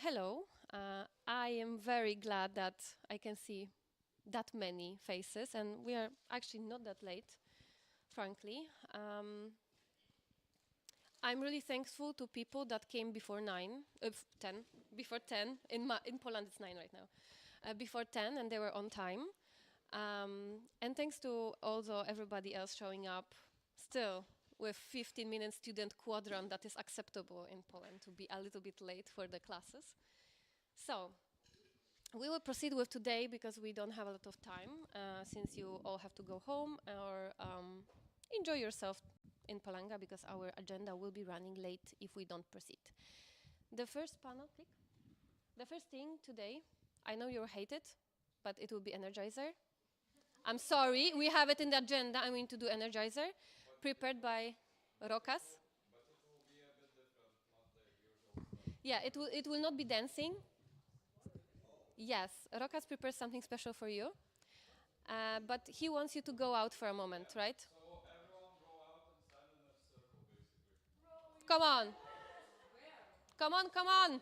Hello. I am very glad that I can see that many faces, and we are actually not that late, frankly. I'm really thankful to people that came before 9, 10, before 10. In Poland, it's 9 right now. Before 10, and they were on time. And thanks to also everybody else showing up still with 15-minute student quadrant that is acceptable in Poland to be a little bit late for the classes. So, we will proceed with today because we don't have a lot of time since you all have to go home or enjoy yourself in Palanga because our agenda will be running late if we don't proceed. The first panel, click. The first thing today, I know you hate it, but it will be Energizer. I'm sorry, we have it in the agenda. I'm going to do Energizer, prepared by Rokas. Yeah, it will not be dancing. Yes, Rokas prepares something special for you. But he wants you to go out for a moment, right? So everyone go out and stand in a circle, basically. Come on. Come on, come on.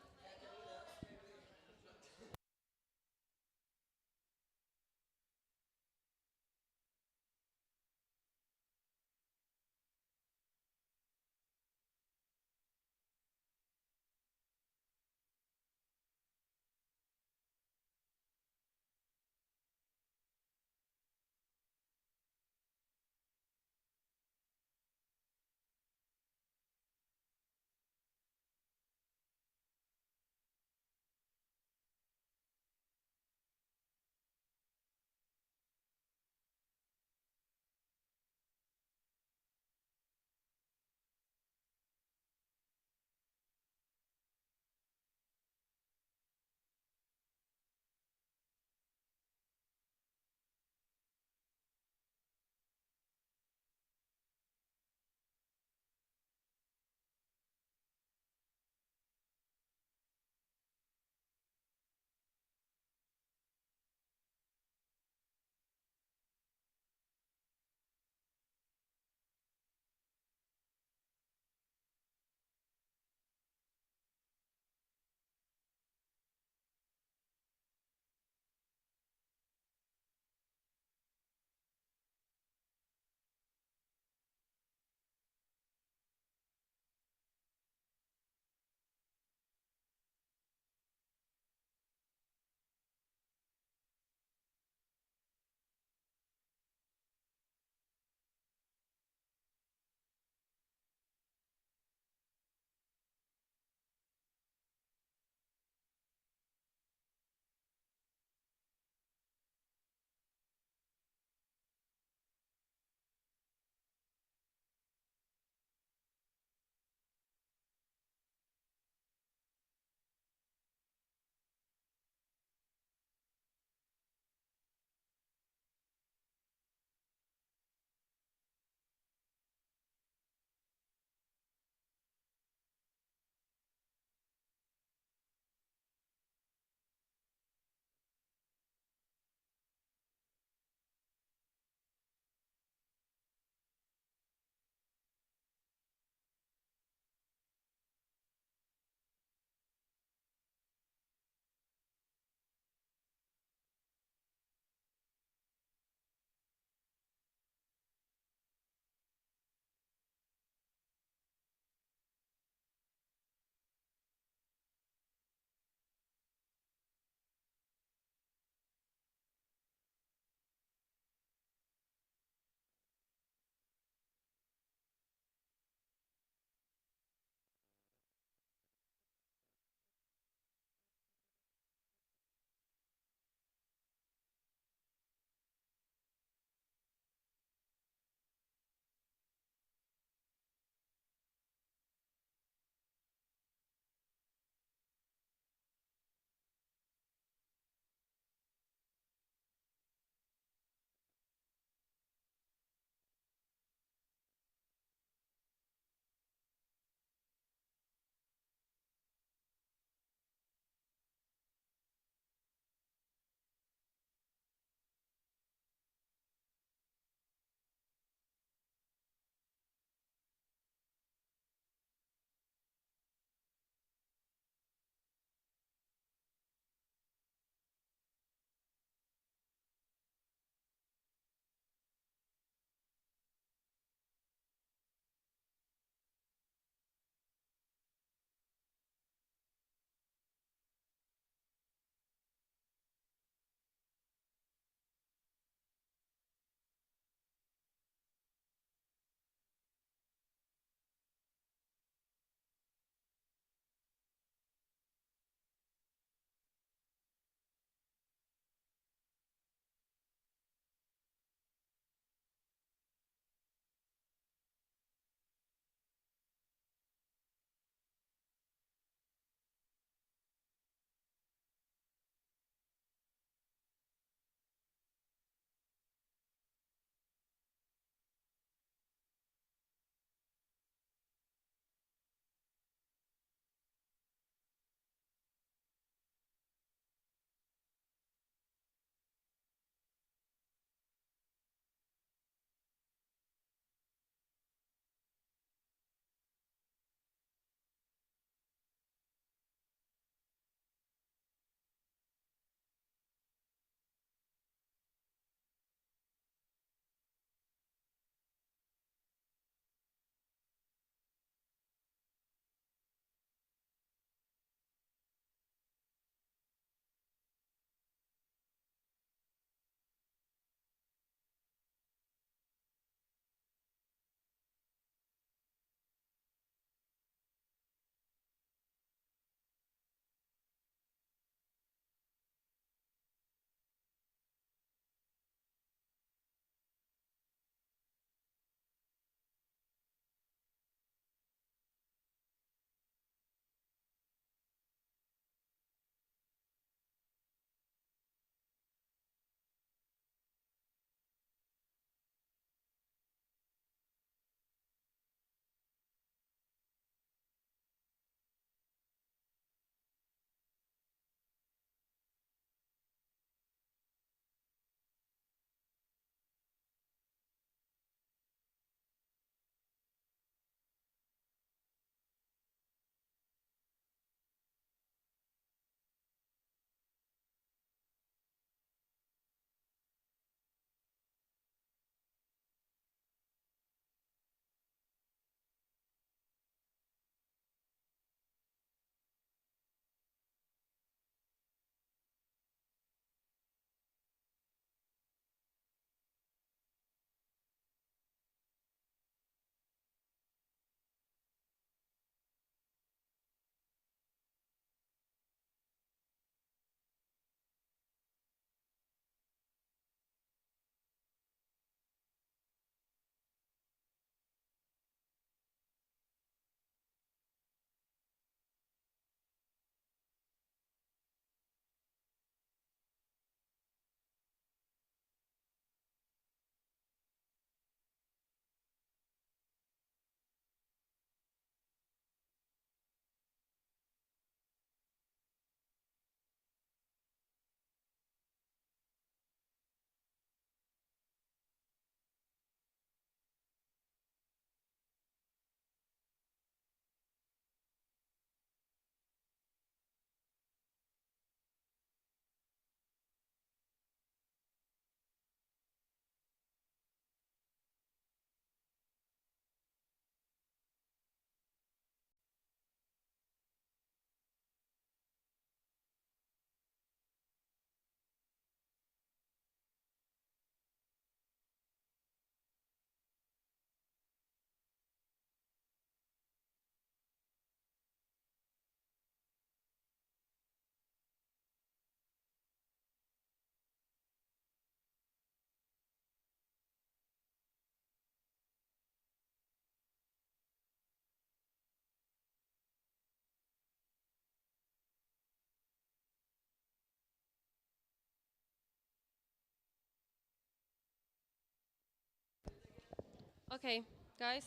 Okay, guys,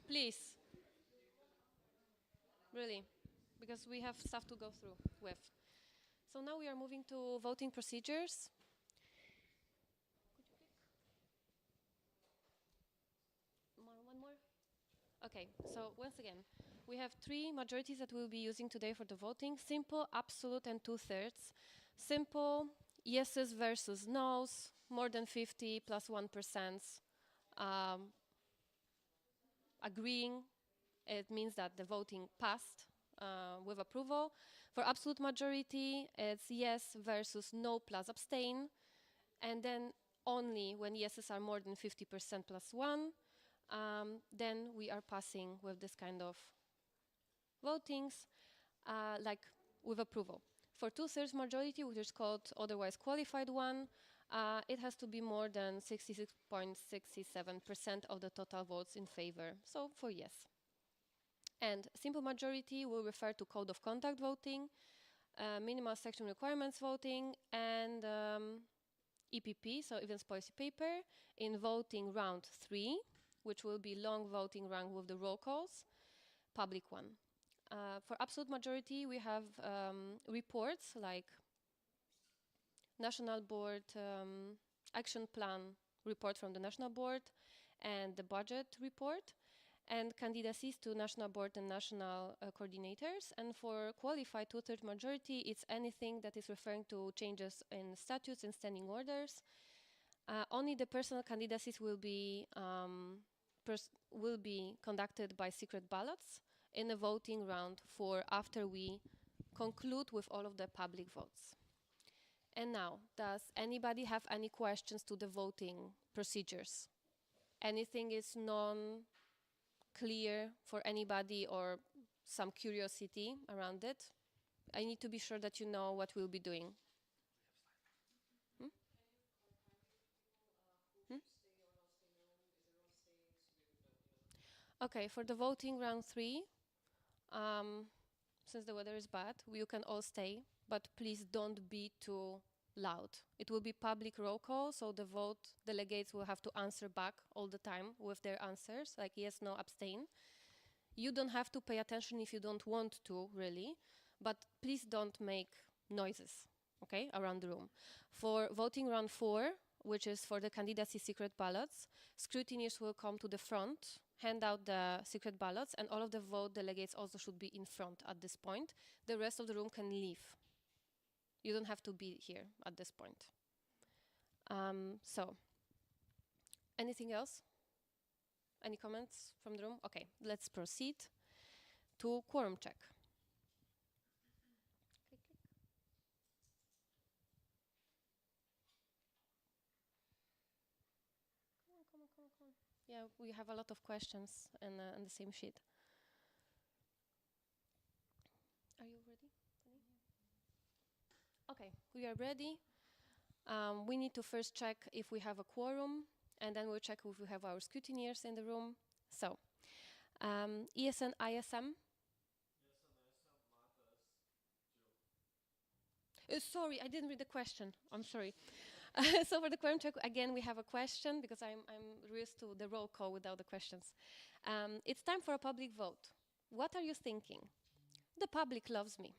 please, really, because we have stuff to go through with. So now we are moving to voting procedures. One more. Okay, so once again, we have three majorities that we'll be using today for the voting: simple, absolute, and two-thirds. Simple, yeses versus nos, more than 50 plus 1%. Um, agreeing, it means that the voting passed with approval. For absolute majority, it's yes versus no plus abstain. And then only when yeses are more than 50% plus 1, then we are passing with this kind of votings, like with approval. For two-thirds majority, which is called otherwise qualified one, it has to be more than 66.67% of the total votes in favor. So for yes. And simple majority will refer to code of conduct voting, minimal section requirements voting, and EPP, so events policy paper, in voting round 3, which will be long voting round with the roll calls, public one. For absolute majority, we have reports like National Board Action Plan report from the National Board and the budget report, and candidacies to National Board and National coordinators. And for qualified two-thirds majority, it's anything that is referring to changes in statutes and standing orders. Only the personal candidacies will be conducted by secret ballots in a voting round 4 after we conclude with all of the public votes. And now, does anybody have any questions to the voting procedures? Anything is non-clear for anybody or some curiosity around it? I need to be sure that you know what we'll be doing. Hmm? Hmm? Okay, for the voting round 3, since the weather is bad, you can all stay, but please don't be too loud. It will be public roll call, so the vote delegates will have to answer back all the time with their answers, like yes, no, abstain. You don't have to pay attention if you don't want to, really, but please don't make noises, okay, around the room. For voting round 4, which is for the candidacy secret ballots, scrutineers will come to the front, hand out the secret ballots, and all of the vote delegates also should be in front at this point. The rest of the room can leave. You don't have to be here at this point. So, anything else? Any comments from the room? Okay, let's proceed to quorum check. Come on. Yeah, we have a lot of questions on the same sheet. Are you ready? Okay, we are ready. We need to first check if we have a quorum, and then we'll check if we have our scrutineers in the room. So, ESN, ISM. Sorry, I didn't read the question. I'm sorry. So for the quorum check, again, we have a question because I'm used to the roll call without the questions. It's time for a public vote. What are you thinking? The public loves me.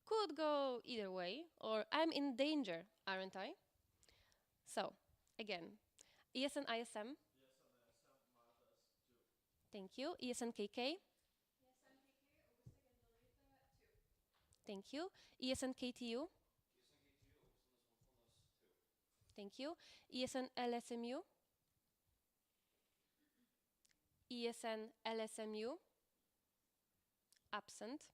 Could go either way, or I'm in danger, aren't I? So, again, ESN, ISM. Thank you. ESN, KK. Thank you. ESN, KTU. Thank you. ESN, LSMU. ESN, LSMU. Absent.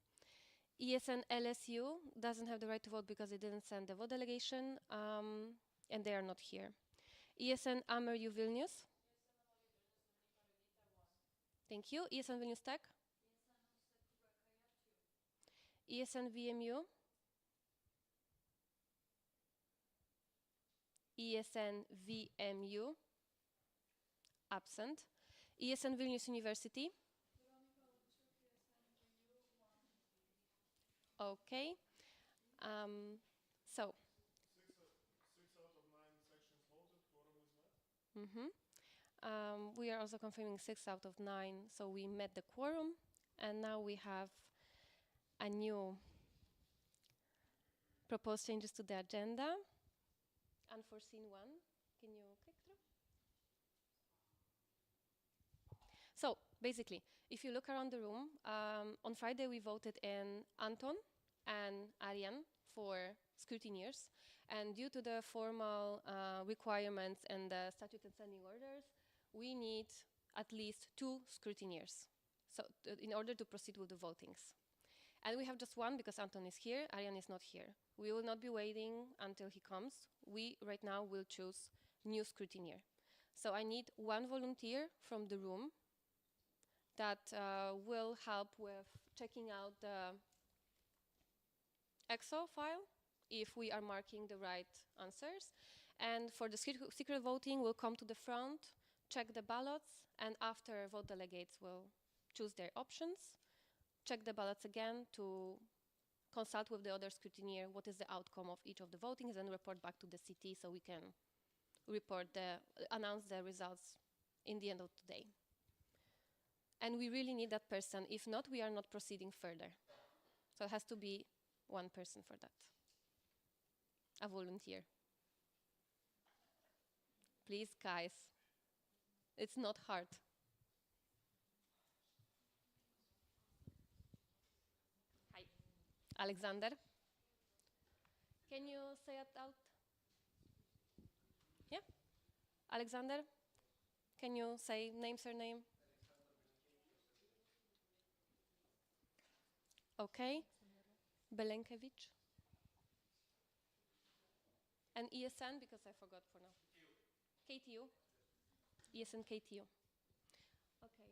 ESN, LSU doesn't have the right to vote because they didn't send the vote delegation, and they are not here. ESN, AMER-U Vilnius. Thank you. ESN, Vilnius Tech. ESN, VMU. ESN, VMU. Absent. ESN, Vilnius University. Okay. So. 6 out of 9 sections voted, quorum is met. Mm-hmm. We are also confirming 6 out of 9, so we met the quorum, and now we have a new proposed changes to the agenda. Unforeseen one. Can you click through? So basically, if you look around the room, on Friday we voted in Anton and Arian for scrutineers, and due to the formal requirements and the statute and standing orders, we need at least 2 scrutineers, so in order to proceed with the votings. And we have just one because Anton is here, Arian is not here. We will not be waiting until he comes. We right now will choose new scrutineer. So I need 1 volunteer from the room that will help with checking out the Excel file if we are marking the right answers. And for the secret voting, we'll come to the front, check the ballots, and after vote delegates will choose their options, check the ballots again to consult with the other scrutineer what is the outcome of each of the votings, and report back to the CT so we can announce the results in the end of the day. And we really need that person. If not, we are not proceeding further. So it has to be 1 person for that. A volunteer. Please, guys. It's not hard. Hi. Alexander. Can you say it out? Yeah? Alexander, can you say name, surname? Okay. Belenkevich. And ESN, because I forgot for now. KTU. ESN KTU. Okay.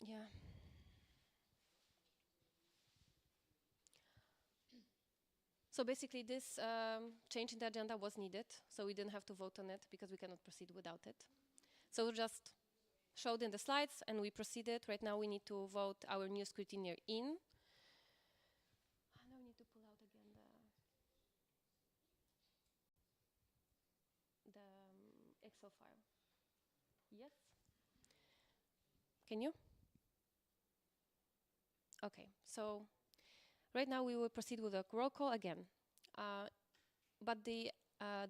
Yeah. So basically this change in the agenda was needed, so we didn't have to vote on it because we cannot proceed without it. So we just showed in the slides and we proceeded. Right now we need to vote our new scrutineer in. Now we need to pull out again the Excel file. Yes? Can you? Okay, so right now we will proceed with a roll call again. But the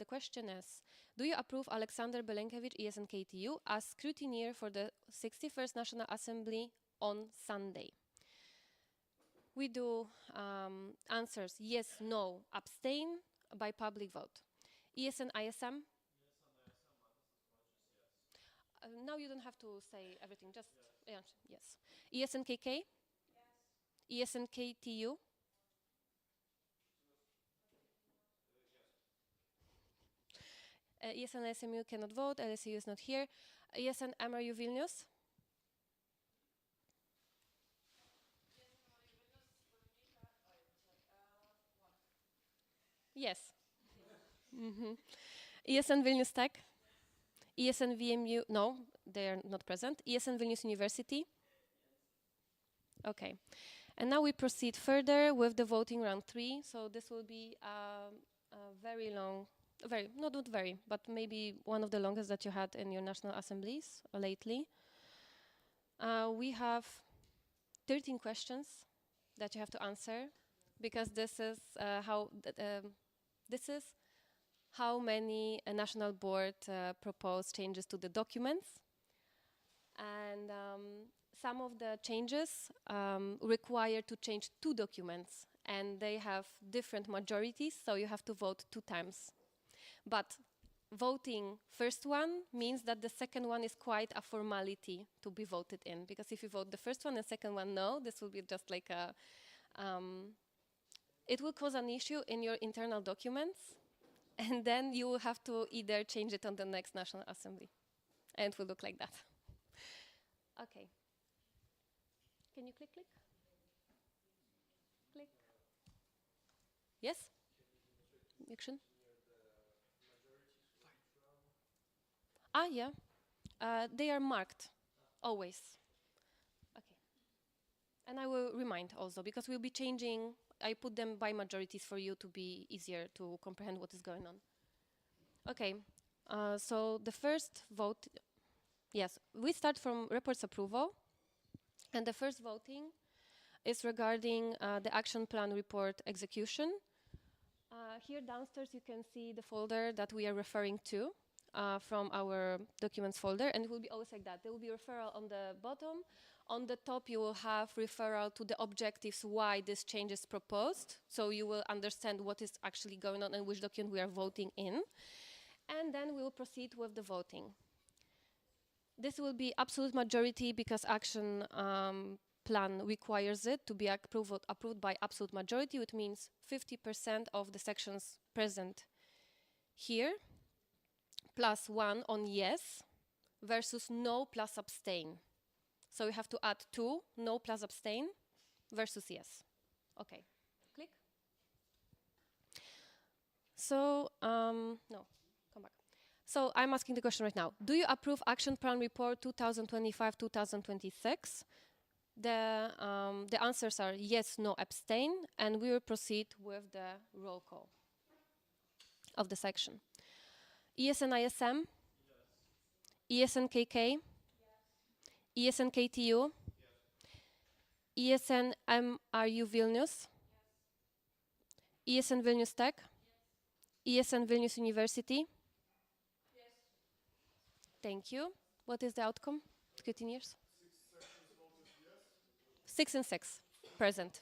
question is, do you approve Alexander Belenkevich, ESN KTU, as scrutineer for the 61st National Assembly on Sunday? We do answers yes, no, abstain by public vote. ESN ISM? Now you don't have to say everything, just yes. ESN KK? Yes. ESN KTU? ESN SMU cannot vote, LSU is not here. ESN MRU Vilnius? Yes. ESN Vilnius Tech? ESN VMU? No, they are not present. ESN Vilnius University? Okay. And now we proceed further with the voting round 3. So this will be a very long, not very, but maybe one of the longest that you had in your national assemblies lately. We have 13 questions that you have to answer, because this is how many a national board proposed changes to the documents. And some of the changes require to change 2 documents, and they have different majorities, so you have to vote 2 times. But voting first one means that the second one is quite a formality to be voted in, because if you vote the first one and second one no, this will be just like a it will cause an issue in your internal documents, and then you will have to either change it on the next National Assembly, and it will look like that. Okay. Can you click? Click. Yes? Action? Yeah. They are marked, always. Okay. And I will remind also, because we'll be changing, I put them by majorities for you to be easier to comprehend what is going on. Okay, So the first vote, yes, we start from reports approval, and the first voting is regarding the action plan report execution. Here downstairs you can see the folder that we are referring to from our documents folder, and it will be always like that. There will be referral on the bottom. On the top you will have referral to the objectives why this change is proposed, so you will understand what is actually going on and which document we are voting in. And then we will proceed with the voting. This will be absolute majority because action plan requires it to be approved by absolute majority, which means 50% of the sections present here, plus 1 on yes, versus no plus abstain. So you have to add 2, no plus abstain, versus yes. Okay, click. So, no, come back. So I'm asking the question right now. Do you approve Action Plan Report 2025-2026? The answers are yes, no, abstain, and we will proceed with the roll call of the section. ESN ISM? Yes. ESN KK? Yes. ESN KTU? Yes. ESN MRU Vilnius? Yes. ESN Vilnius Tech? Yes. ESN Vilnius University? Yes. Thank you. What is the outcome? Scrutineers? 6 and 6 present.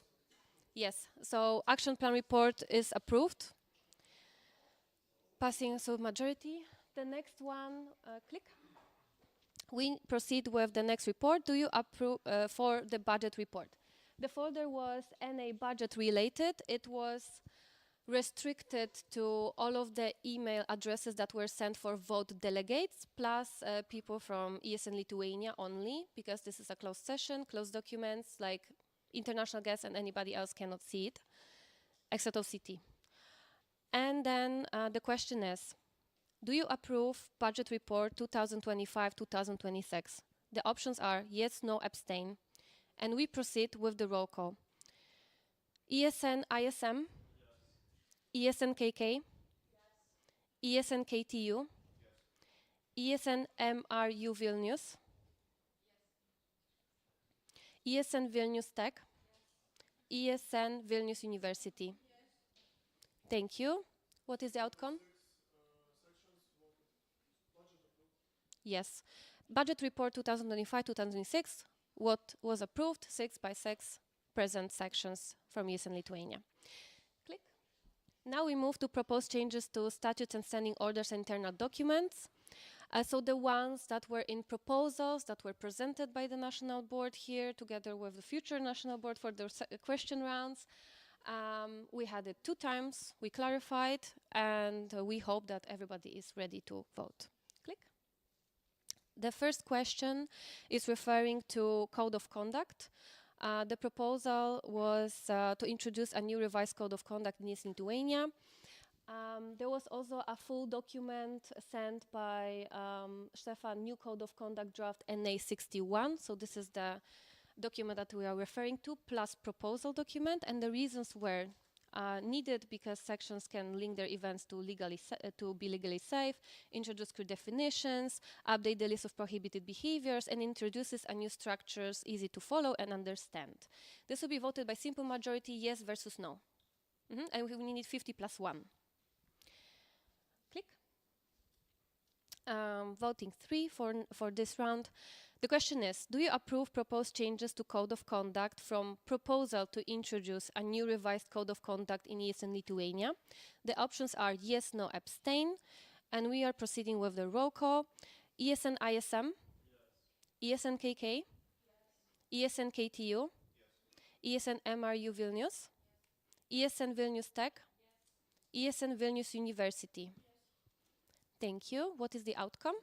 Yes, so action plan report is approved. Passing so majority. The next one, click. We proceed with the next report. Do you approve for the budget report? The folder was NA budget related. It was restricted to all of the email addresses that were sent for vote delegates, plus people from ESN Lithuania only, because this is a closed session, closed documents, like international guests and anybody else cannot see it, except OCT. And then the question is, do you approve budget report 2025-2026? The options are yes, no, abstain. And we proceed with the roll call. ESN ISM? Yes. ESN KK? Yes. ESN KTU? Yes. ESN MRU Vilnius? Yes. ESN Vilnius Tech? Yes. ESN Vilnius University? Yes. Thank you. What is the outcome? Yes. Budget report 2025-2026, what was approved, 6 by 6 present sections from ESN Lithuania. Click. Now we move to propose changes to statutes and standing orders and internal documents. So the ones that were in proposals that were presented by the National Board here, together with the future National Board for the question rounds. We had it 2 times, we clarified, and we hope that everybody is ready to vote. Click. The first question is referring to Code of Conduct. The proposal was to introduce a new revised Code of Conduct in ESN Lithuania. There was also a full document sent by Stefan, new Code of Conduct draft NA61. So this is the document that we are referring to, plus proposal document, and the reasons were needed because sections can link their events to be legally safe, introduce clear definitions, update the list of prohibited behaviors, and introduces a new structures easy to follow and understand. This will be voted by simple majority, yes versus no. And we need 50 plus 1. Click. Voting 3 for this round. The question is, do you approve proposed changes to Code of Conduct from proposal to introduce a new revised Code of Conduct in ESN Lithuania? The options are yes, no, abstain. And we are proceeding with the roll call. ESN ISM? Yes. ESN KK? Yes. ESN KTU? Yes. ESN MRU Vilnius? Yes. ESN Vilnius Tech? Yes. ESN Vilnius University? Yes. Thank you. What is the outcome?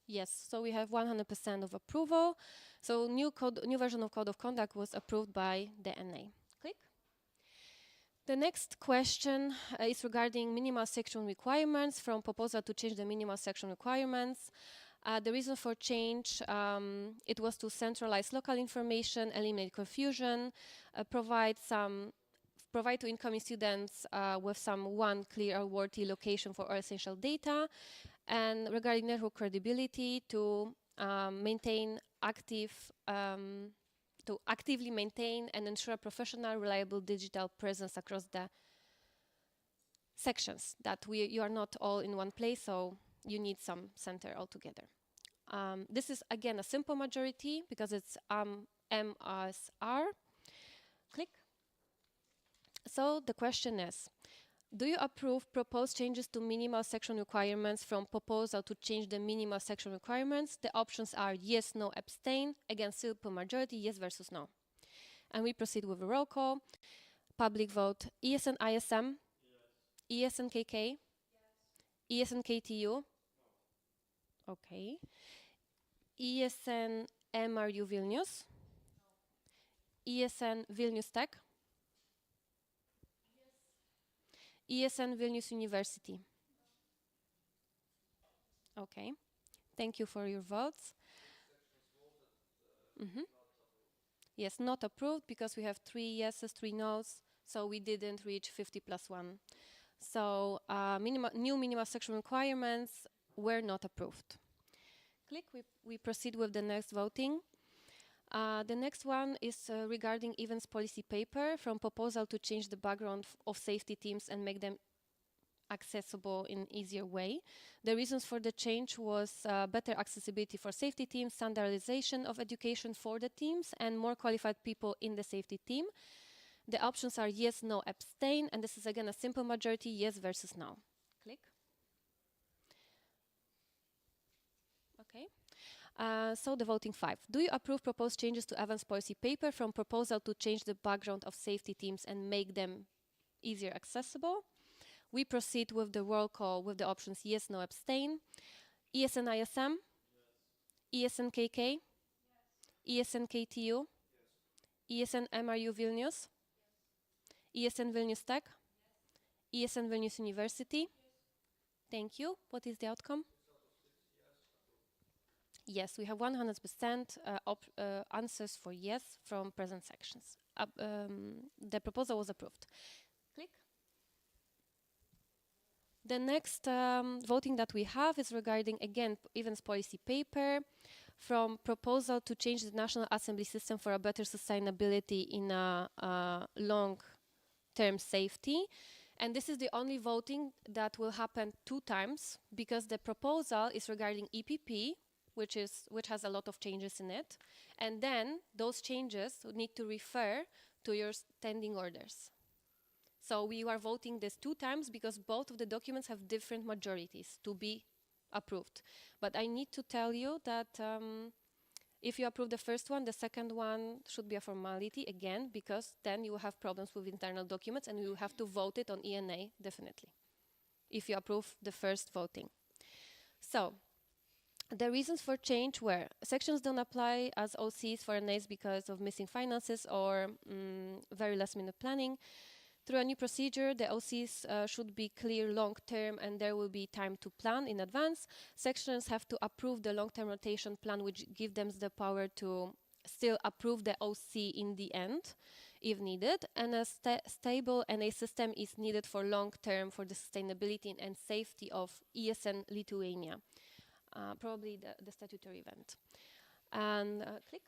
Yes, so we have 100% of approval. So new version of Code of Conduct was approved by the NA. Click. The next question is regarding minimal section requirements, from proposal to change the minimal section requirements. The reason for change, it was to centralize local information, eliminate confusion, provide some provide to incoming students with some one clear or worthy location for all essential data. And regarding network credibility, to maintain to actively maintain and ensure a professional, reliable digital presence across the sections, that you are not all in one place, so you need some center altogether. This is again a simple majority because it's M as R. Click. So the question is, do you approve proposed changes to minimal section requirements from proposal to change the minimal section requirements? The options are yes, no, abstain. Again, simple majority, yes versus no. And we proceed with a roll call. Public vote, ESN ISM, yes. ESN KK, yes. ESN KTU, no. Okay. ESN MRU Vilnius, no. ESN Vilnius Tech, yes. ESN Vilnius University. No. Okay. Thank you for your votes. Yes, not approved because we have 3 yeses, 3 nos, so we didn't reach 50 plus 1. So new minimal section requirements were not approved. Click, we proceed with the next voting. The next one is regarding events policy paper, from proposal to change the background of safety teams and make them accessible in easier way. The reasons for the change was better accessibility for safety teams, standardization of education for the teams, and more qualified people in the safety team. The options are yes, no, abstain, and this is again a simple majority, yes versus no. Click. Okay. So the voting 5. Do you approve proposed changes to events policy paper, from proposal to change the background of safety teams and make them easier accessible? We proceed with the roll call with the options yes, no, abstain. ESN ISM, yes. ESN KK, yes. ESN KTU, yes. ESN MRU Vilnius, yes. ESN Vilnius Tech, yes. ESN Vilnius University. Yes. Thank you. What is the outcome? Yes, we have 100% answers for yes from present sections. The proposal was approved. Click. The next voting that we have is regarding, again, events policy paper, from proposal to change the National Assembly system for a better sustainability in a long-term safety. And this is the only voting that will happen 2 times, because the proposal is regarding EPP, which has a lot of changes in it. And then those changes need to refer to your standing orders. So we are voting this 2 times because both of the documents have different majorities to be approved. But I need to tell you that if you approve the first one, the second one should be a formality again, because then you will have problems with internal documents and you will have to vote it on ENA, definitely, if you approve the first voting. So the reasons for change were sections don't apply as OCs for NAs because of missing finances or very last minute planning. Through a new procedure, the OCs should be clear long-term and there will be time to plan in advance. Sections have to approve the long-term rotation plan, which gives them the power to still approve the OC in the end, if needed. And a stable NA system is needed for long-term for the sustainability and safety of ESN Lithuania, probably the statutory event. And click.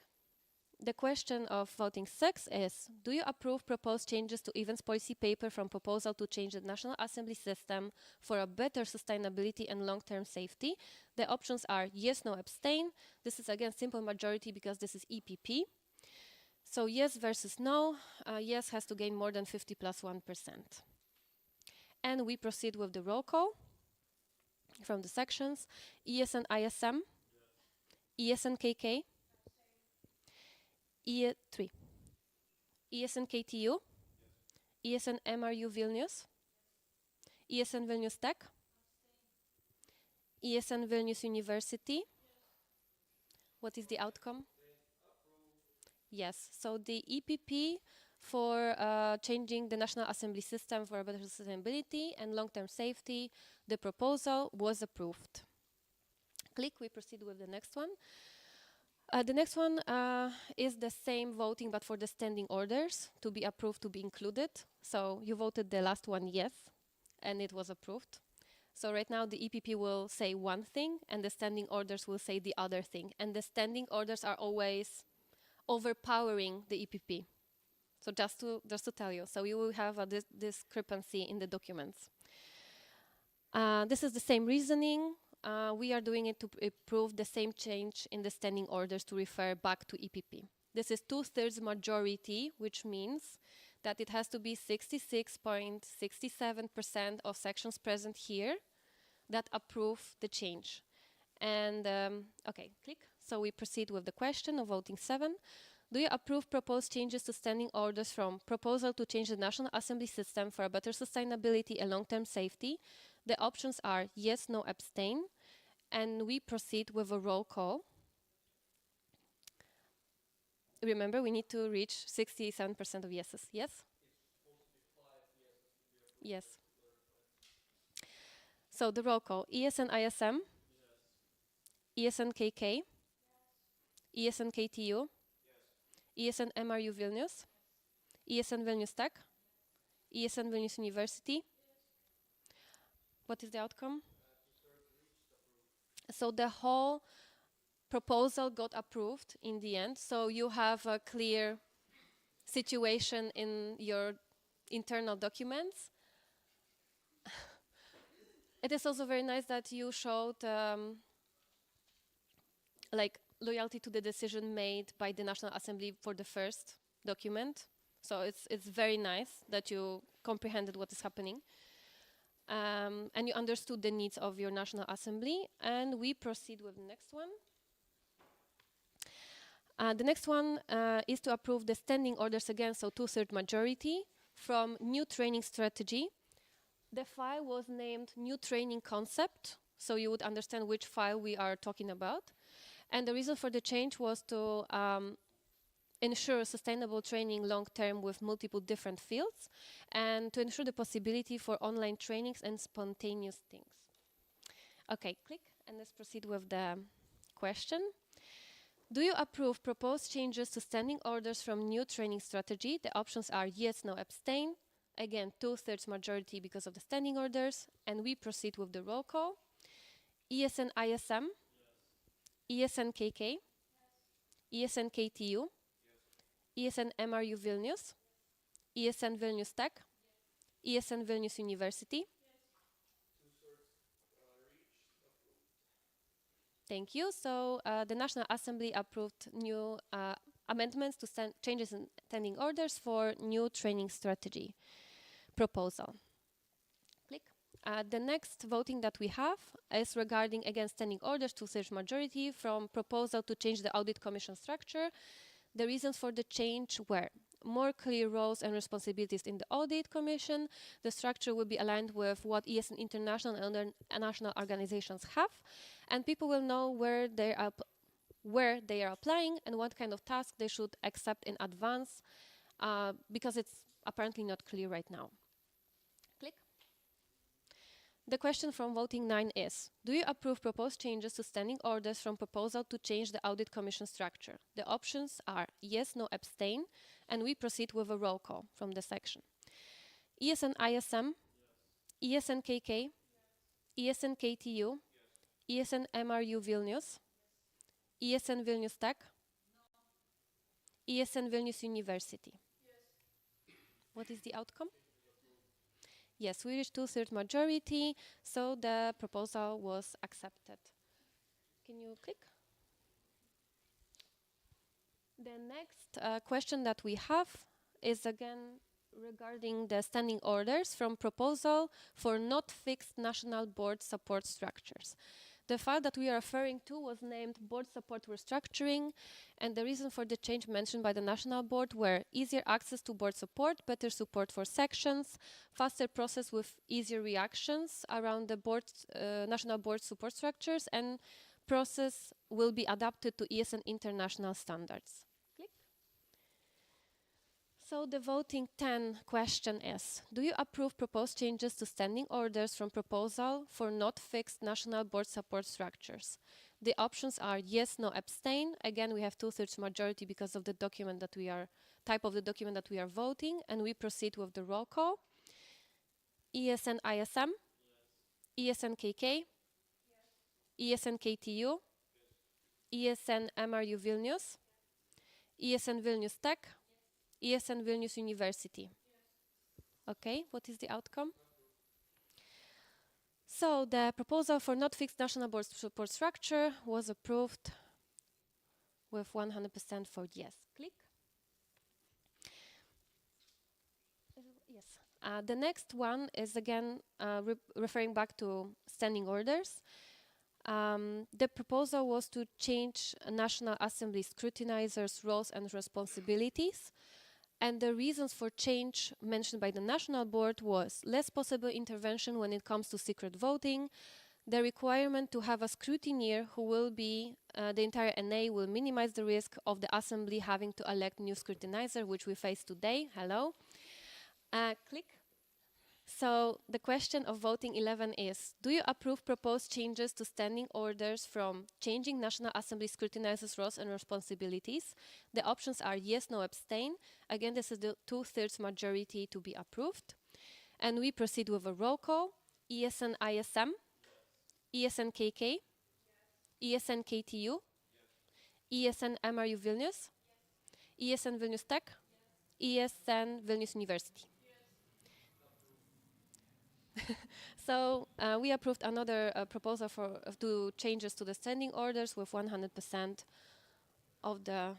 The question of voting 6 is, do you approve proposed changes to events policy paper, from proposal to change the National Assembly system for a better sustainability and long-term safety? The options are yes, no, abstain. This is again simple majority because this is EPP. So yes versus no, yes has to gain more than 50 plus 1%. And we proceed with the roll call from the sections. ESN ISM, yes. ESN KK, E3. ESN KTU, yes. ESN MRU Vilnius, yes. ESN Vilnius Tech, yes. ESN Vilnius University. Yes. What is the outcome? Yes, so the EPP for changing the National Assembly system for a better sustainability and long-term safety, the proposal was approved. Click, we proceed with the next one. The next one is the same voting, but for the standing orders to be approved, to be included. So you voted the last one yes, and it was approved. So right now the EPP will say one thing and the standing orders will say the other thing. And the standing orders are always overpowering the EPP. So just to tell you, so you will have a discrepancy in the documents. This is the same reasoning. We are doing it to prove the same change in the standing orders to refer back to EPP. This is 2/3 majority, which means that it has to be 66.67% of sections present here that approve the change. And okay, click. So we proceed with the question of voting 7. Do you approve proposed changes to standing orders from proposal to change the National Assembly system for a better sustainability and long-term safety? The options are yes, no, abstain. And we proceed with a roll call. Remember, we need to reach 67% of yeses. Yes? Yes. So the roll call. ESN ISM? Yes. ESN KK? Yes. ESN KTU? Yes. ESN MRU Vilnius? Yes. ESN Vilnius Tech? ESN Vilnius University? Yes. What is the outcome? So the whole proposal got approved in the end. So you have a clear situation in your internal documents. It is also very nice that you showed like loyalty to the decision made by the National Assembly for the first document. So it's very nice that you comprehended what is happening. And you understood the needs of your National Assembly. And we proceed with the next one. The next one is to approve the standing orders again, so 2/3 majority from new training strategy. The file was named new training concept, so you would understand which file we are talking about. And the reason for the change was to ensure sustainable training long-term with multiple different fields and to ensure the possibility for online trainings and spontaneous things. Okay, click, and let's proceed with the question. Do you approve proposed changes to standing orders from new training strategy? The options are yes, no, abstain. Again, 2/3 majority because of the standing orders. And we proceed with the roll call. ESN ISM? Yes. ESN KK? Yes. ESN KTU? Yes. ESN MRU Vilnius? Yes. ESN Vilnius Tech? Yes. ESN Vilnius University? Yes. Thank you. So the National Assembly approved new amendments to changes in standing orders for new training strategy proposal. Click. The next voting that we have is regarding, again, standing orders, 2/3 majority from proposal to change the audit commission structure. The reasons for the change were more clear roles and responsibilities in the audit commission. The structure will be aligned with what ESN international and other national organizations have, and people will know where they are applying and what kind of task they should accept in advance, because it's apparently not clear right now. Click. The question from voting 9 is, do you approve proposed changes to standing orders from proposal to change the audit commission structure? The options are yes, no, abstain, and we proceed with a roll call from the section. ESN ISM? Yes. ESN KK? Yes. ESN KTU? Yes. ESN MRU Vilnius? Yes. ESN Vilnius Tech? No. ESN Vilnius University? Yes. What is the outcome? Yes, we reached 2/3 majority, so the proposal was accepted. Can you click? The next question that we have is again regarding the standing orders from proposal for not fixed national board support structures. The file that we are referring to was named Board Support Restructuring, and the reason for the change mentioned by the National Board were easier access to board support, better support for sections, faster process with easier reactions around the board, National Board support structures, and process will be adapted to ESN international standards. Click. So the voting 10 question is, do you approve proposed changes to standing orders from proposal for not fixed national board support structures? The options are yes, no, abstain. Again, we have 2/3 majority because of the document that we are type of the document that we are voting, and we proceed with the roll call. ESN ISM, ESN KK, ESN KTU, ESN MRU Vilnius, ESN Vilnius Tech, ESN Vilnius University. Okay, what is the outcome? So the proposal for not fixed national board support structure was approved with 100% for yes. Click. Yes. The next one is again referring back to standing orders. The proposal was to change National Assembly scrutinizers' roles and responsibilities. And the reasons for change mentioned by the National Board was less possible intervention when it comes to secret voting, the requirement to have a scrutineer who will be, the entire NA will minimize the risk of the Assembly having to elect new scrutinizer, which we face today. Hello. Click. So the question of voting 11 is, do you approve proposed changes to standing orders from changing National Assembly scrutinizers' roles and responsibilities? The options are yes, no, abstain. Again, this is the 2/3 majority to be approved. And we proceed with a roll call. ESN ISM, ESN KK, ESN KTU, ESN MRU Vilnius, ESN Vilnius Tech, ESN Vilnius University. So we approved another proposal for to changes to the standing orders with 100% of the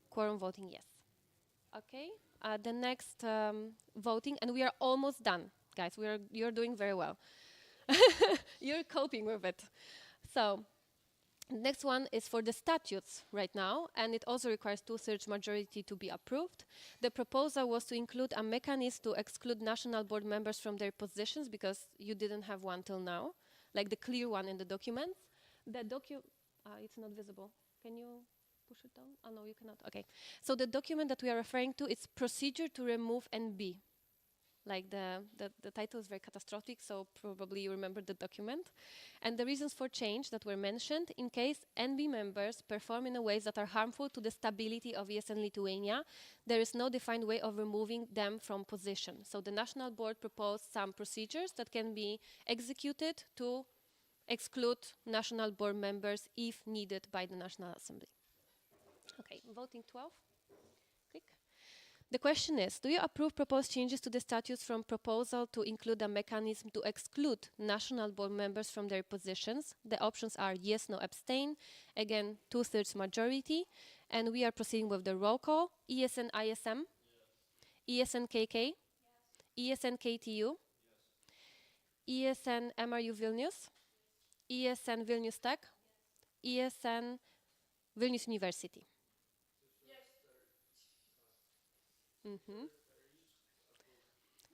quorum voting yes. Okay. The next voting, and we are almost done, guys. You're doing very well. You're coping with it. So next one is for the statutes right now, and it also requires 2/3 majority to be approved. The proposal was to include a mechanism to exclude national board members from their positions because you didn't have one till now, like the clear one in the documents. The it's not visible. Can you push it down? Oh no, you cannot. Okay. So the document that we are referring to is procedure to remove NB. Like the title is very catastrophic, so probably you remember the document. And the reasons for change that were mentioned, in case NB members perform in ways that are harmful to the stability of ESN Lithuania, there is no defined way of removing them from position. So the National Board proposed some procedures that can be executed to exclude National Board members if needed by the National Assembly. Okay, voting 12. Click. The question is, do you approve proposed changes to the statutes from proposal to include a mechanism to exclude National Board members from their positions? The options are yes, no, abstain. Again, 2/3 majority. And we are proceeding with the roll call. ESN ISM, ESN KK, ESN KTU, ESN MRU Vilnius, ESN Vilnius Tech, ESN Vilnius University. Mm-hmm.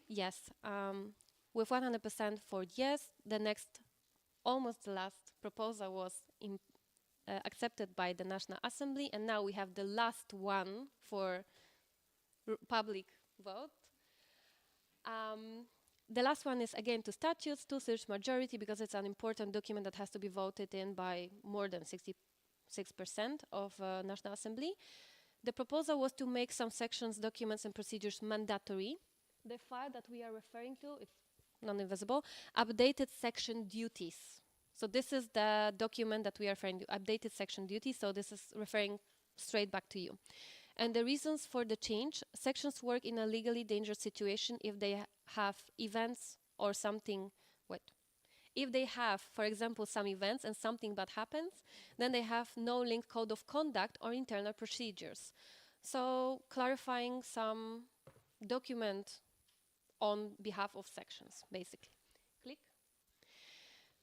Yes, with 100% for yes, the next, almost the last proposal was accepted by the National Assembly, and now we have the last one for public vote. The last one is again to statutes, 2/3 majority, because it's an important document that has to be voted in by more than 66% of National Assembly. The proposal was to make some sections, documents, and procedures mandatory. The file that we are referring to, it's non-invisible, updated section duties. So this is the document that we are referring to, updated section duties. So this is referring straight back to you. And the reasons for the change, sections work in a legally dangerous situation if they have events or something, if they have, for example, some events and something bad happens, then they have no linked code of conduct or internal procedures. So clarifying some document on behalf of sections, basically. Click.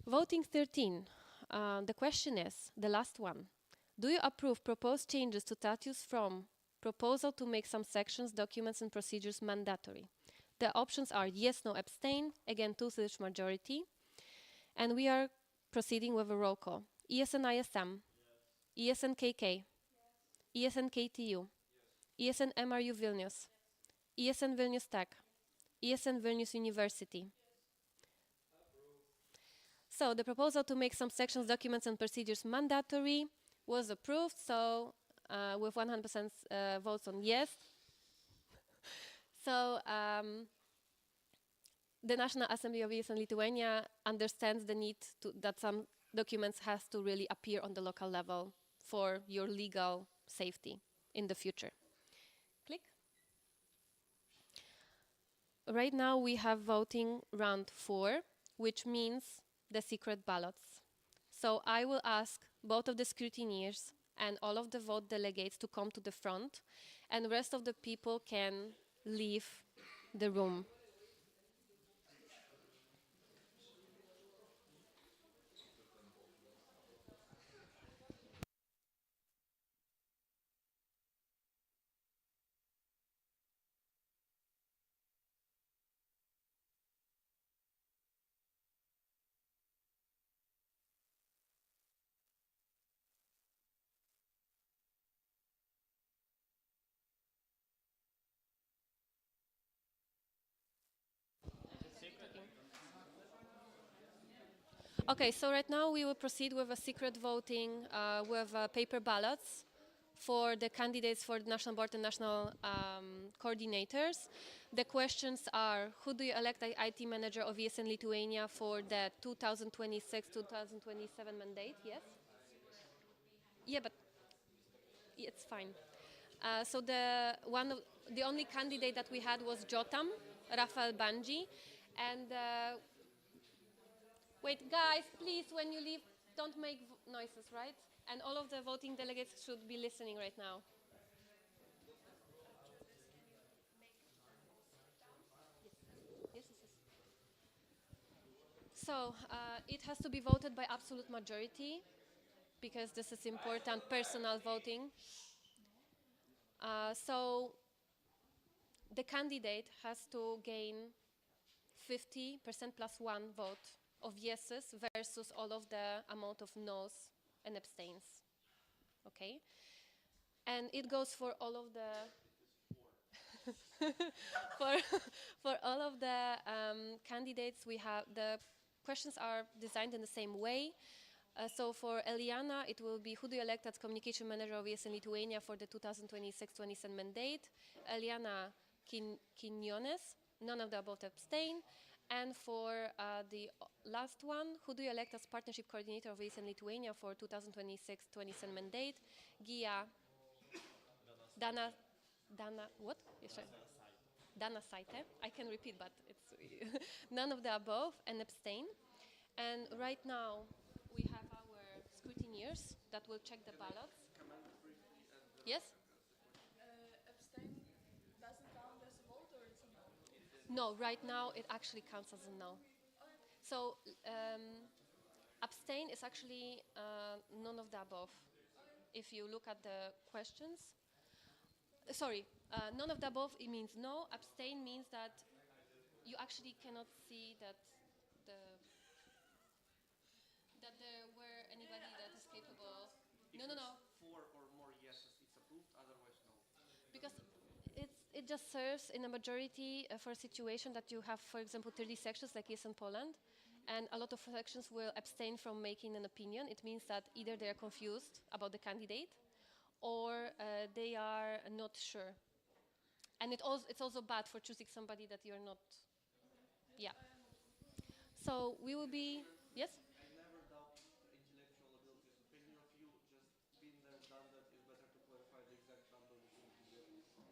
Voting 13. The question is, the last one. Do you approve proposed changes to statutes from proposal to make some sections, documents, and procedures mandatory? The options are yes, no, abstain. Again, 2/3 majority. And we are proceeding with a roll call. ESN ISM, yes. ESN KK, yes. ESN KTU, yes. ESN MRU Vilnius, yes. ESN Vilnius Tech, yes. ESN Vilnius University. Yes. So the proposal to make some sections, documents, and procedures mandatory was approved. So with 100% votes on yes, So the National Assembly of ESN Lithuania understands the need that some documents has to really appear on the local level for your legal safety in the future. Click. Right now we have voting round 4, which means the secret ballots. So I will ask both of the scrutineers and all of the vote delegates to come to the front, and the rest of the people can leave the room. Okay, so right now we will proceed with a secret voting with paper ballots for the candidates for the National Board and National coordinators. The questions are, who do you elect as IT manager of ESN Lithuania for the 2026-2027 mandate? Yes? Yeah, but it's fine. So the only candidate that we had was Jotam, Rafael Banji, and wait, guys, please, when you leave, don't make noises, right? And all of the voting delegates should be listening right now. Yes, yes, yes. So it has to be voted by absolute majority because this is important personal voting. So the candidate has to gain 50% plus one vote of yeses versus all of the amount of noes and abstains. Okay? And it goes for all of the for for all of the candidates. We have the questions are designed in the same way. So for Eliana, it will be who do you elect as communication manager of ESN Lithuania for the 2026-27 mandate? Eliana Quinones, none of the above abstain. And for the last one, who do you elect as partnership coordinator of ESN Lithuania for 2026-27 mandate? Gia Dana, what? Yes, sir. Dana Saite. I can repeat, but it's none of the above and abstain. And right now, we have our scrutineers that will check the ballots. Yes? Abstain doesn't count as a vote or it's a no? No, right now it actually counts as a no. So abstain is actually none of the above. If you look at the questions, sorry, none of the above it means no. Abstain means that you actually cannot see that the that there were anybody that is capable. No, no, no. Four or more yeses, it's approved, otherwise no. Because it just serves in a majority for a situation that you have, for example, 30 sections like is in Poland, and a lot of sections will abstain from making an opinion. It means that either they are confused about the candidate or they are not sure. And it's also bad for choosing somebody that you're not. Yeah. So we will be. Yes? I never doubt intellectual abilities. Opinion of you, just been there, done that, is better to clarify the exact number which will be given.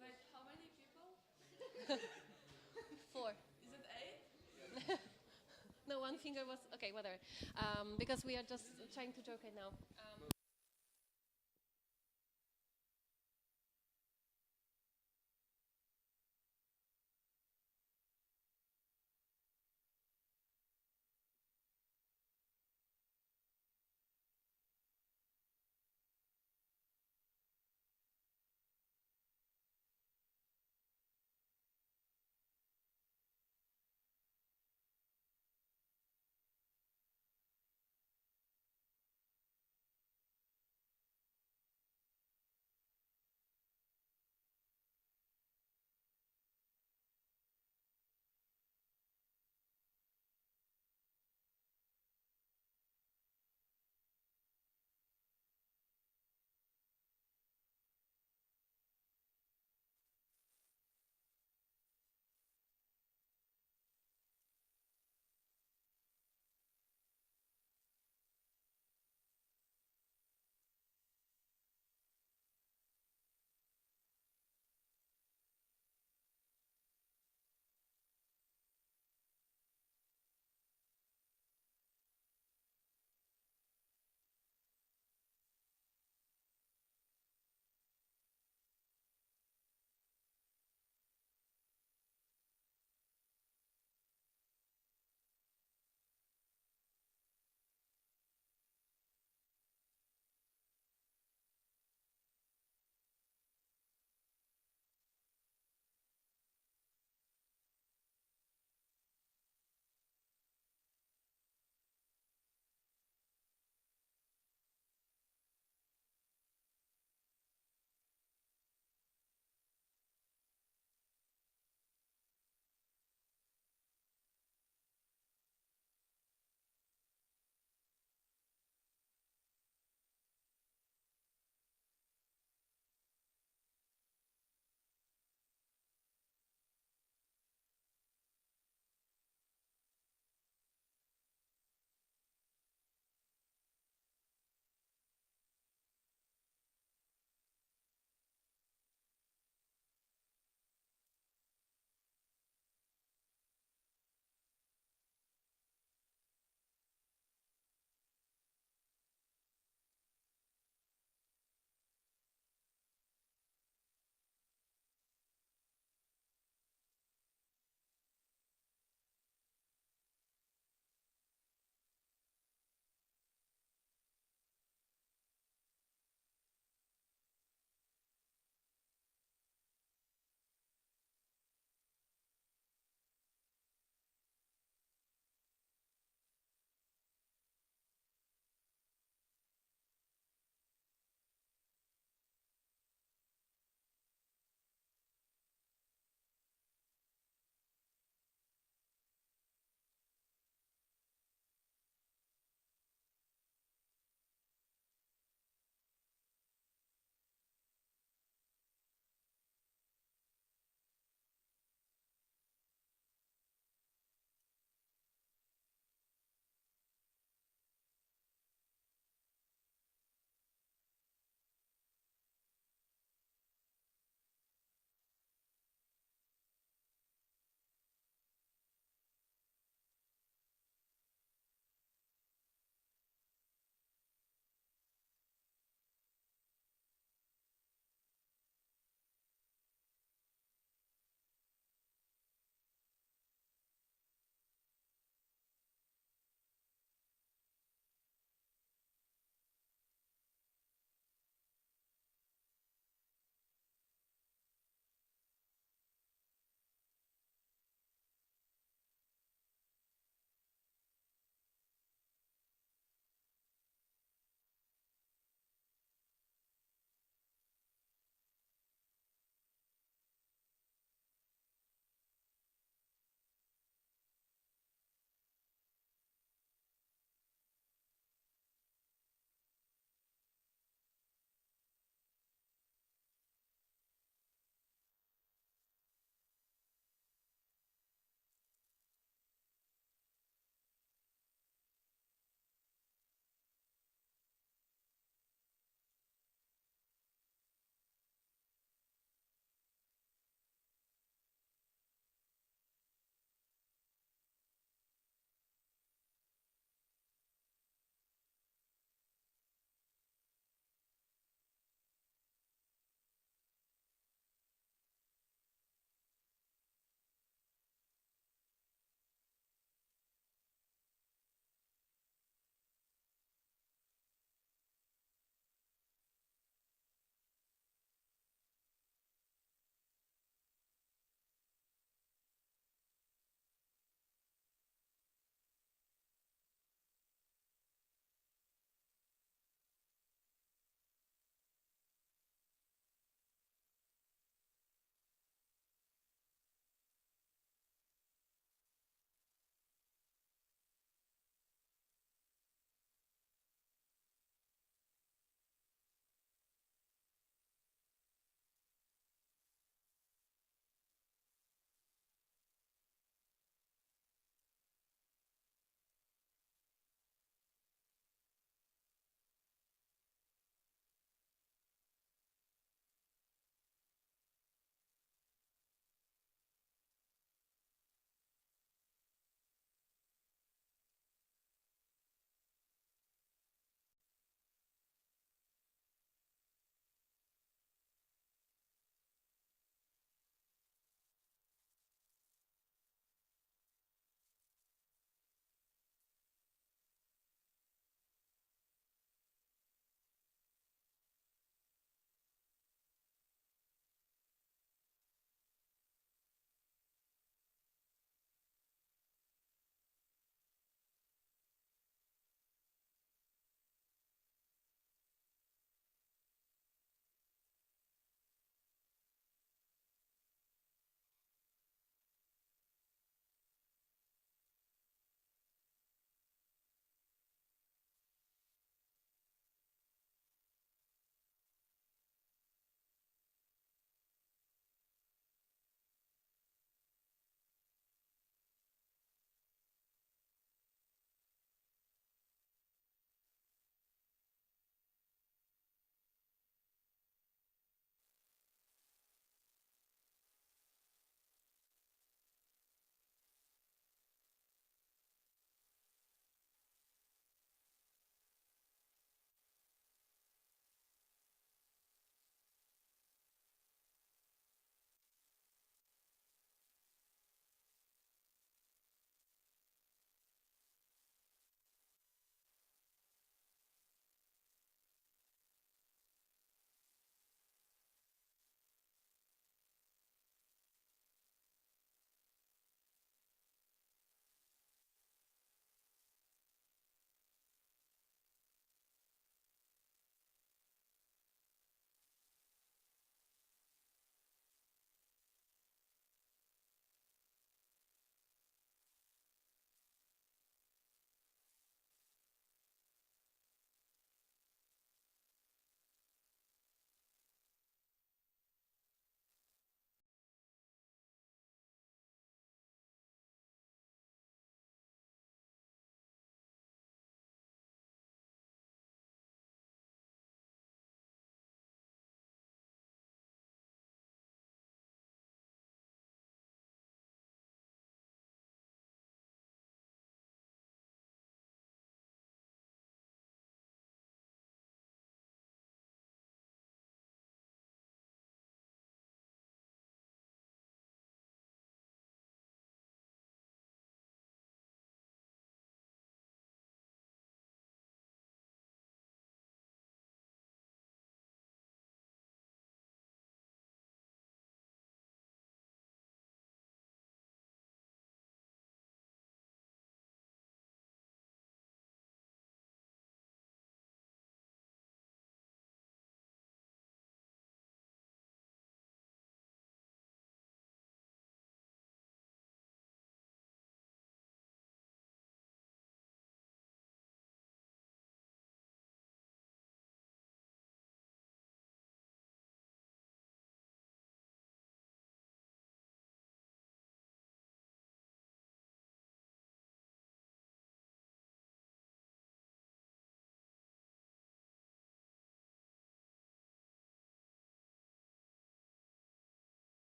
Wait, how many people? 4. Is it 8? No, one finger was okay. Whatever, because we are just trying to joke right now.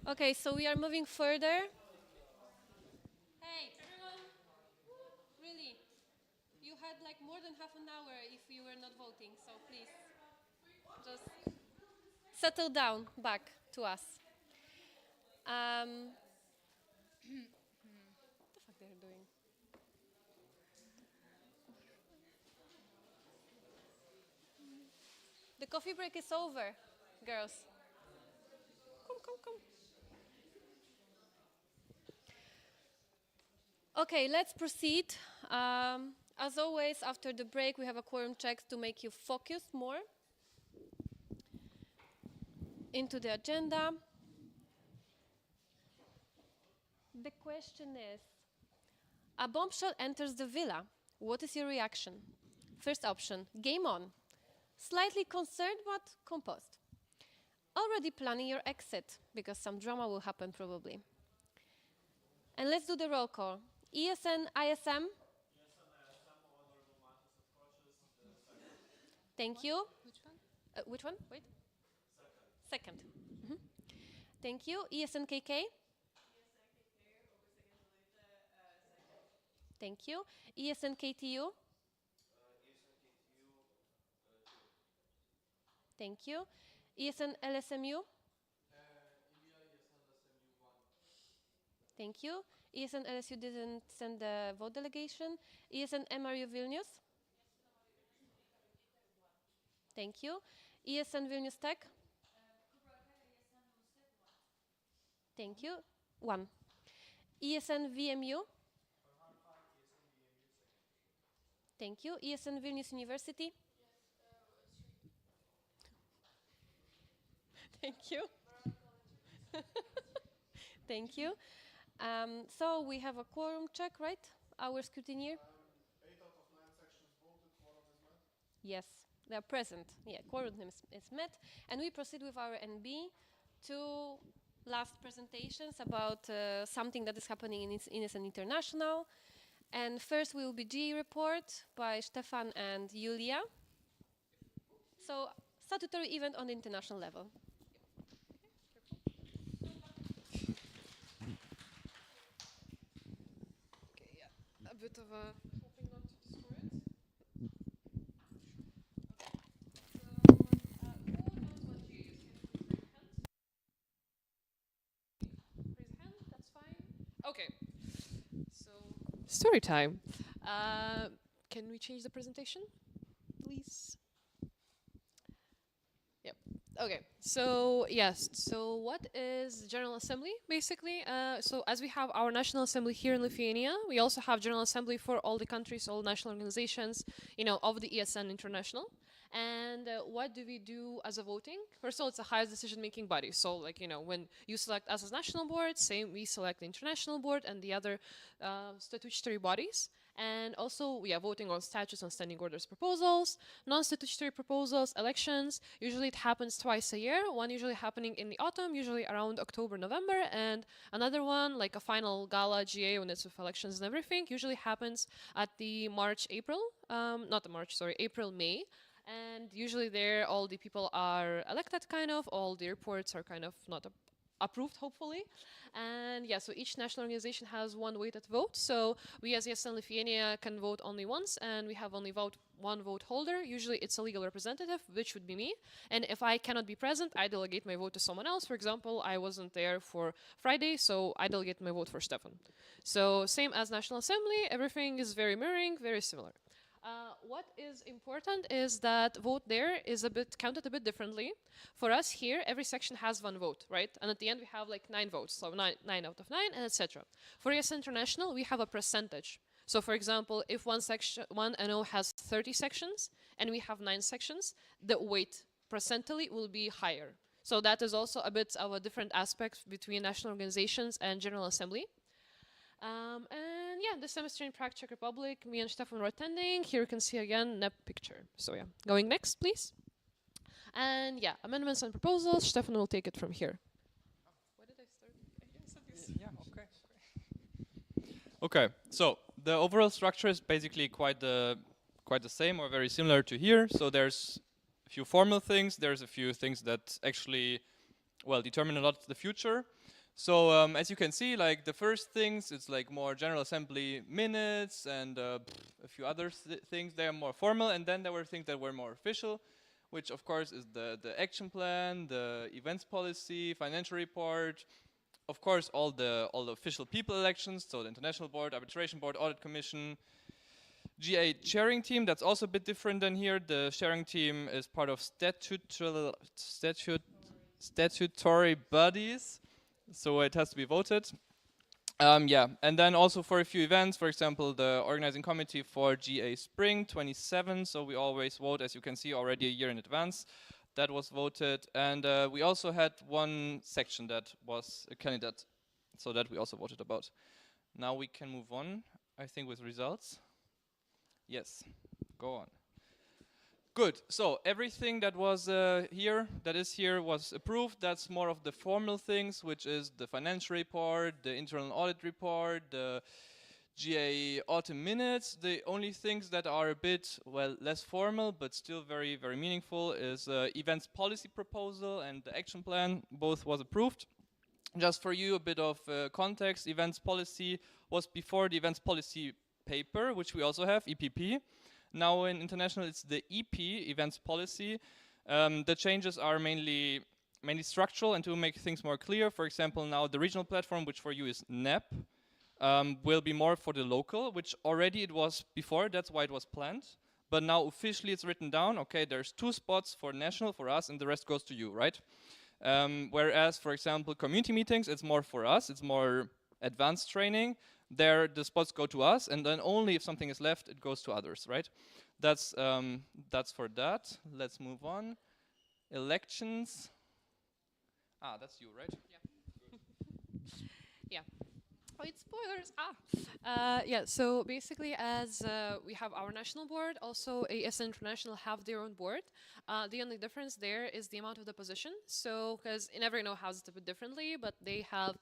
Okay, so we are moving further. Hey, everyone! Really, you had like more than half an hour if you were not voting, so please, just settle down back to us. What the fuck they're doing? The coffee break is over, girls. Come, come, come. Okay, let's proceed. As always, after the break, we have a quorum check to make you focus more into the agenda. The question is, a bombshell enters the villa. What is your reaction? First option, game on. Slightly concerned but composed. Already planning your exit, because some drama will happen probably. And let's do the roll call. ESN, ISM. Thank you. Which one? Which one? Wait. Second. Mhm. Thank you. ESN, KK. Thank you. ESN, KTU. Thank you. ESN, LSMU. Thank you. ESN, LSU didn't send the vote delegation. ESN, MRU, Vilnius. Thank you. ESN, Vilnius Tech. Thank you. 1. ESN, VMU. Thank you. ESN, Vilnius University. Thank you. Thank you. So we have a quorum check, right? Our scrutineer? 8 out of 9 sections voted, quorum is met. Yes, they are present. Yeah, quorum is met. And we proceed with our NB. 2 last presentations about something that is happening in ESN International. And first will be GE report by Stefan and Julia. So, statutory event on the international level. Okay, yeah. A bit of a hoping not to destroy it. Who knows what GA is? Raise a hand. That's fine. Okay. So story time. Can we change the presentation, please? Yep. Okay. So yes. So what is General Assembly basically? So as we have our National Assembly here in Lithuania, we also have General Assembly for all the countries, all national organizations, of the ESN International. And what do we do as a voting? First of all, it's a highest decision-making body. So, when you select us as national board, same, we select the international board and the other statutory bodies. And also, we are voting on statutes and standing orders proposals, non-statutory proposals, elections. Usually, it happens twice a year. One usually happening in the autumn, usually around October, November, and another one, like a final gala GA when it's with elections and everything, usually happens at the April, May. And usually there, all the people are elected, all the reports are not approved, hopefully. And yeah, so each national organization has one weighted vote. So we as ESN Lithuania can vote only once, and we have only one vote holder. Usually it's a legal representative, which would be me. And if I cannot be present, I delegate my vote to someone else. For example, I wasn't there for Friday, so I delegate my vote for Stefan. So same as National Assembly, everything is very mirroring, very similar. What is important is that vote there is counted a bit differently. For us here, every section has one vote, right? And at the end, we have 9 votes, so 9 out of 9, and etc. For ES International, we have a percentage. So, for example, if one NO has 30 sections and we have 9 sections, the weight percentally will be higher. So that is also a bit of a different aspect between national organizations and General Assembly. And yeah, this semester in Prague, Czech Republic, me and Stefan were attending. Here you can see again NEP picture. So yeah, going next, please. And yeah, amendments and proposals. Stefan will take it from here. Why did I start? Yeah, okay. Okay, so the overall structure is basically quite the same or very similar to here. So there's a few formal things. There's a few things that actually, determine a lot of the future. So as you can see, like the first things, it's like more General Assembly minutes and a few other things. They are more formal, and then there were things that were more official, which of course is the action plan, the events policy, financial report, of course all the official people elections, so the international board, arbitration board, audit commission, GA chairing team. That's also a bit different than here. The chairing team is part of statutory bodies, so it has to be voted. Yeah, and then also for a few events, for example, the organizing committee for GA Spring 27, so we always vote, as you can see, already a year in advance. That was voted, and we also had one section that was a candidate, so that we also voted about. Now we can move on, I think, with results. Yes, go on. Good. So everything that was that is here, was approved. That's more of the formal things, which is the financial report, the internal audit report, the GA autumn minutes. The only things that are a bit, well, less formal, but still very, very meaningful is events policy proposal and the action plan. Both was approved. Just for you, a bit of context, events policy was before the events policy paper, which we also have, EPP. Now in international, it's the EP, events policy. The changes are mainly structural, and to make things more clear, for example, now the regional platform, which for you is NEP, will be more for the local, which already it was before, that's why it was planned. But now officially it's written down, okay, there's 2 spots for national for us, and the rest goes to you, right? Whereas, for example, community meetings, it's more for us, it's more advanced training. There, the spots go to us, and then only if something is left, it goes to others, right? That's for that. Let's move on. Elections. Ah, that's you, right? Yeah. Wait, spoilers! Yeah, so basically as we have our national board, also ESN International have their own board. The only difference there is the amount of the position. So, because in every has it a bit differently, but they have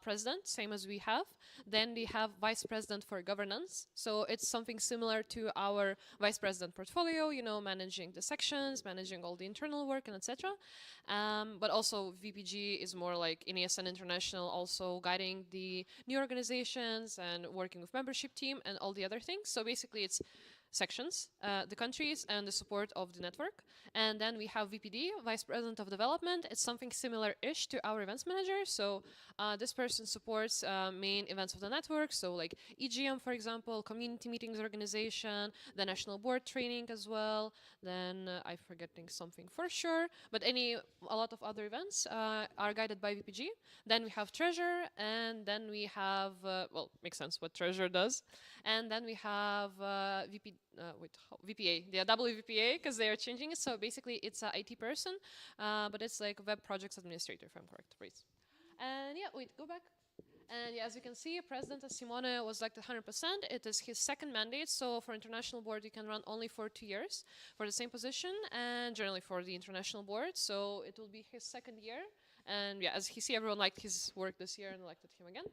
president, same as we have. Then they have vice president for governance. So it's something similar to our vice president portfolio, you know, managing the sections, managing all the internal work and etc. But also VPG is more like in ESN International, also guiding the new organizations and working with membership team and all the other things. So basically it's sections, the countries, and the support of the network. And then we have VPD, Vice President of Development. It's something similar-ish to our events manager. So this person supports main events of the network. So like EGM, for example, community meetings organization, the national board training as well. Then I'm forgetting something for sure. But a lot of other events are guided by VPG. Then we have Treasure, and then we have, well, makes sense what Treasure does. And then we have VPA, the WVPA, because they are changing it. So basically, it's an IT person, but it's like web projects administrator, if I'm correct, please. And yeah, wait, go back. And yeah, as you can see, President Simone was elected 100%. It is his second mandate. So for international board, you can run only for 2 years for the same position, and generally for the international board. So it will be his second year. And yeah, as you see, everyone liked his work this year and elected him again.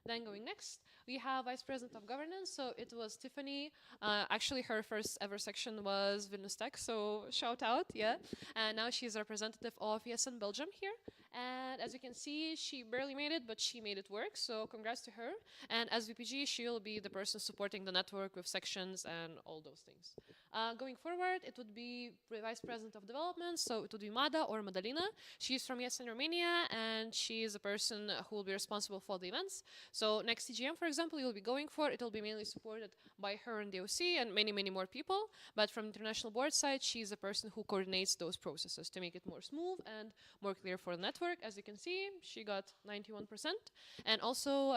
Then going next, we have Vice President of Governance. So it was Tiffany. Actually, her first ever section was Vilnius Tech, so shout out, yeah. And now she's a representative of ESN Belgium here. And as you can see, she barely made it, but she made it work. So congrats to her. And as VPG, she'll be the person supporting the network with sections and all those things. Going forward, it would be Vice President of Development. So it would be Mada or Madalina. She's from ESN Romania, and she is the person who will be responsible for the events. So next CGM, for example, you'll be going for, it will be mainly supported by her and the OC and many, many more people. But from international board side, she's the person who coordinates those processes to make it more smooth and more clear for the network. As you can see, she got 91%. And also,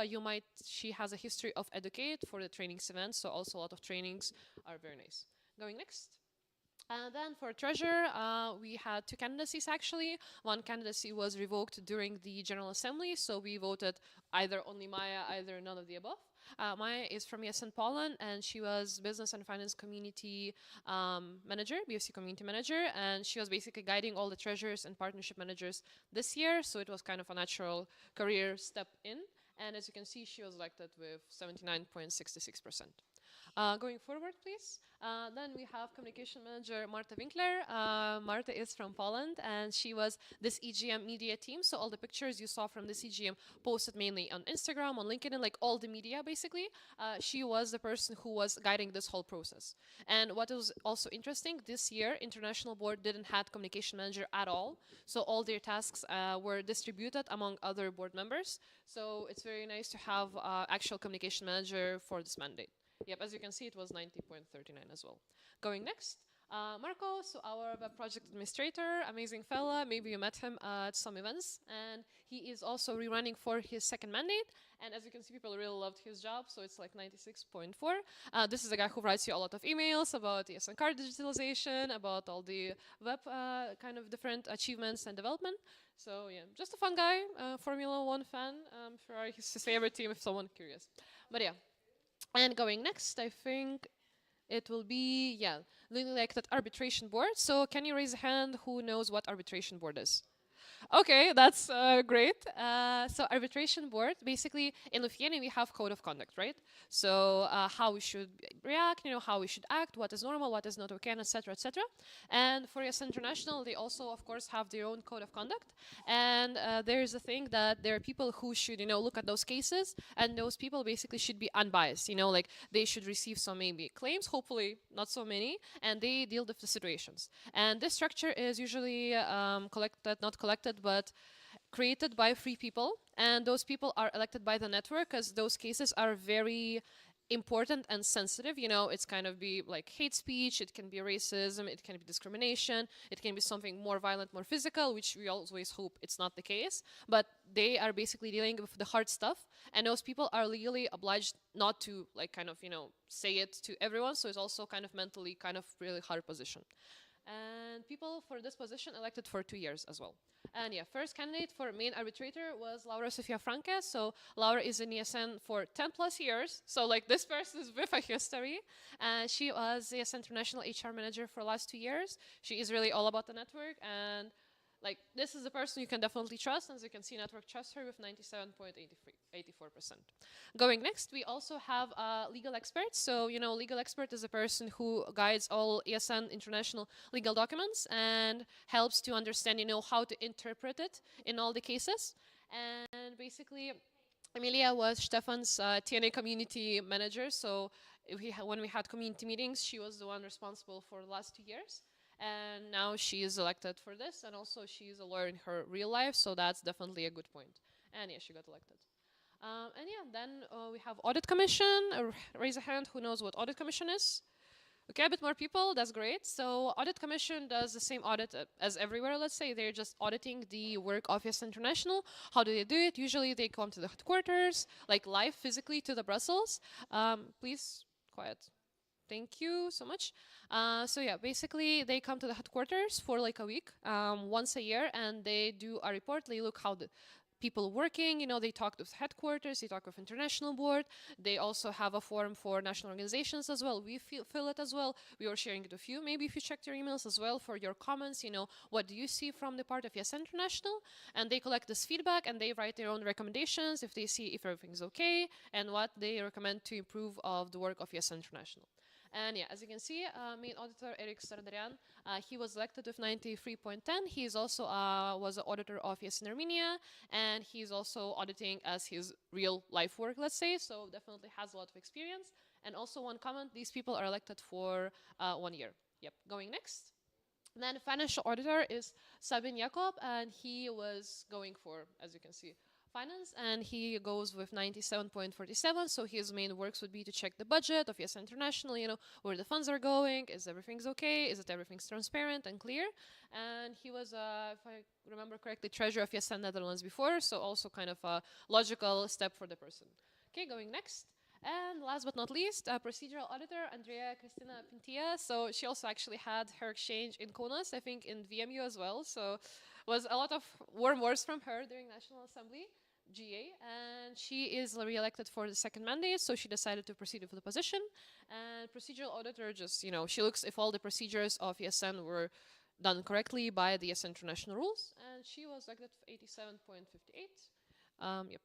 she has a history of Educate for the trainings events. So also a lot of trainings are very nice. Going next. And then for Treasure, we had 2 candidacies actually. One candidacy was revoked during the General Assembly, so we voted either only Maya, either none of the above. Maya is from ESN Poland, and she was Business and Finance Community Manager, BFC Community Manager, and she was basically guiding all the treasurers and partnership managers this year, so it was kind of a natural career step in. And as you can see, she was elected with 79.66%. Going forward, please. Then we have communication manager Marta Winkler. Marta is from Poland, and she was this EGM media team. So all the pictures you saw from this EGM posted mainly on Instagram, on LinkedIn, like all the media basically. She was the person who was guiding this whole process. And what was also interesting, this year international board didn't have communication manager at all. So all their tasks were distributed among other board members. So it's very nice to have actual communication manager for this mandate. Yep, as you can see, it was 90.39 as well. Going next, Marco, so our web project administrator, amazing fella. Maybe you met him at some events, and he is also rerunning for his second mandate. And as you can see, people really loved his job, so it's like 96.4. This is a guy who writes you a lot of emails about the ESN card digitalization, about all the web kind of different achievements and development. So yeah, just a fun guy, Formula One fan. Ferrari is his favorite team if someone curious. But yeah. And going next, I think it will be, yeah, like that arbitration board. So can you raise a hand who knows what arbitration board is? Okay, that's great. So arbitration board, basically in Lithuania we have code of conduct, right? So how we should react, how we should act, what is normal, what is not okay, etc., etc. And for ESN International, they also, of course, have their own code of conduct. And there is a thing that there are people who should, look at those cases, and those people basically should be unbiased. Like they should receive some maybe claims, hopefully not so many, and they deal with the situations. And this structure is usually not collected, but created by 3 people, and those people are elected by the network because those cases are very important and sensitive. It's kind of be like hate speech, it can be racism, it can be discrimination, it can be something more violent, more physical, which we always hope it's not the case, but they are basically dealing with the hard stuff, and those people are legally obliged not to say it to everyone, so it's also kind of mentally kind of really hard position. And people for this position elected for 2 years as well. And yeah, first candidate for main arbitrator was Laura Sofia Franke. So Laura is in ESN for 10 plus years. So like this person is with a history. And she was ESN International HR manager for the last 2 years. She is really all about the network, and like this is the person you can definitely trust. As you can see, network trusts her with 97.84%. Going next, we also have legal experts. So legal expert is a person who guides all ESN international legal documents and helps to understand how to interpret it in all the cases. And basically, Emilia was Stefan's TNA community manager. So when we had community meetings, she was the one responsible for the last 2 years. And now she is elected for this, and also she is a lawyer in her real life, so that's definitely a good point. And yeah, she got elected. And yeah, then we have audit commission. Raise a hand who knows what audit commission is. Okay, a bit more people, that's great. So audit commission does the same audit as everywhere, let's say. They're just auditing the work of ESN International. How do they do it? Usually they come to the headquarters, like live physically to the Brussels. Please, quiet. Thank you so much. So yeah, basically they come to the headquarters for like a week, once a year, and they do a report. They look how the people working, they talk with headquarters, they talk with international board. They also have a forum for national organizations as well. We fill it as well. We are sharing it with you. Maybe if you checked your emails as well for your comments, what do you see from the part of ESN International? And they collect this feedback and they write their own recommendations if they see if everything's okay and what they recommend to improve of the work of ESN International. And yeah, as you can see, main auditor Eric Sardarian, he was elected with 93.10. He is also was an auditor of ESN Armenia, and he's also auditing as his real life work, let's say. So definitely has a lot of experience. And also one comment: these people are elected for 1 year. Yep. Going next. Then financial auditor is Sabin Jakob, and he was going for, as you can see, finance, and he goes with 97.47. So his main works would be to check the budget of ESN International, where the funds are going, is everything's okay, is it everything's transparent and clear. And he was, if I remember correctly, treasurer of ESN Netherlands before, so also kind of a logical step for the person. Okay, going next. And last but not least, procedural auditor, Andrea Cristina Pintia. So she also actually had her exchange in Kaunas, I think in VMU as well. So was a lot of warm words from her during National Assembly, GA. And she is re-elected for the second mandate, so she decided to proceed with the position. And procedural auditor just, she looks if all the procedures of ESN were done correctly by the ESN international rules. And she was elected 87.58. Yep.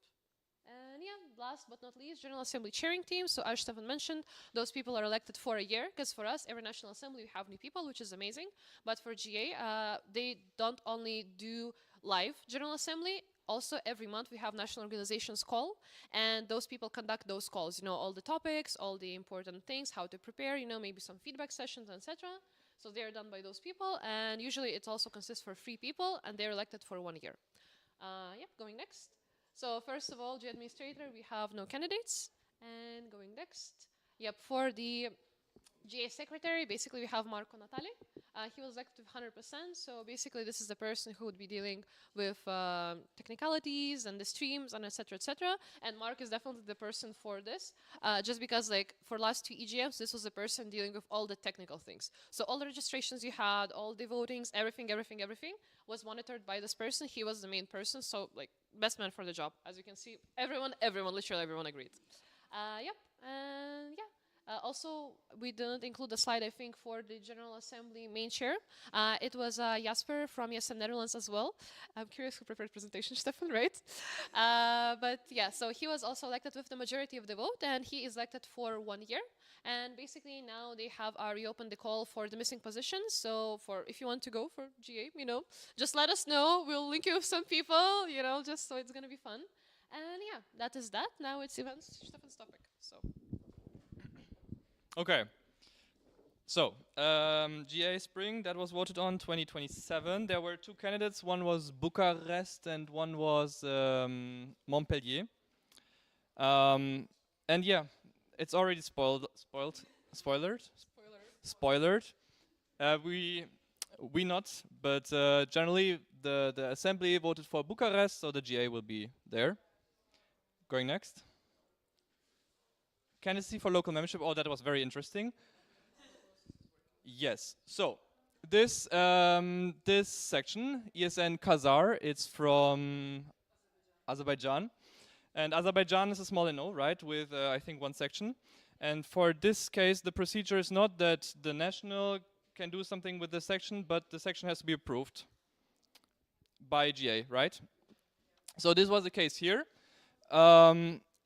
And yeah, last but not least, General Assembly chairing team. So as Stefan mentioned, those people are elected for a year, because for us, every National Assembly, we have new people, which is amazing. But for GA, they don't only do live General Assembly, also every month we have national organizations call, and those people conduct those calls, all the topics, all the important things, how to prepare, maybe some feedback sessions, etc. So they're done by those people, and usually it also consists for 3 people, and they're elected for 1 year. Yep, going next. So first of all, G administrator, we have no candidates. And going next, yep, for the GA secretary, basically we have Marco Natale. He was elected 100%, so basically this is the person who would be dealing with technicalities and the streams and etc. etc. And Mark is definitely the person for this, just because like for last 2 EGMs, this was the person dealing with all the technical things. So all the registrations you had, all the votings, everything was monitored by this person. He was the main person, so like best man for the job. As you can see, literally everyone agreed. Yep, and yeah. Also, we didn't include the slide, I think, for the General Assembly main chair. It was Jasper from ESN Netherlands as well. I'm curious who prepared presentation, Stefan, right? But yeah, so he was also elected with the majority of the vote, and he is elected for 1 year. And basically now they have reopened the call for the missing positions. So for if you want to go for GA, just let us know. We'll link you with some people, just so it's gonna be fun. And yeah, that is that. Now it's events, Stefan's topic. So. Okay. So, GA Spring, that was voted on 2027. There were 2 candidates. One was Bucharest and one was Montpellier. And yeah, it's already spoiled. We not, but generally the assembly voted for Bucharest, so the GA will be there. Going next. Candidacy for local membership. Oh, that was very interesting. Yes. So this this section, ESN Khazar, it's from Azerbaijan, and Azerbaijan is a small NO, right? With I think 1 section. And for this case, the procedure is not that the national can do something with the section, but the section has to be approved by GA, right? So this was the case here.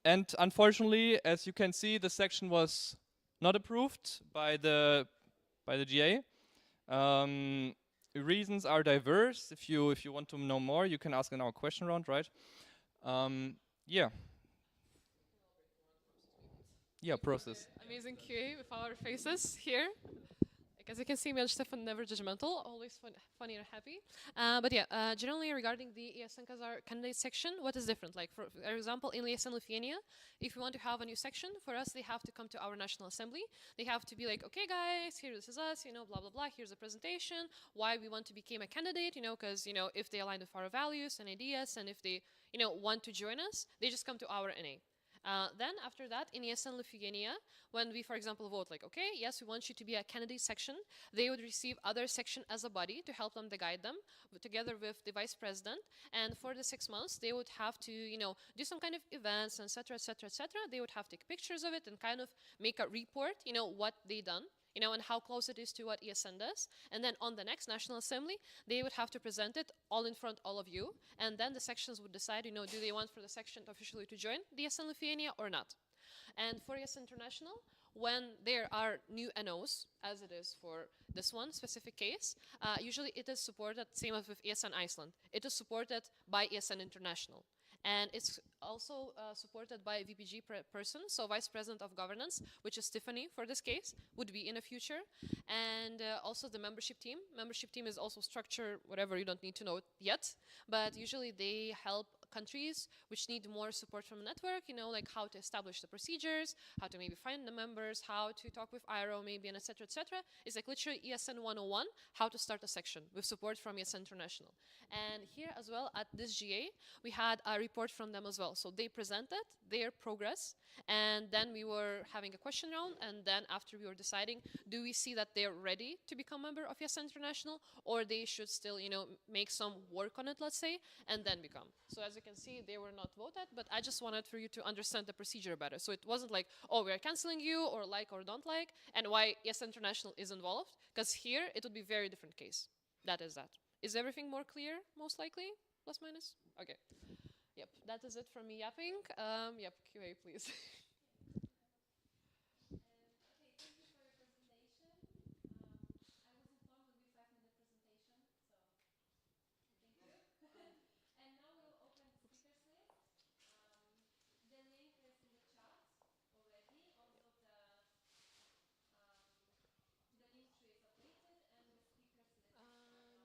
And unfortunately, as you can see, the section was not approved by the GA. Reasons are diverse. If you want to know more, you can ask in our question round, right? Yeah. Yeah, process. Amazing QA with our faces here. As you can see, me and Stefan never judgmental, always funny and happy. But yeah, generally regarding the ESN Khazar candidate section, what is different? Like for example, in ESN Lithuania, if we want to have a new section, for us they have to come to our National Assembly. They have to be like, okay guys, here this is us, blah blah blah. Here's a presentation, why we want to become a candidate, because if they align with our values and ideas, and if they want to join us, they just come to our NA. Then after that, in ESN Lithuania, when we, for example, vote like, okay, yes, we want you to be a candidate section, they would receive other section as a body to help them, to guide them, together with the vice president. And for the 6 months, they would have to, do some kind of events, etc., etc., etc. They would have to take pictures of it and kind of make a report, what they done. And how close it is to what ESN does. And then on the next National Assembly, they would have to present it all in front all of you. And then the sections would decide, do they want for the section officially to join the ESN Lithuania or not. And for ESN International, when there are new NOs, as it is for this one specific case, usually it is supported, same as with ESN Iceland, it is supported by ESN International. And it's also supported by a VPG person, so Vice President of Governance, which is Tiffany for this case, would be in the future. And also the membership team. Membership team is also structured, whatever, you don't need to know it yet. But usually they help countries which need more support from a network, like how to establish the procedures, how to maybe find the members, how to talk with IRO maybe, and etc., etc. It's like literally ESN 101, how to start a section with support from ESN International. And here as well at this GA, we had a report from them as well. So they presented their progress, and then we were having a question round, and then after we were deciding, do we see that they're ready to become a member of ESN International, or they should still, make some work on it, let's say, and then become. So as you can see, they were not voted, but I just wanted for you to understand the procedure better. So it wasn't like, oh, we are canceling you, or like or don't like, and why ESN International is involved, because here it would be very different case. That is that. Is everything more clear, most likely? Plus, minus? Okay. Yep, that is it from me yapping. Yep, QA, please. It's on stream.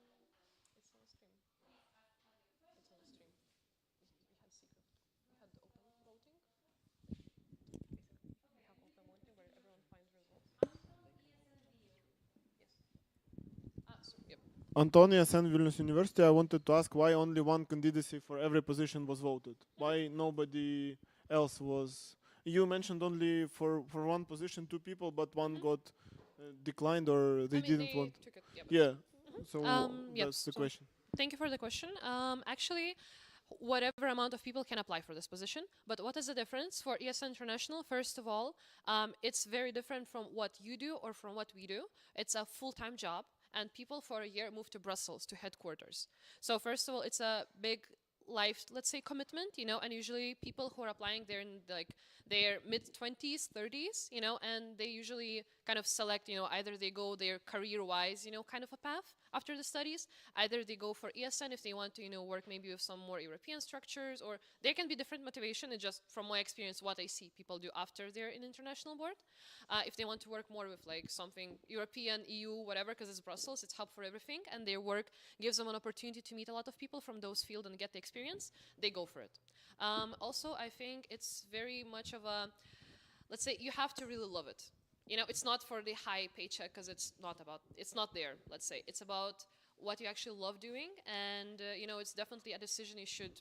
It's on stream. We had secret. We had the open voting. Basically, we have open voting where everyone finds results. Yes. Yep. Anton, ESN Vilnius University. I wanted to ask why only one candidacy for every position was voted. Why nobody else was? You mentioned only for one position 2 people, but one got declined or they didn't want. Took it, yep. Yeah. So Yep, that's the so- question. Thank you for the question. Actually, whatever amount of people can apply for this position. But what is the difference for ESN International? First of all, it's very different from what you do or from what we do. It's a full-time job, and people for a year move to Brussels to headquarters. So first of all, it's a big life, let's say, commitment, and usually people who are applying, they're in like their mid-20s, 30s, and they usually kind of select, either they go their career-wise, kind of a path after the studies, either they go for ESN if they want to, work maybe with some more European structures, or there can be different motivation. It's just from my experience what I see people do after they're in international board. If they want to work more with like something European, EU, whatever, because it's Brussels, it's hub for everything, and their work gives them an opportunity to meet a lot of people from those fields and get the experience, they go for it. Also, I think it's very much of a, let's say, you have to really love it. It's not for the high paycheck, because it's not there, let's say. It's about what you actually love doing, and it's definitely a decision you should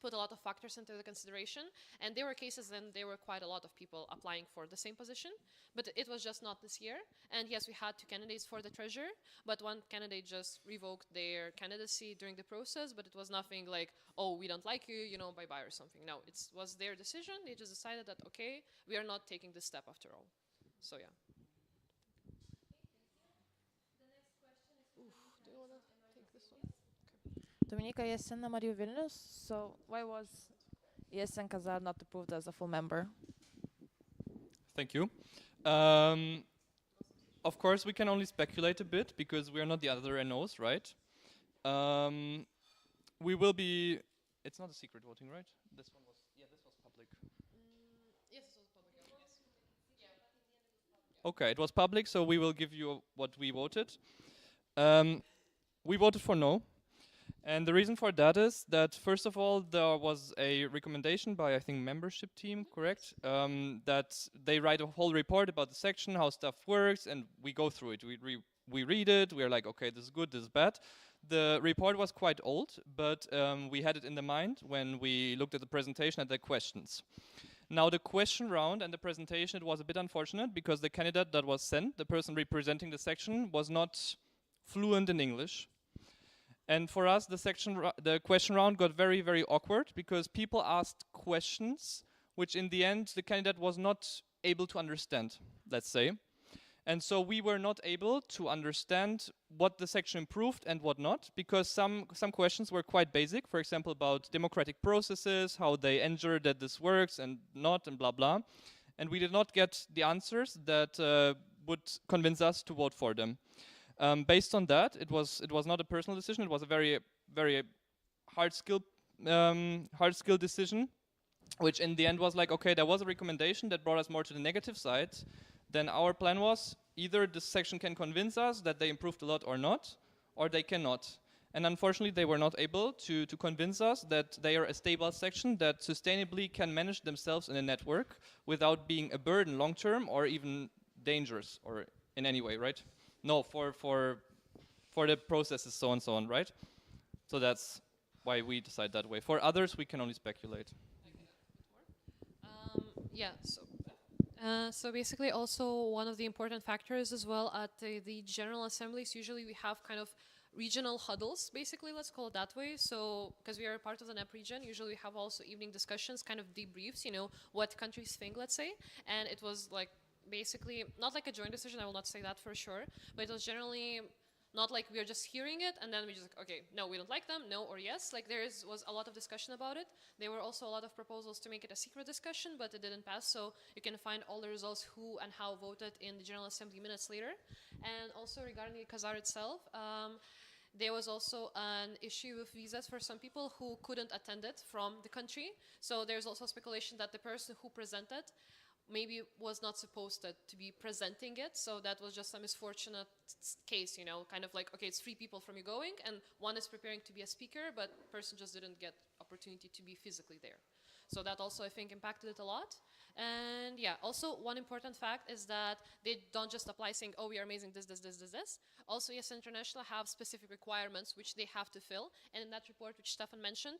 put a lot of factors into the consideration. And there were cases when there were quite a lot of people applying for the same position, but it was just not this year. And yes, we had 2 candidates for the treasurer, but one candidate just revoked their candidacy during the process, but it was nothing like, oh, we don't like you, bye-bye or something. No, it was their decision. They just decided that, okay, we are not taking this step after all. So yeah. Oof, do you want to take this one? Dominika, ESN Mariu Vilnius. So why was ESN Kazar not approved as a full member? Thank you. Of course, we can only speculate a bit because we are not the other NOs, right? We will be. It's not a secret voting, right? This one was. Yeah, this was public. Yes, it was public. Yes. Okay, it was public, so we will give you what we voted. We voted for no. And the reason for that is that, first of all, there was a recommendation by, I think, membership team, correct? That they write a whole report about the section, how stuff works, and we go through it. We read it, we're like, okay, this is good, this is bad. The report was quite old, but we had it in the mind when we looked at the presentation and the questions. Now, the question round and the presentation, it was a bit unfortunate because the candidate that was sent, the person representing the section, was not fluent in English. And for us, the question round got very, very awkward because people asked questions which in the end the candidate was not able to understand, let's say. And so we were not able to understand what the section improved and what not, because some questions were quite basic, for example, about democratic processes, how they ensure that this works and not, and blah, blah. And we did not get the answers that would convince us to vote for them. Based on that, it was not a personal decision. It was a very, very hard skill decision, which in the end was like, okay, there was a recommendation that brought us more to the negative side. Then our plan was either this section can convince us that they improved a lot or not, or they cannot. And unfortunately, they were not able to convince us that they are a stable section that sustainably can manage themselves in a network without being a burden long term or even dangerous or in any way, right? No, for the processes, so on, right? So that's why we decide that way. For others, we can only speculate. Yeah, so basically also one of the important factors as well at the General Assemblies, usually we have kind of regional huddles, basically, let's call it that way. So, because we are part of the NEP region, usually we have also evening discussions, kind of debriefs, what countries think, let's say. And it was like, basically, not like a joint decision, I will not say that for sure, but it was generally Not like we are just hearing it and then we just like, okay, no, we don't like them, no or yes. Like was a lot of discussion about it. There were also a lot of proposals to make it a secret discussion, but it didn't pass. So you can find all the results, who and how voted, in the General Assembly minutes later. And also regarding the Kazar itself, there was also an issue with visas for some people who couldn't attend it from the country. So there's also speculation that the person who presented maybe was not supposed to be presenting it, so that was just a misfortunate case, you know, kind of like, okay, it's 3 people from you going, and one is preparing to be a speaker, but person just didn't get opportunity to be physically there. So that also, I think, impacted it a lot. And yeah, also one important fact is that they don't just apply saying, oh, we are amazing, this. Also, ESN International have specific requirements which they have to fill. And in that report, which Stefan mentioned,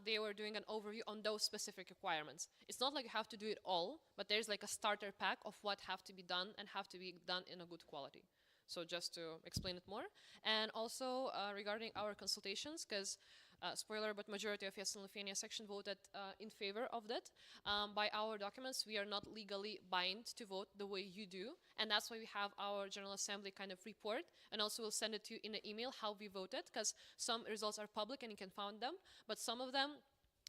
they were doing an overview on those specific requirements. It's not like you have to do it all, but there's like a starter pack of what have to be done and have to be done in a good quality. So just to explain it more. And also regarding our consultations, because spoiler, but majority of ESN Lithuania section voted in favor of that. By our documents, we are not legally bound to vote the way you do. And that's why we have our General Assembly kind of report. And also we'll send it to you in an email how we voted, because some results are public and you can find them. But some of them,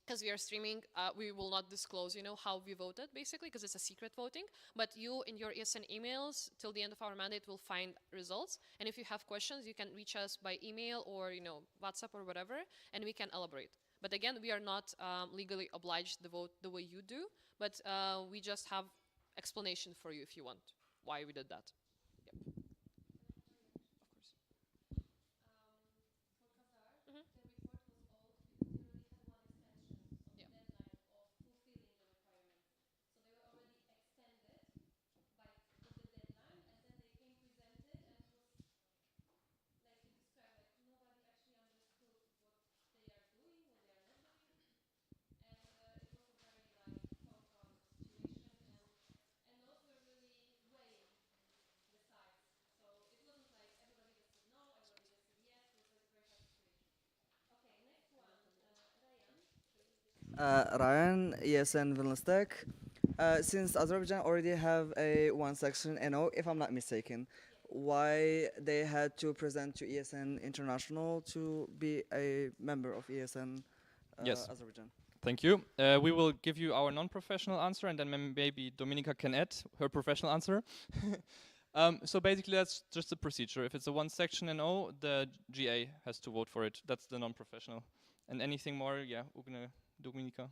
because we are streaming, we will not disclose, you know, how we voted, basically, because it's a secret voting. But you, in your ESN emails, till the end of our mandate, will find results. And if you have questions, you can reach us by email or, you know, WhatsApp or whatever, and we can elaborate. But again, we are not legally obliged to vote the way you do, but we just have explanation for you if you want why we did that. Yep. Ryan, ESN Vilnius. Since Azerbaijan already have a one section NO, if I'm not mistaken, why they had to present to ESN International to be a member of ESN Yes. Azerbaijan? Thank you. We will give you our non-professional answer, and then maybe Dominika can add her professional answer. So basically, that's just the procedure. If it's a one-section NO, the GA has to vote for it. That's the non-professional. And anything more, yeah, Ugne, Dominika.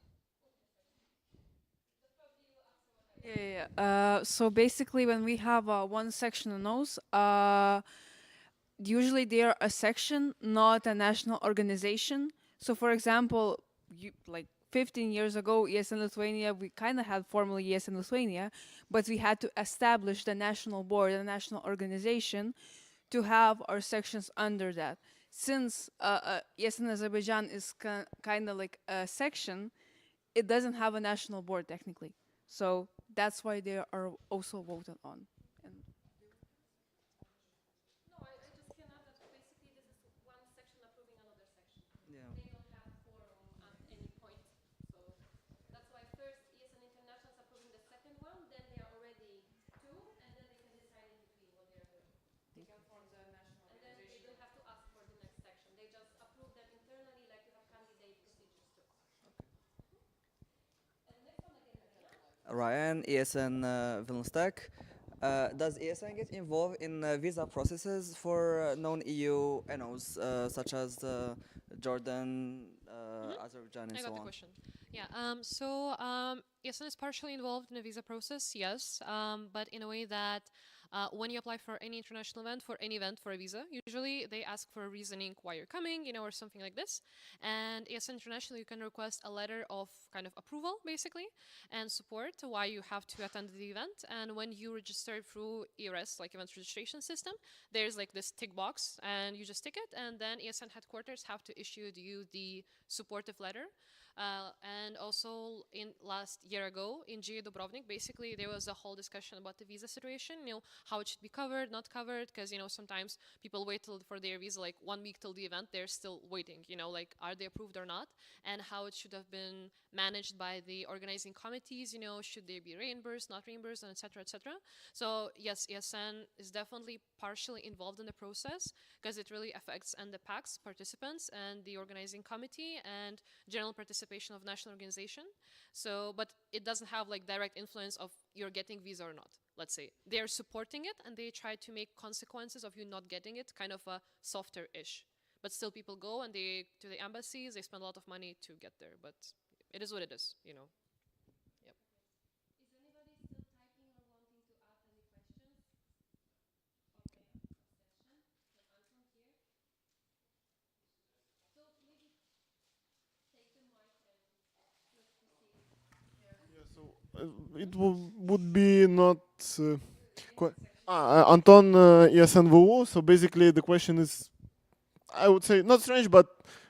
Yeah. So basically, when we have one section on those, usually they are a section, not a national organization. So, for example, like 15 years ago, ESN Lithuania, we kind of had formally ESN Lithuania, but we had to establish the national board, the national organization, to have our sections under that. Since ESN Azerbaijan is kind of like a section, it doesn't have a national board technically. So that's why they are also voted on. And No, I just can add that basically this is one section approving another section. Yeah. They don't have quorum at any point. So that's why first ESN International is approving the second one, then they are already 2, and then they can decide in between what they are doing. they can form the national And then they don't have to ask for the next section. They just approve them internally like you have candidate procedures too. And next one again, Ryan, ESN Vilnius. Does ESN get involved in visa processes for non-EU NOs, such as Jordan, Azerbaijan, and I so got the on? question. Yeah. ESN is partially involved in the visa process, yes, but in a way that when you apply for any international event, for any event for a visa, usually they ask for a reasoning why you're coming, you know, or something like this. And ESN International, you can request a letter of kind of approval, basically, and support to why you have to attend the event. And when you register through ERS, like event registration system, there's like this tick box, and you just tick it, and then ESN headquarters have to issue you the supportive letter. And also in last year ago in GA Dubrovnik, basically there was a whole discussion about the visa situation, how it should be covered, not covered, because, sometimes people wait for their visa like 1 week till the event, they're still waiting, like are they approved or not, and how it should have been managed by the organizing committees, should they be reimbursed, not reimbursed, and etc., etc. So yes, ESN is definitely partially involved in the process because it really affects and the PAX participants and the organizing committee and general participation of national organization. So, but it doesn't have like direct influence of you're getting visa or not. Let's say they're supporting it and they try to make consequences of you not getting it kind of a softer-ish. But still, people go and they to the embassies. They spend a lot of money to get there. But it is what it is, Yep. Is anybody still typing or wanting to add any questions? Okay, session. So Anton here. So maybe take the mic and let's proceed. Yeah, so it would be not Anton ESNVU. So basically, the question is, I would say not strange, but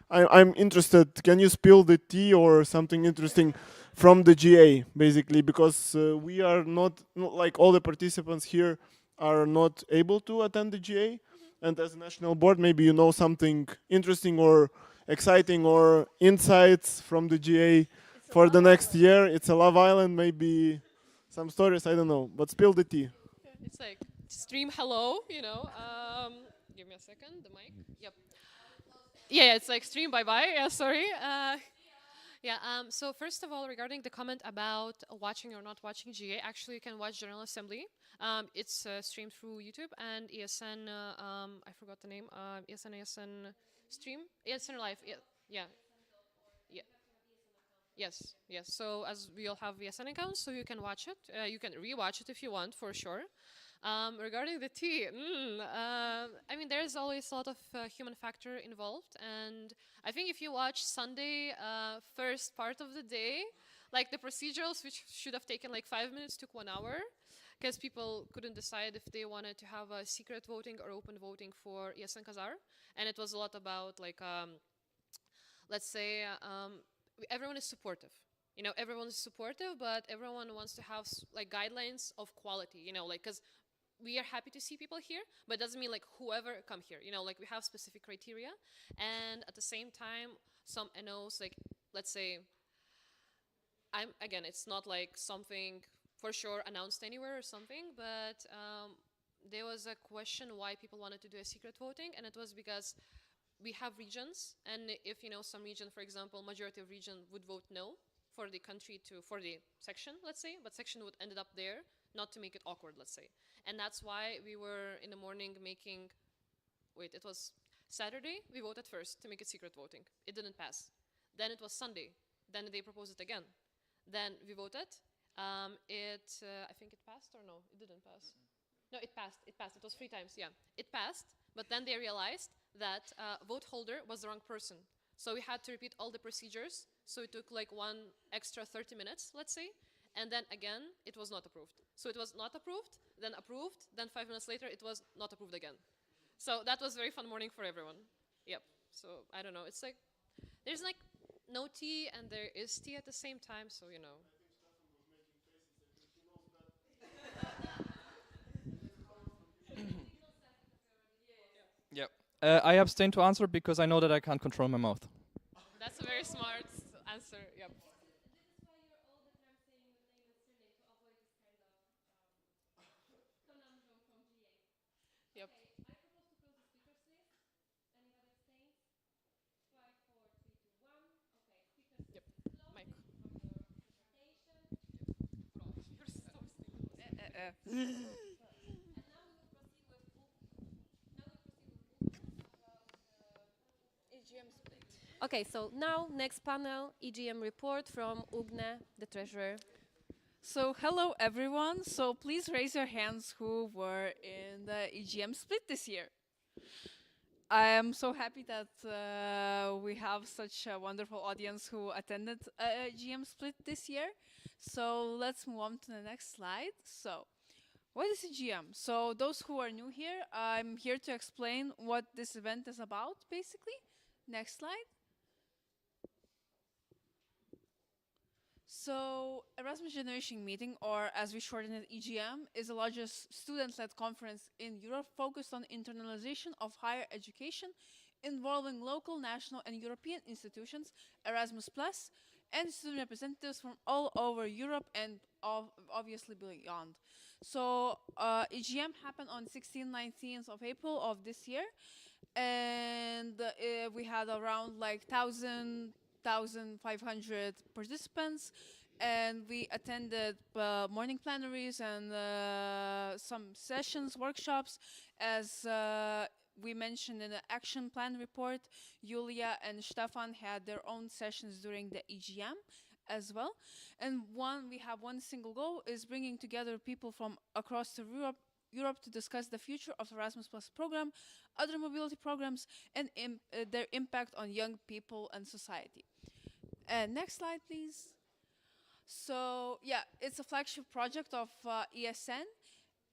I'm interested. Can you spill the tea or something interesting from the GA, basically? Because we are not like all the participants here are not able to attend the GA. And as a national board, maybe you know something interesting or exciting or insights from the GA for the next year. It's a Love Island, maybe some stories, I don't know. But spill the tea. It's like stream hello, Give me a second, the mic. Yep. Yeah, it's like stream bye bye. Yeah, sorry. Yeah. So first of all, regarding the comment about watching or not watching GA, actually you can watch General Assembly. It's streamed through YouTube and ESN. I forgot the name. ESN stream. ESN Live. Yeah. Yeah. Yeah. Yes, yes. So as we all have ESN accounts, so you can watch it. You can rewatch it if you want, for sure. Regarding the tea, I mean, there's always a lot of human factor involved, and I think if you watch Sunday first part of the day, like the procedurals, which should have taken like 5 minutes, took 1 hour, because people couldn't decide if they wanted to have a secret voting or open voting for ESN Kazar, and it was a lot about like, let's say, everyone is supportive. Everyone is supportive, but everyone wants to have like guidelines of quality. Like because we are happy to see people here, but it doesn't mean like whoever come here. Like we have specific criteria, and at the same time, some NOs like let's say, it's not like something for sure announced anywhere or something, but there was a question why people wanted to do a secret voting, and it was because we have regions, and if some region, for example, majority of region would vote no for the country for the section, let's say, but section would ended up there, not to make it awkward, let's say. And that's why we were in the morning making, it was Saturday, we voted first to make it secret voting. It didn't pass. Then it was Sunday. Then they proposed it again. Then we voted. I think it passed or no? It didn't pass. No, it passed. It passed. It was 3 times, yeah. It passed, but then they realized that vote holder was the wrong person. So we had to repeat all the procedures. So it took like 1 extra 30 minutes, let's say. And then again, it was not approved. So it was not approved, then 5 minutes later, it was not approved again. So that was a very fun morning for everyone. Yep. So I don't know. It's like, there's like no tea and there is tea at the same time. So, Yeah. I abstain to answer because I know that I can't control my mouth. That's a very smart answer. Yep. This is why you're all the time saying your name and surname to avoid this kind of conundrum from GA. Yep. Okay, I propose to close the speakers list. Anybody abstains? 5, 4, 3, 2, 1. Okay, speakers Yep. list is closed. Mike. Thank you for your presentation. And now we will proceed with EGM split. Okay, so now next panel, EGM report from Ugne, the treasurer. So hello everyone. So please raise your hands who were in the EGM split this year. I am so happy that we have such a wonderful audience who attended EGM split this year. So let's move on to the next slide. So what is EGM? So those who are new here, I'm here to explain what this event is about basically. Next slide. So, Erasmus Generation Meeting, or as we shorten it, EGM, is the largest student-led conference in Europe focused on internalization of higher education, involving local, national, and European institutions, Erasmus Plus, and student representatives from all over Europe and obviously beyond. So, EGM happened on 16th, 19th of April of this year, and we had around like 1,500 participants, and we attended morning plenaries and some sessions, workshops. As we mentioned in the action plan report, Julia and Stefan had their own sessions during the EGM as well. And we have one single goal is bringing together people from across the Europe to discuss the future of Erasmus Plus program, other mobility programs, and their impact on young people and society. Next slide, please. So yeah, it's a flagship project of ESN,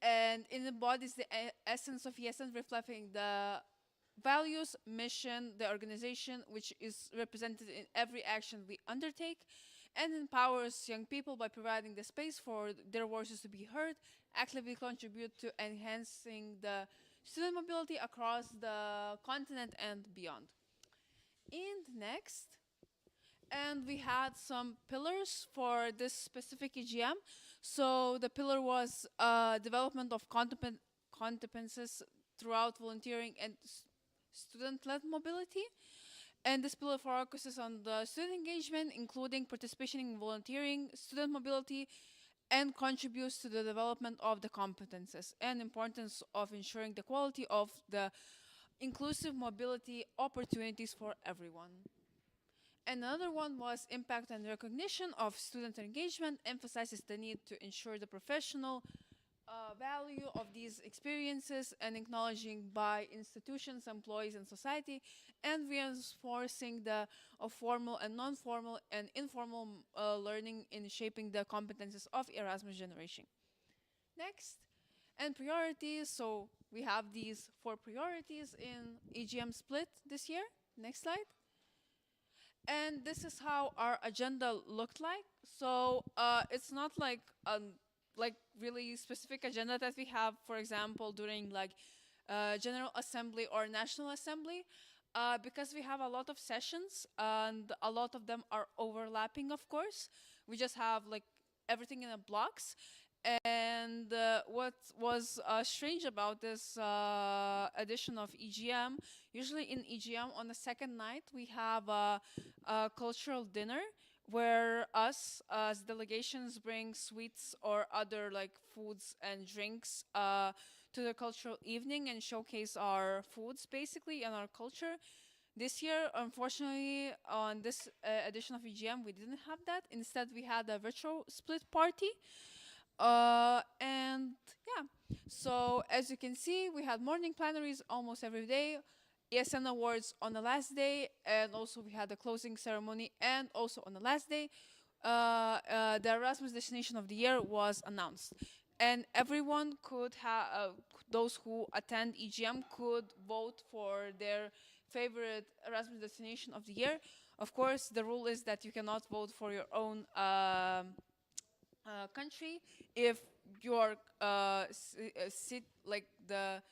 and it embodies the essence of ESN, reflecting the values, mission, the organization, which is represented in every action we undertake, and empowers young people by providing the space for their voices to be heard, actively contribute to enhancing the student mobility across the continent and beyond. And next, and we had some pillars for this specific EGM. So the pillar was development of competences throughout volunteering and student-led mobility. And this pillar focuses on the student engagement, including participation in volunteering, student mobility, and contributes to the development of the competences and importance of ensuring the quality of the inclusive mobility opportunities for everyone. Another one was impact and recognition of student engagement, emphasizes the need to ensure the professional value of these experiences and acknowledging by institutions, employees, and society, and reinforcing the formal and non-formal and informal learning in shaping the competences of Erasmus generation. Next, and priorities. So we have these 4 priorities in EGM split this year. Next slide. And this is how our agenda looked like. So it's not like really specific agenda that we have, for example, during like General Assembly or National Assembly, because we have a lot of sessions and a lot of them are overlapping, of course. We just have like everything in a blocks. And what was strange about this edition of EGM, usually in EGM on the second night, we have a cultural dinner where us as delegations bring sweets or other like foods and drinks to the cultural evening and showcase our foods basically and our culture. This year, unfortunately, on this edition of EGM, we didn't have that. Instead, we had a virtual split party. And yeah, so as you can see, we had morning plenaries almost every day, ESN awards on the last day, and also we had the closing ceremony, and also on the last day, the Erasmus Destination of the Year was announced. And everyone could have, those who attend EGM could vote for their favorite Erasmus Destination of the Year. Of course, the rule is that you cannot vote for your own country if your like the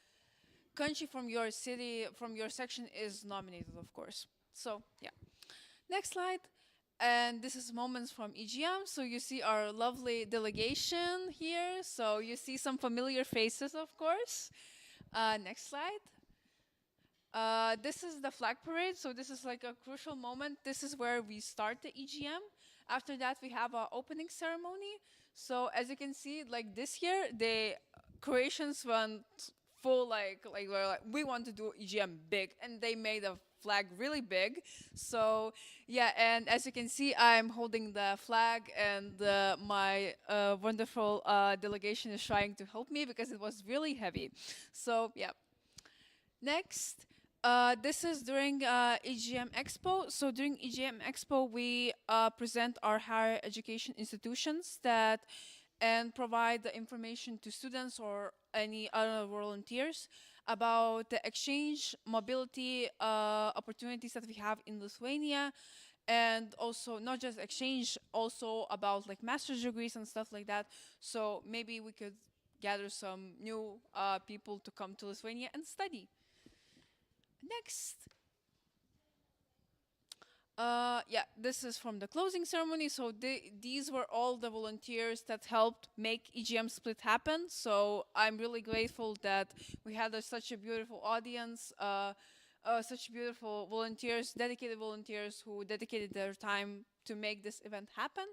country from your city, from your section is nominated, of course. So yeah, next slide. And this is moments from EGM. So you see our lovely delegation here. So you see some familiar faces, of course. Next slide. This is the flag parade. So this is like a crucial moment. This is where we start the EGM. After that, we have our opening ceremony. So as you can see, like this year, the Croatians went full we're like, we want to do EGM big, and they made a flag really big. So yeah, and as you can see, I'm holding the flag, and my wonderful delegation is trying to help me because it was really heavy. So yeah. Next. This is during EGM Expo. So during EGM Expo, we present our higher education institutions that and provide the information to students or any other volunteers about the exchange mobility opportunities that we have in Lithuania and also not just exchange, also about like master's degrees and stuff like that. So maybe we could gather some new people to come to Lithuania and study. Next. Yeah, this is from the closing ceremony. So these were all the volunteers that helped make EGM Split happen. So I'm really grateful that we had such a beautiful audience, such beautiful volunteers, dedicated volunteers who dedicated their time to make this event happen.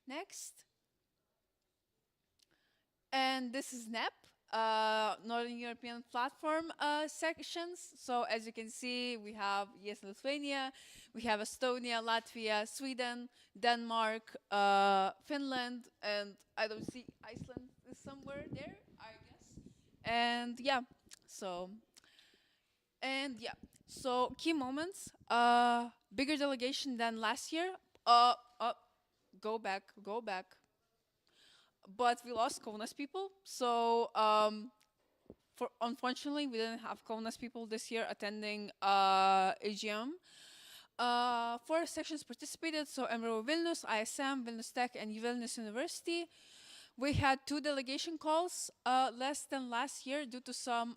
Next. And this is NEP, Northern European Platform sections. So as you can see, we have ESN Lithuania, we have Estonia, Latvia, Sweden, Denmark, Finland, and I don't see Iceland is somewhere there, I guess. And yeah, so, and yeah, so key moments, bigger delegation than last year. Go back, go back. But we lost Kaunas people. So for unfortunately, we didn't have Kaunas people this year attending AGM. Four sections participated, so MRO Vilnius, ISM, Vilnius Tech, and Vilnius University. We had 2 delegation calls, less than last year due to some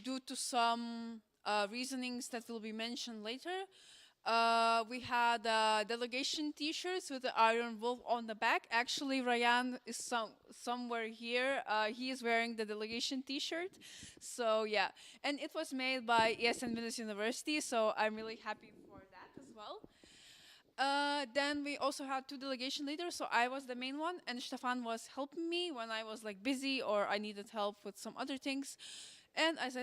due to some reasonings that will be mentioned later. We had delegation T-shirts with the Iron Wolf on the back. Actually, Ryan is somewhere here. He is wearing the delegation T-shirt. So yeah, and it was made by ESN Vilnius University. So I'm really happy for that as well. Then we also had 2 delegation leaders. So I was the main one, and Stefan was helping me when I was like busy or I needed help with some other things. And as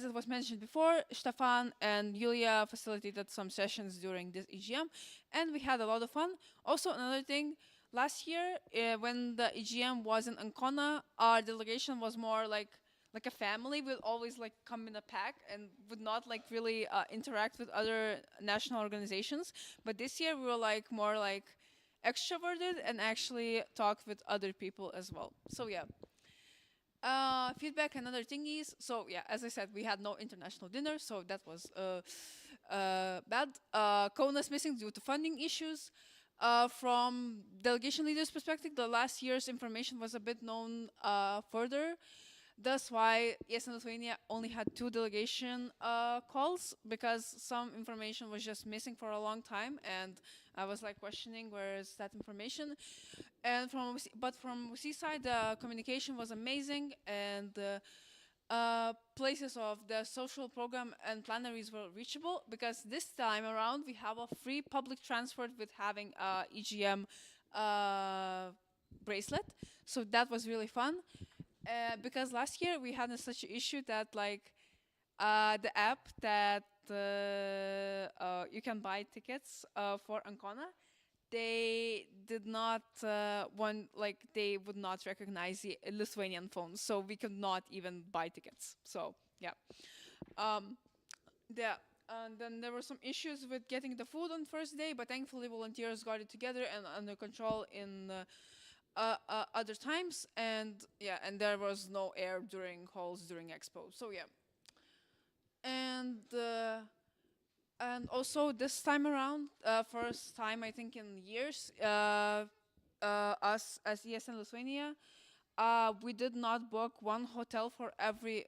it was mentioned before, Stefan and Yulia facilitated some sessions during this EGM, and we had a lot of fun. Also, another thing, last year when the EGM was in Ancona, our delegation was more like a family. We'd always like come in a pack and would not like really interact with other national organizations. But this year we were like more like extroverted and actually talked with other people as well. So yeah. Feedback and other thingies. So yeah, as I said, we had no international dinner, so that was bad. Kaunas missing due to funding issues. From delegation leaders' perspective, the last year's information was a bit known further. That's why ESN Lithuania only had 2 delegation calls, because some information was just missing for a long time, and I was like questioning where is that information. And from WC side, the communication was amazing, and places of the social program and plenaries were reachable, because this time around we have a free public transport with having a EGM bracelet. So that was really fun. Because last year we had such an issue that like the app that you can buy tickets for Ancona, they did not they would not recognize the Lithuanian phones, so we could not even buy tickets. So yeah, yeah. And then there were some issues with getting the food on first day, but thankfully volunteers got it together and under control in other times. And yeah, and there was no air during halls during expo. So yeah, and also this time around, first time I think in years, us as ESN Lithuania, we did not book one hotel for every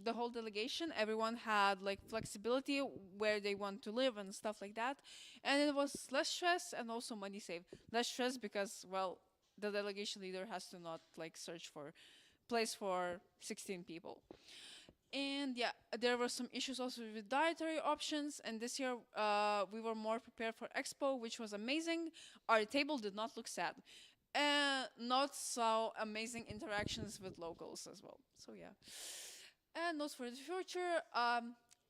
the whole delegation. Everyone had like flexibility where they want to live and stuff like that, and it was less stress and also money saved. Less stress because well, the delegation leader has to not like search for place for 16 people. And yeah, there were some issues also with dietary options. And this year we were more prepared for Expo, which was amazing. Our table did not look sad. And not so amazing interactions with locals as well. So yeah. And notes for the future.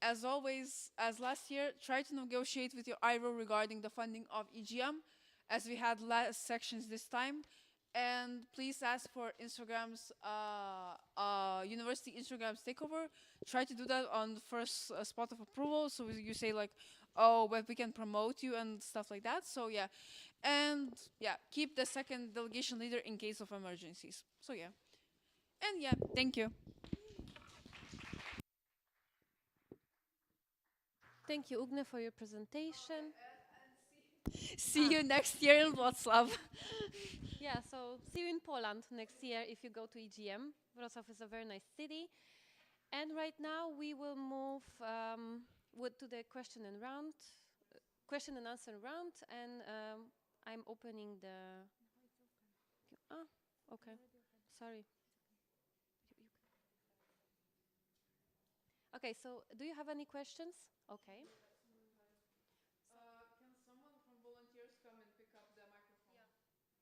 As always, as last year, try to negotiate with your IRO regarding the funding of EGM, as we had less sections this time. And please ask for Instagram's university Instagram's takeover. Try to do that on the first spot of approval. So you say like, oh, but we can promote you and stuff like that. So yeah, and yeah, keep the second delegation leader in case of emergencies. So yeah, And yeah, thank you. Thank you, Ugne, for your presentation. See you next year in Wrocław. Yeah, so see you in Poland next year if you go to EGM. Wrocław is a very nice city. And right now we will move to the question and answer round. And I'm opening the. Ah, okay. Sorry. Okay, so do you have any questions? Okay. Can someone from volunteers come and pick up the microphone? Yeah.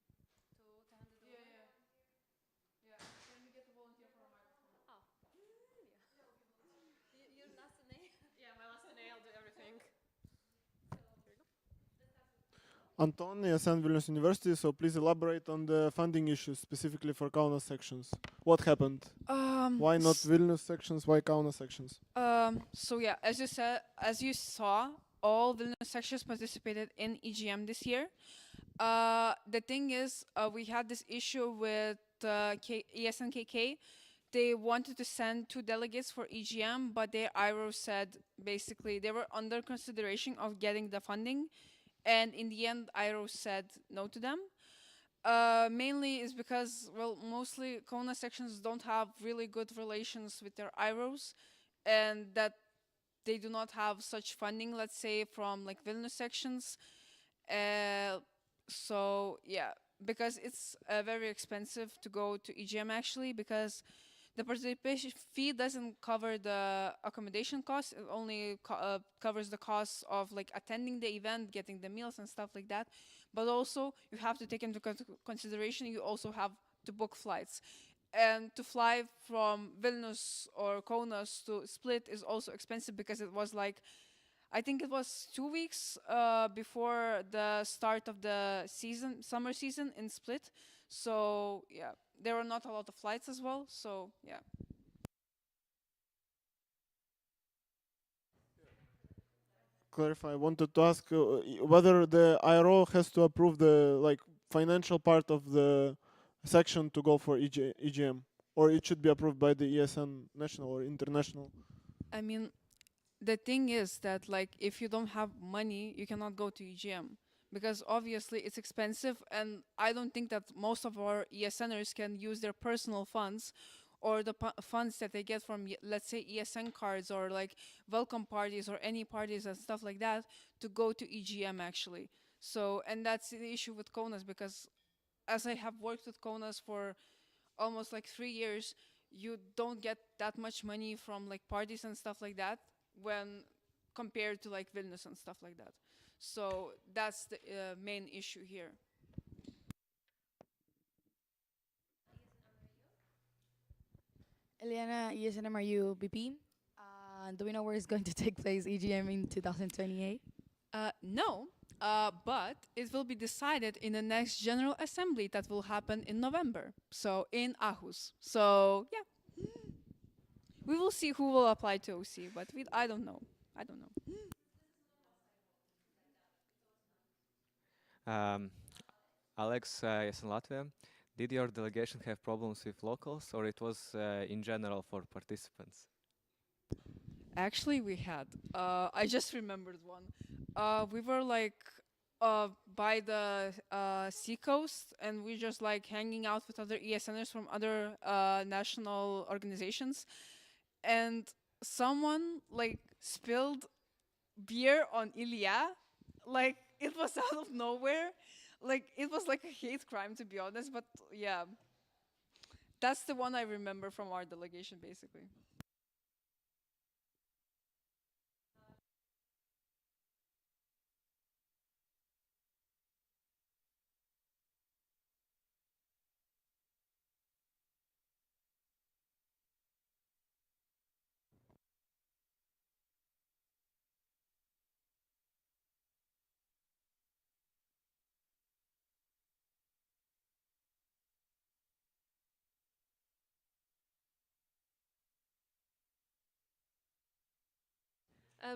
To hand it over? Yeah. Can we get a volunteer for a microphone? Oh. Your last name? Yeah, my last name, I'll do everything. Anton, ESN Vilnius University, so please elaborate on the funding issues, specifically for Kaunas sections. What happened? Why not Vilnius sections? Why Kaunas sections? So yeah, as you saw, all Vilnius sections participated in EGM this year. The thing is, we had this issue with ESN KK. They wanted to send 2 delegates for EGM, but their IRO said basically they were under consideration of getting the funding, and in the end, IRO said no to them. Mainly is because, well, mostly Kona sections don't have really good relations with their IROs, and that they do not have such funding, let's say, from like Vilnius sections. So yeah, because it's very expensive to go to EGM actually, because the participation fee doesn't cover the accommodation costs. It only covers the costs of like attending the event, getting the meals and stuff like that. But also you have to take into consideration you also have to book flights. And to fly from Vilnius or Kaunas to Split is also expensive because it was like, I think it was 2 weeks before the start of the season, summer season in Split. So yeah, there were not a lot of flights as well. So yeah. Clarify. I wanted to ask whether the IRO has to approve the like financial part of the section to go for EGM, or it should be approved by the ESN national or international. I mean, the thing is that like if you don't have money, you cannot go to EGM because obviously it's expensive, and I don't think that most of our ESNers can use their personal funds or the funds that they get from let's say ESN cards or like welcome parties or any parties and stuff like that to go to EGM actually. So, and that's the issue with Konas, because as I have worked with Konas for almost like 3 years, you don't get that much money from like parties and stuff like that when compared to like Vilnius and stuff like that. So that's the main issue here. Eliana, ESNMRU BP. Do we know where it's going to take place, EGM in 2028? No, but it will be decided in the next General Assembly that will happen in November. So in Aarhus. So yeah, we will see who will apply to OC, but I don't know. I don't know. Alex, yes, in Latvia. Did your delegation have problems with locals, or it was in general for participants? Actually, we had. I just remembered one. We were like by the sea coast, and we just like hanging out with other ESNers from other national organizations, and someone like spilled beer on Ilya. Like it was out of nowhere. Like it was like a hate crime, to be honest. But yeah, that's the one I remember from our delegation, basically.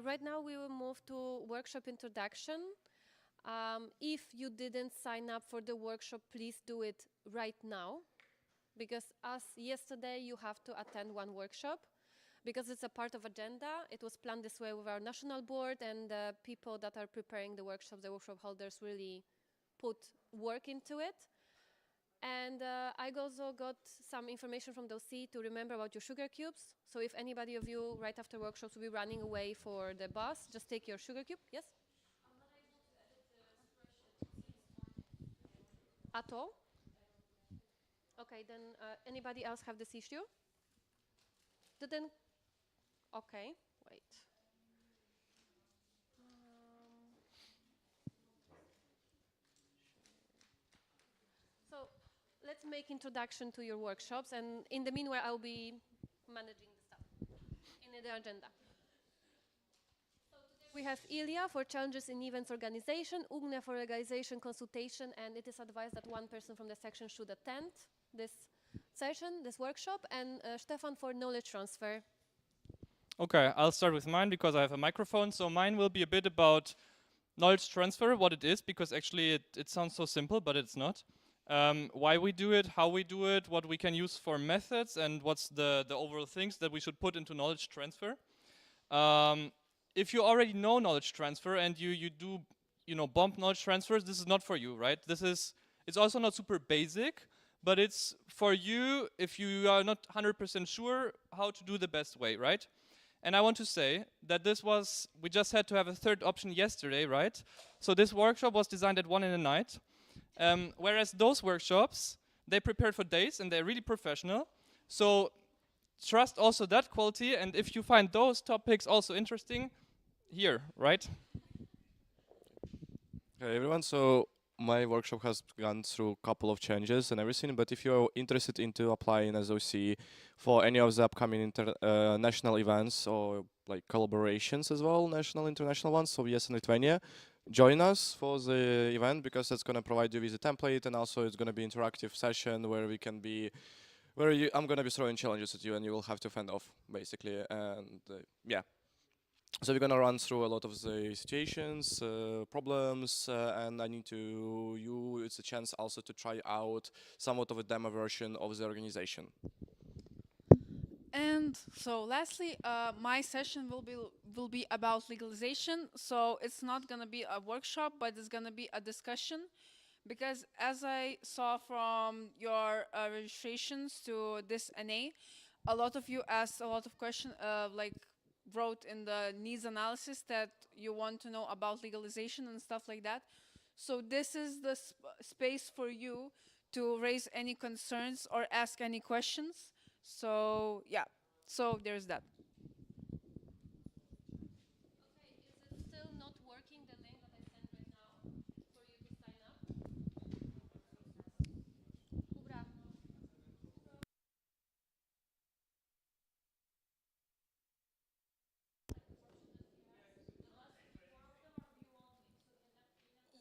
Right now we will move to workshop introduction. If you didn't sign up for the workshop, please do it right now. because as yesterday you have to attend one workshop because it's a part of agenda. It was planned this way with our national board, and the people that are preparing the workshops, the workshop holders, really put work into it. And I also got some information from the OC to remember about your sugar cubes. So if anybody of you right after workshops will be running away for the bus, just take your sugar cube. Yes? At all? Okay, then anybody else have this issue? Then, okay, wait. So let's make introduction to your workshops, and in the meanwhile, I'll be managing the stuff in the agenda. We have Ilya for challenges in events organization, Ugne for organization consultation, and it is advised that one person from the section should attend this session, this workshop, and Stefan for knowledge transfer. Okay, I'll start with mine because I have a microphone. So mine will be a bit about knowledge transfer, what it is, because actually it sounds so simple, but it's not. Why we do it, how we do it, what we can use for methods, and what's the overall things that we should put into knowledge transfer. If you already know knowledge transfer and you do bomb knowledge transfers, this is not for you, right? It's also not super basic, but it's for you if you are not 100% sure how to do the best way, right? And I want to say that we just had to have a third option yesterday, right? So this workshop was designed at 1 in the night, whereas those workshops, they prepared for days and they're really professional. So trust also that quality, and if you find those topics also interesting, here, right? Hey everyone, so my workshop has gone through a couple of changes and everything, but if you're interested into applying as OC for any of the upcoming national events or like collaborations as well, national, international ones, so yes, in Lithuania, join us for the event because that's going to provide you with a template, and also it's going to be interactive session where I'm going to be throwing challenges at you and you will have to fend off basically, and yeah. So we're gonna run through a lot of the situations, problems, and it's a chance also to try out somewhat of a demo version of the organization. And so lastly, my session will be about legalization. So it's not gonna be a workshop, but it's gonna be a discussion, because as I saw from your registrations to this NA, a lot of you asked a lot of questions, like wrote in the needs analysis that you want to know about legalization and stuff like that. So this is the space for you to raise any concerns or ask any questions. So yeah, so there's that. Is it still not working, the link that I sent right now, for you to sign up? Kubra.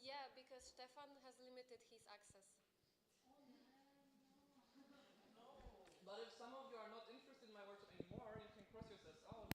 Yeah, because Stefan has limited his access. But if some of you are not interested in my workshop anymore, you can cross yourselves out.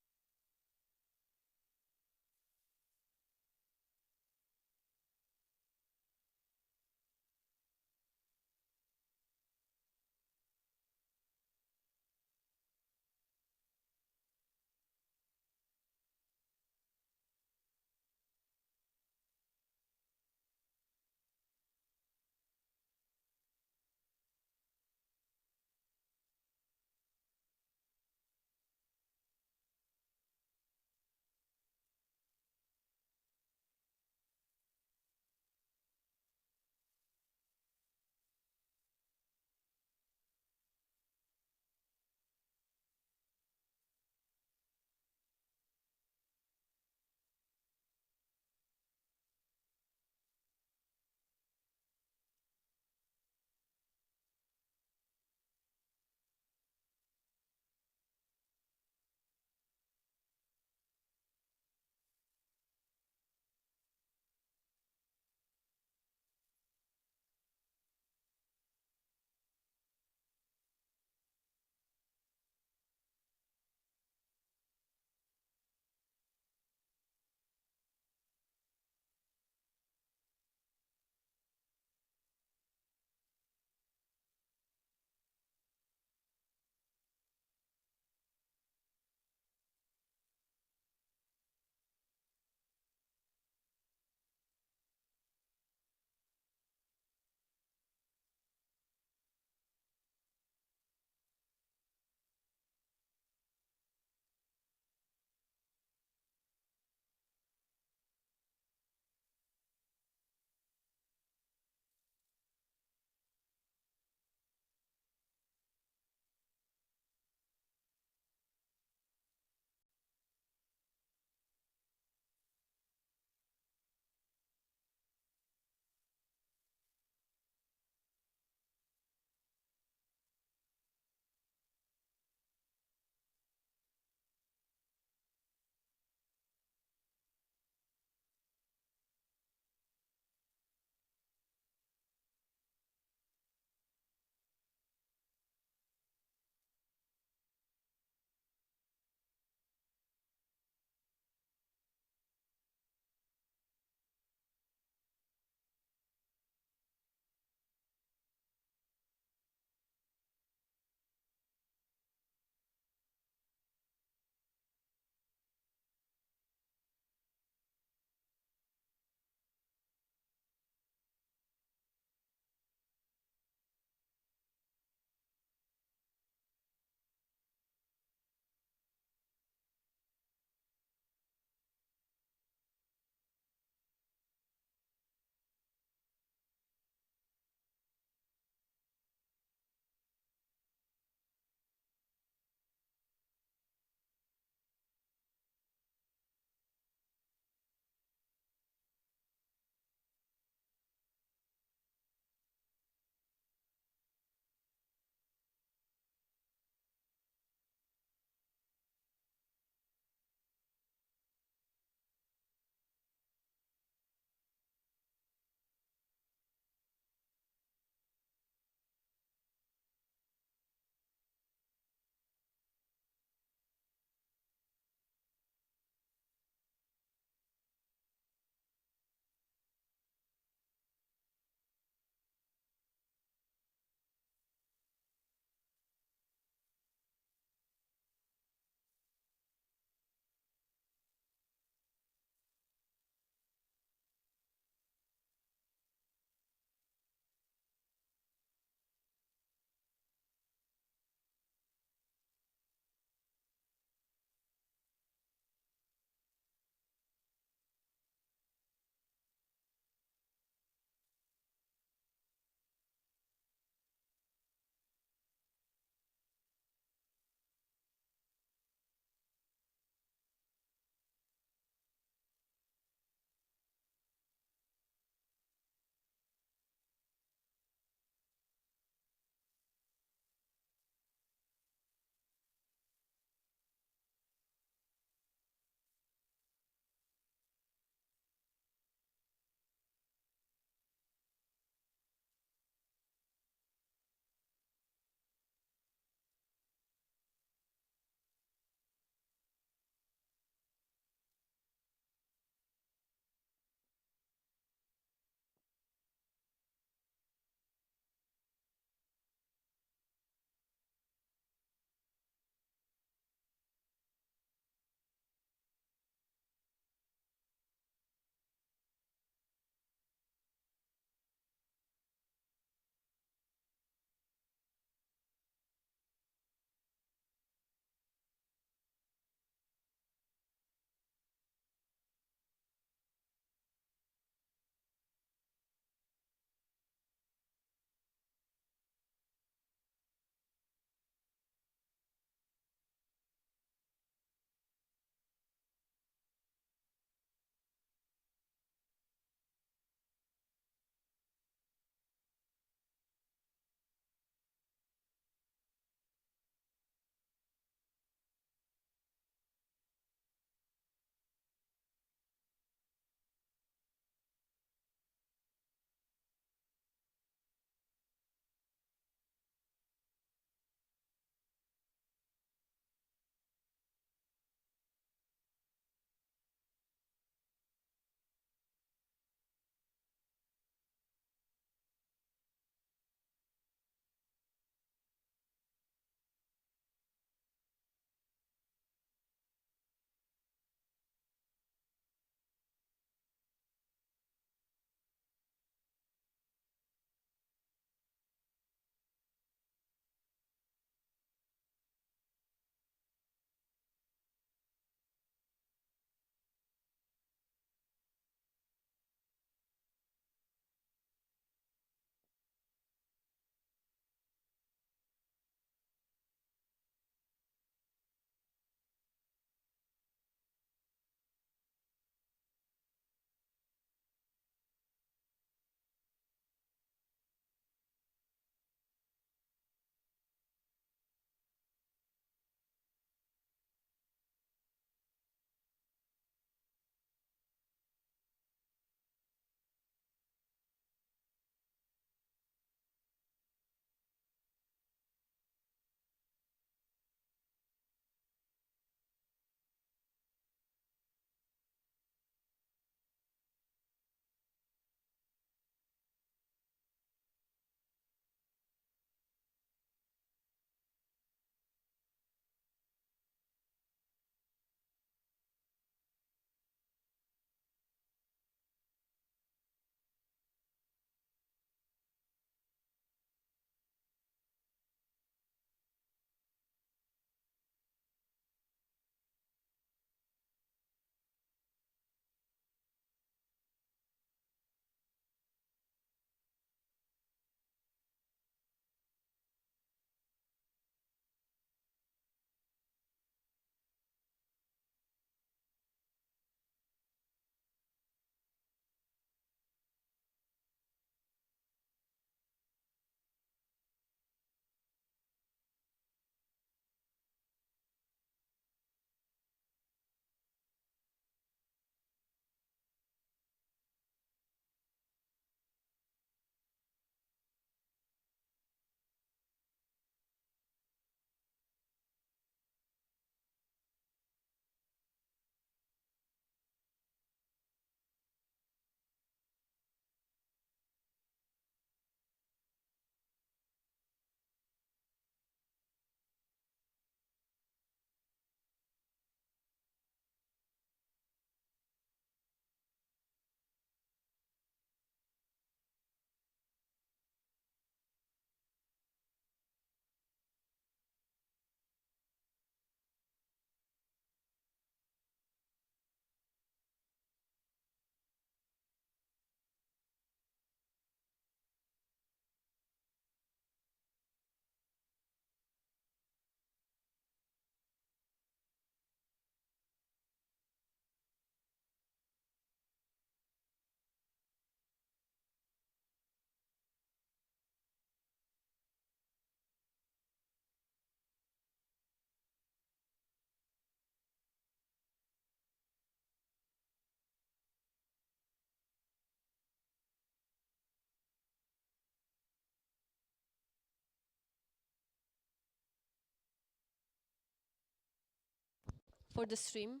for the stream,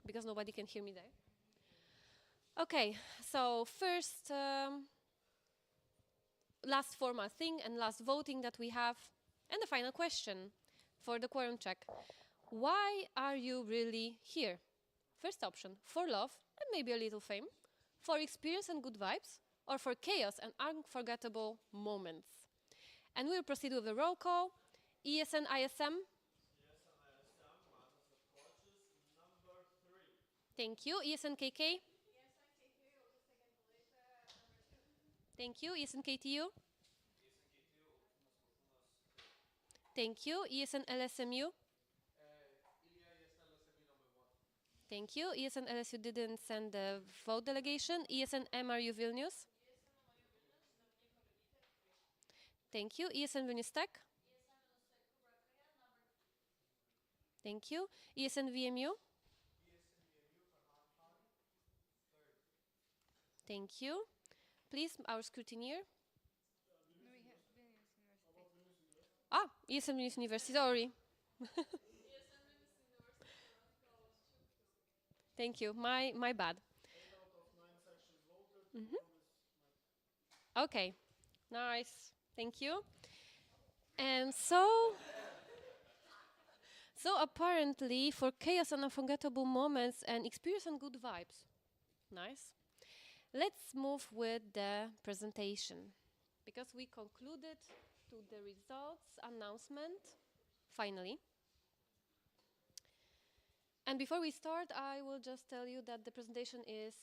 because nobody can hear me there. Okay, so first, last formal thing and last voting that we have, and the final question for the quorum check. Why are you really here? First option, for love and maybe a little fame, for experience and good vibes, or for chaos and unforgettable moments. And we'll proceed with the roll call. ESN ISM. Thank you. ESN KK. Thank you. ESN KTU. Thank you. ESN LSMU. Thank you. ESN LSU didn't send the vote delegation. ESN MRU Vilnius. Thank you. ESN Vilnius Tech. Thank you. ESN VMU. Thank you. Please, our scrutineer. Ah, ESN Vilnius University, sorry. Thank you. My bad. Okay. Nice. Thank you. And so apparently for chaos and unforgettable moments and experience and good vibes. Nice. Let's move with the presentation because we concluded to the results announcement finally. And before we start, I will just tell you that the presentation is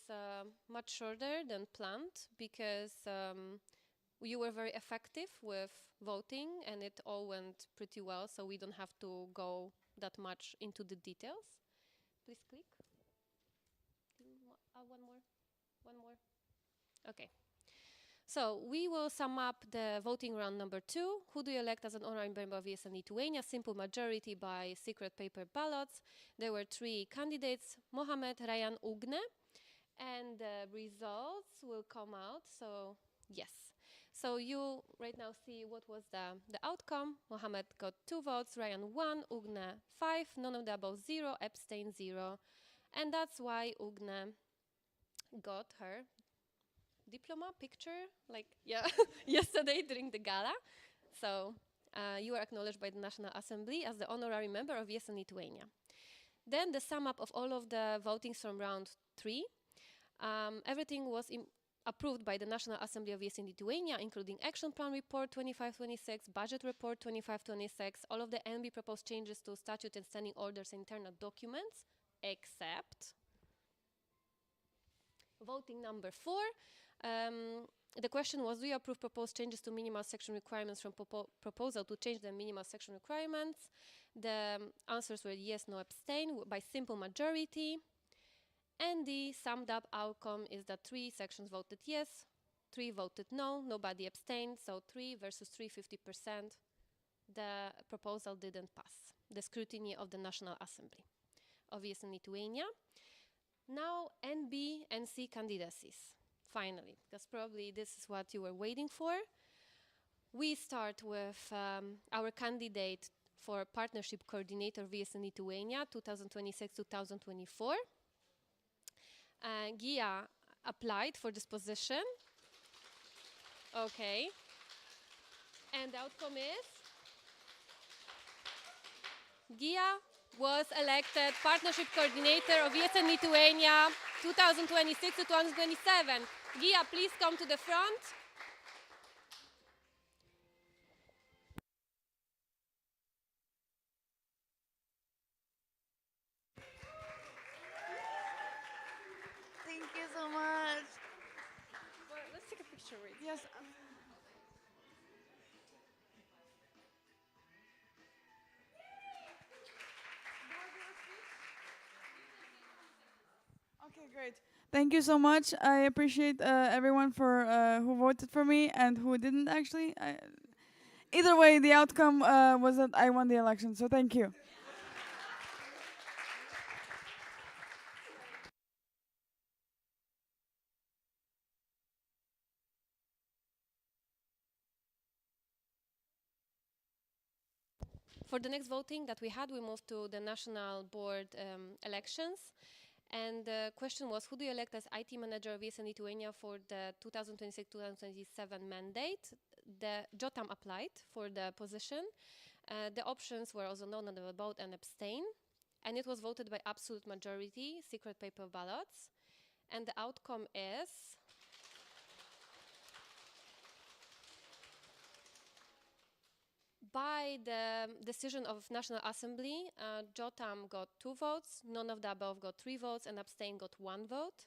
much shorter than planned because you were very effective with voting and it all went pretty well, so we don't have to go that much into the details. Please click. One more. Okay. So we will sum up the voting round number 2. Who do you elect as an honorary member of ESN Lithuania? Simple majority by secret paper ballots. There were 3 candidates, Mohamed, Ryan, Ugne. And the results will come out. So, yes. So you right now see what was the outcome. Mohamed got 2 votes, Ryan 1, Ugne 5, none of the above 0, abstain 0. And that's why Ugne got her diploma picture, like, yeah, yesterday during the gala. So you are acknowledged by the National Assembly as the honorary member of ESN Lithuania. Then the sum up of all of the votings from round 3. Everything was approved by the National Assembly of ESN Lithuania, including Action Plan Report 2526, Budget Report 2526, all of the NB proposed changes to statute and standing orders and internal documents, except voting number 4. The question was, do you approve proposed changes to minimal section requirements from proposal to change the minimal section requirements? The answers were yes, no, abstain by simple majority. And the summed up outcome is that 3 sections voted yes, 3 voted no, nobody abstained, so 3 versus 3, 50%. The proposal didn't pass the scrutiny of the National Assembly of ESN Lithuania. Now NB and C candidacies, finally, because probably this is what you were waiting for. We start with our candidate for partnership coordinator of ESN Lithuania 2026-2024. Gia applied for this position. Okay. And the outcome is Gia was elected partnership coordinator of ESN Lithuania 2026-2027. Gia, please come to the front. Thank you so much. Well, let's take a picture with you. Yes. Okay, great. Thank you so much. I appreciate everyone for who voted for me and who didn't actually. Either way, the outcome was that I won the election. So thank you. For the next voting that we had, we moved to the national board elections. And the question was, who do you elect as IT manager of ESN Lithuania for the 2026-2027 mandate? The Jotam applied for the position. The options were also known under the vote and abstain. And it was voted by absolute majority, secret paper ballots. And the outcome is by the decision of National Assembly, Jotam got 2 votes, none of the above got 3 votes, and abstain got 1 vote.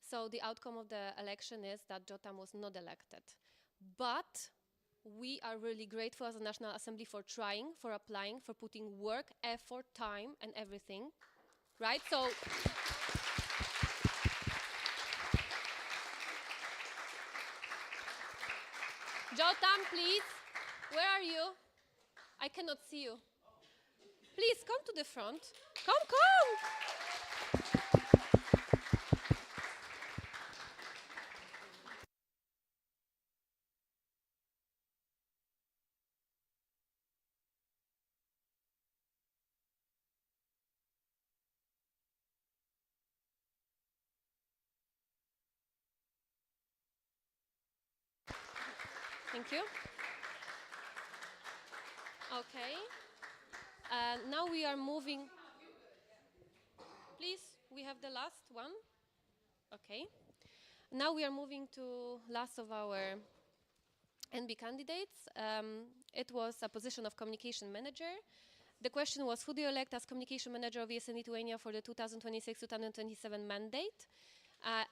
So the outcome of the election is that Jotam was not elected. But we are really grateful as a National Assembly for trying, for applying, for putting work, effort, time, and everything, right? So Jotam, please, where are you? I cannot see you. Please come to the front. Come, come. Thank you. Okay. Now we are moving. Please, we have the last one. Okay. Now we are moving to last of our NB candidates. It was a position of communication manager. The question was, who do you elect as communication manager of ESN Lithuania for the 2026-2027 mandate?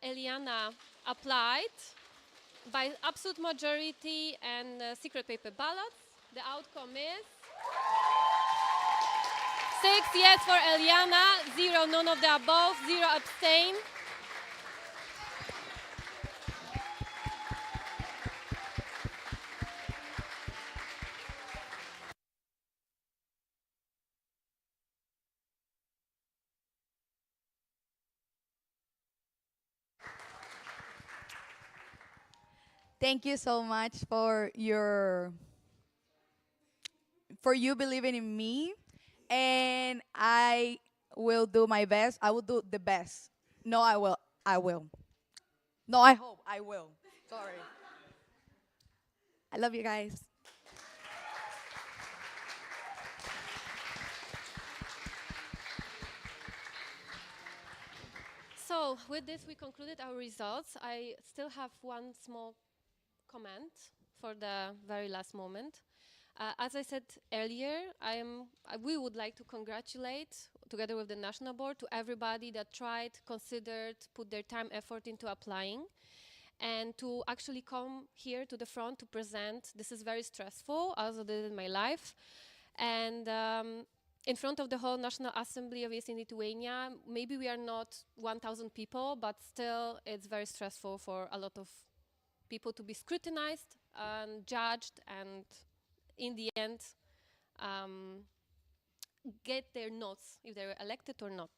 Eliana applied by absolute majority and secret paper ballots. The outcome is 6 yes for Eliana, 0 none of the above, 0 abstain. Thank you so much for you believing in me, and I will do my best. I will do the best. No, I will. I will. No, I hope I will. Sorry. I love you guys. So with this, we concluded our results. I still have one small comment for the very last moment. As I said earlier, we would like to congratulate, together with the National Board, to everybody that tried, considered, put their time, effort into applying, and to actually come here to the front to present. This is very stressful, I also did it in my life. And in front of the whole National Assembly of ESN Lithuania, maybe we are not 1,000 people, but still it's very stressful for a lot of people to be scrutinized and judged, and in the end get their notes if they were elected or not.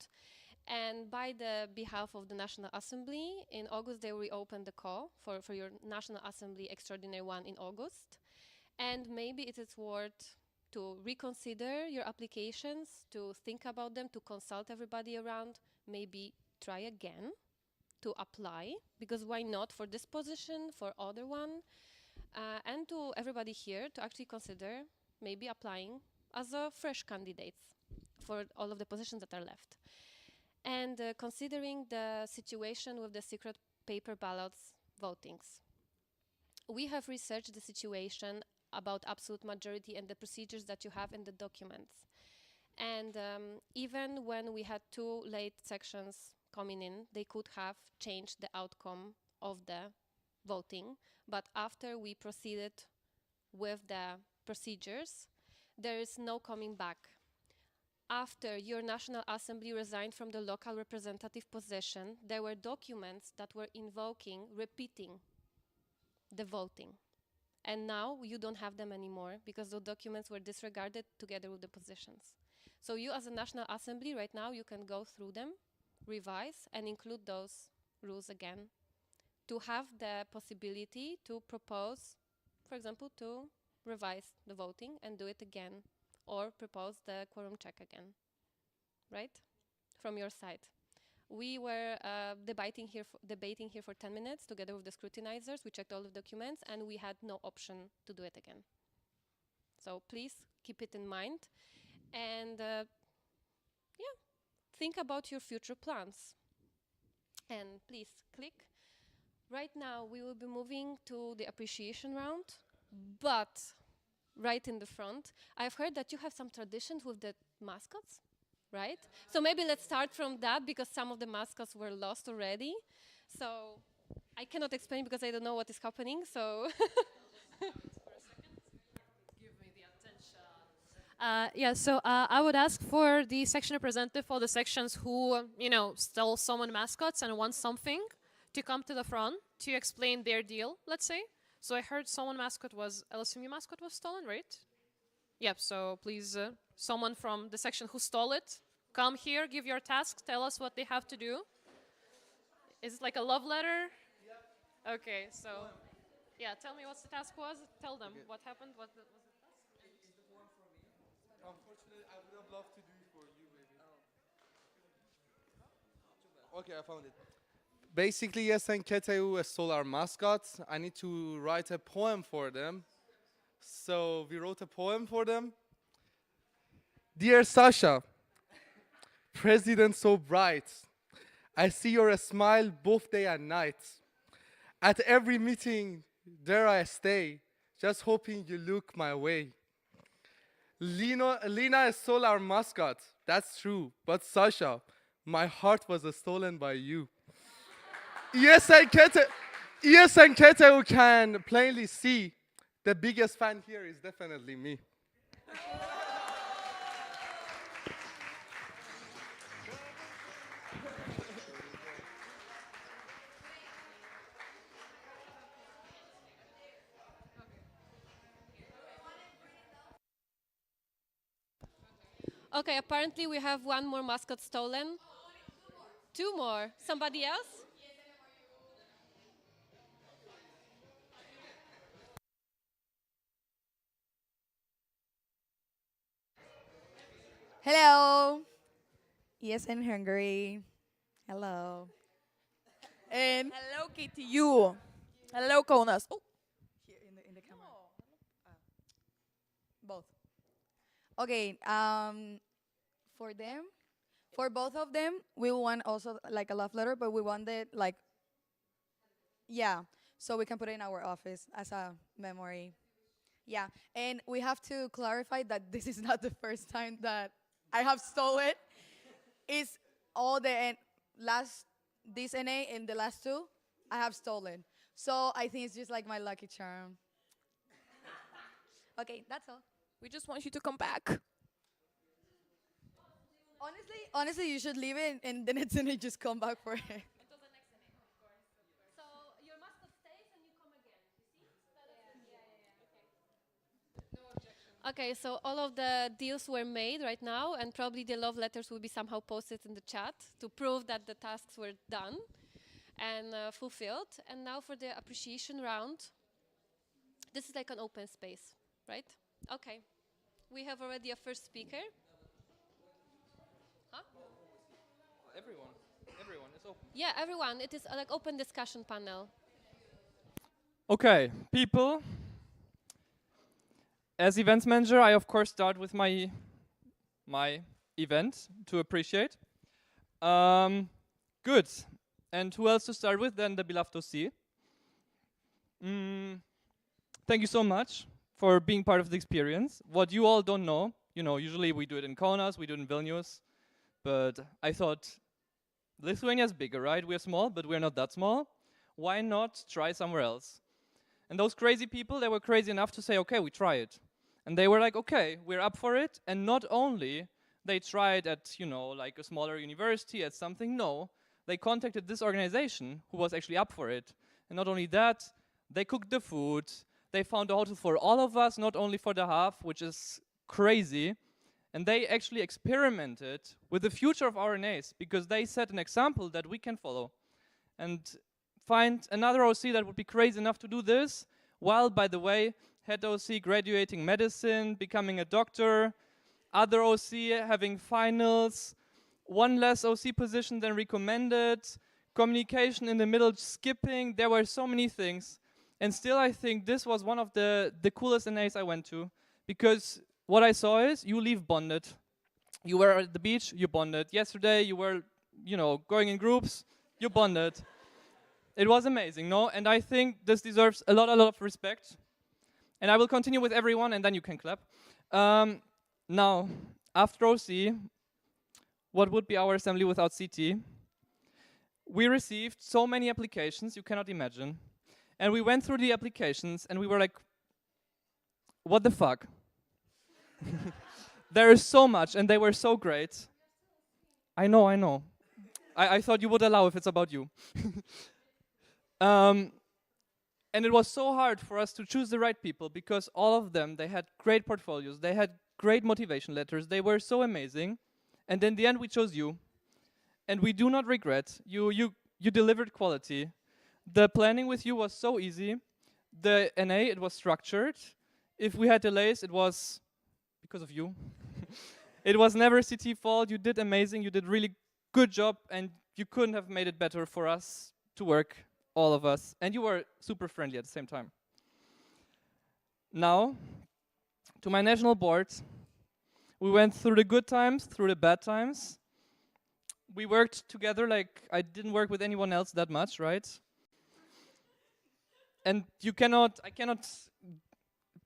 And by the behalf of the National Assembly, in August they reopened the call for your National Assembly Extraordinary one in August. And maybe it is worth to reconsider your applications, to think about them, to consult everybody around, maybe try again to apply, because why not for this position, for other one, and to everybody here to actually consider maybe applying as a fresh candidates for all of the positions that are left. And considering the situation with the secret paper ballots votings, we have researched the situation about absolute majority and the procedures that you have in the documents. And even when we had 2 late sections coming in, they could have changed the outcome of the voting. But after we proceeded with the procedures, there is no coming back. After your National Assembly resigned from the local representative position, there were documents that were invoking, repeating the voting. And now you don't have them anymore because the documents were disregarded together with the positions. So you as a National Assembly right now, you can go through them, revise, and include those rules again to have the possibility to propose, for example, to revise the voting and do it again or propose the quorum check again, right? From your side. We were debating here for 10 minutes together with the scrutinizers. We checked all the documents and we had no option to do it again. So please keep it in mind and yeah, think about your future plans. And please click. Right now we will be moving to the appreciation round, but right in the front, I've heard that you have some traditions with the mascots, right? So maybe let's start from that because some of the mascots were lost already. So I cannot explain because I don't know what is happening, so. Yeah, so I would ask for the section representative for the sections who, still summon mascots and want something to come to the front to explain their deal, let's say. So I heard someone mascot was, LSMU mascot was stolen, right? Yep, so please, someone from the section who stole it, come here, give your task, tell us what they have to do. Is it like a love letter? Yep. Okay, so, yeah, tell me what the task was. Tell them what happened, was the task? Unfortunately, I would have loved to do it for you, maybe. Okay, I found it. Basically, ESN Keteu stole our mascots. I need to write a poem for them. So we wrote a poem for them. Dear Sasha, President so bright, I see your smile both day and night. At every meeting, there I stay, just hoping you look my way. Lena stole our mascot, that's true. But Sasha, my heart was stolen by you. ESN Keteu can plainly see the biggest fan here is definitely me. Okay, apparently we have one more mascot stolen. Two more. Somebody else? Hello. ESN Hungary. Hello. And Hello, KTU. Hello, Kaunas. Oh, here in the camera. Both. Okay. For both of them, we want also like a love letter, but we want it like, yeah, so we can put it in our office as a memory. Yeah, and we have to clarify that this is not the first time that I have stolen. It's all the last this NA and the last two I have stolen. So I think it's just like my lucky charm. Okay, that's all. we just want you to come back. Honestly, you should leave it and the next NA just come back for it. Until the next name, of course. So your mascot stays and you come again. You see? No objection. Okay, so all of the deals were made right now, and probably the love letters will be somehow posted in the chat to prove that the tasks were done and fulfilled. And now for the appreciation round. This is like an open space, right? Okay. We have already a first speaker. Huh? Everyone is open. Yeah, everyone. It is like open discussion panel. Okay, people. As events manager, I of course start with my event to appreciate. Good. And who else to start with than the beloved OC? Thank you so much for being part of the experience. What you all don't know, usually we do it in Kaunas, we do it in Vilnius, but I thought Lithuania is bigger, right? We're small, but we're not that small. Why not try somewhere else? And those crazy people, they were crazy enough to say, okay, we try it. And they were like, okay, we're up for it. And not only they tried at, like a smaller university, at something, no. They contacted this organization who was actually up for it. And not only that, they cooked the food. They found a hotel for all of us, not only for the half, which is crazy. And they actually experimented with the future of RNAs because they set an example that we can follow. And find another OC that would be crazy enough to do this, while, by the way, had OC graduating medicine, becoming a doctor, other OC having finals, one less OC position than recommended, communication in the middle skipping. There were so many things. And still I think this was one of the coolest NAs I went to, because what I saw is you leave bonded. You were at the beach, you bonded. Yesterday you were, going in groups, you bonded. It was amazing, no? And I think this deserves a lot of respect. And I will continue with everyone, and then you can clap. Now, after OC, what would be our assembly without CT? We received so many applications, you cannot imagine. And we went through the applications, and we were like, what the fuck? There is so much, and they were so great. I know. I thought you would allow if it's about you. And it was so hard for us to choose the right people, because all of them, they had great portfolios, they had great motivation letters, they were so amazing. And in the end, we chose you. And we do not regret. You delivered quality. The planning with you was so easy. The NA, it was structured. If we had delays, it was because of you. It was never CT fault. You did amazing. You did really good job, and you couldn't have made it better for us to work, all of us. And you were super friendly at the same time. Now, to my national board, we went through the good times, through the bad times. We worked together like I didn't work with anyone else that much, right? And I cannot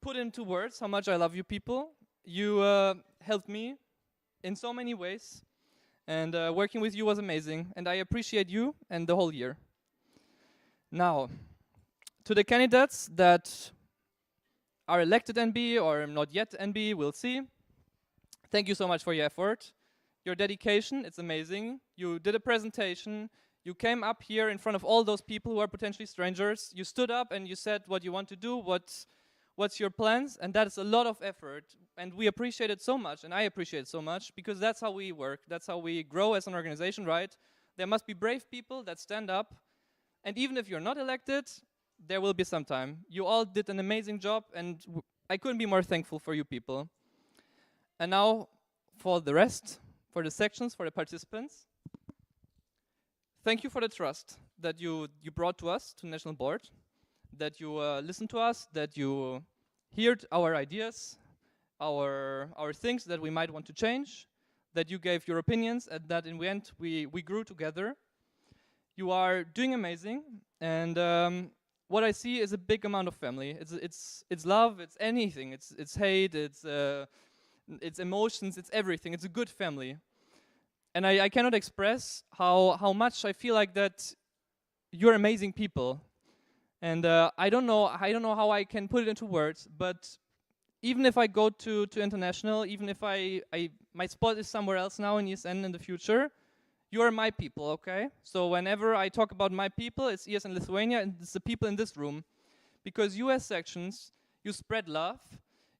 put into words how much I love you people. You helped me in so many ways, and working with you was amazing, and I appreciate you and the whole year. Now, to the candidates that are elected NB or not yet NB, we'll see. Thank you so much for your effort. Your dedication, it's amazing. You did a presentation. You came up here in front of all those people who are potentially strangers. You stood up and you said what you want to do, what's your plans, and that is a lot of effort. And we appreciate it so much, and I appreciate it so much, because that's how we work. That's how we grow as an organization, right? There must be brave people that stand up, and even if you're not elected, there will be some time. You all did an amazing job, and I couldn't be more thankful for you people. And now, for the rest, for the sections, for the participants, thank you for the trust that you brought to us, to National Board, that you listened to us, that you heard our ideas, our things that we might want to change, that you gave your opinions, and that in the end we grew together. You are doing amazing, and what I see is a big amount of family. It's love, it's anything, it's hate, it's emotions, it's everything. It's a good family. And I cannot express how much I feel like that you're amazing people. And I don't know how I can put it into words, but even if I go to international, even if my spot is somewhere else now in ESN in the future, you are my people, okay? So whenever I talk about my people, it's ESN Lithuania, and it's the people in this room. Because you as sections, you spread love,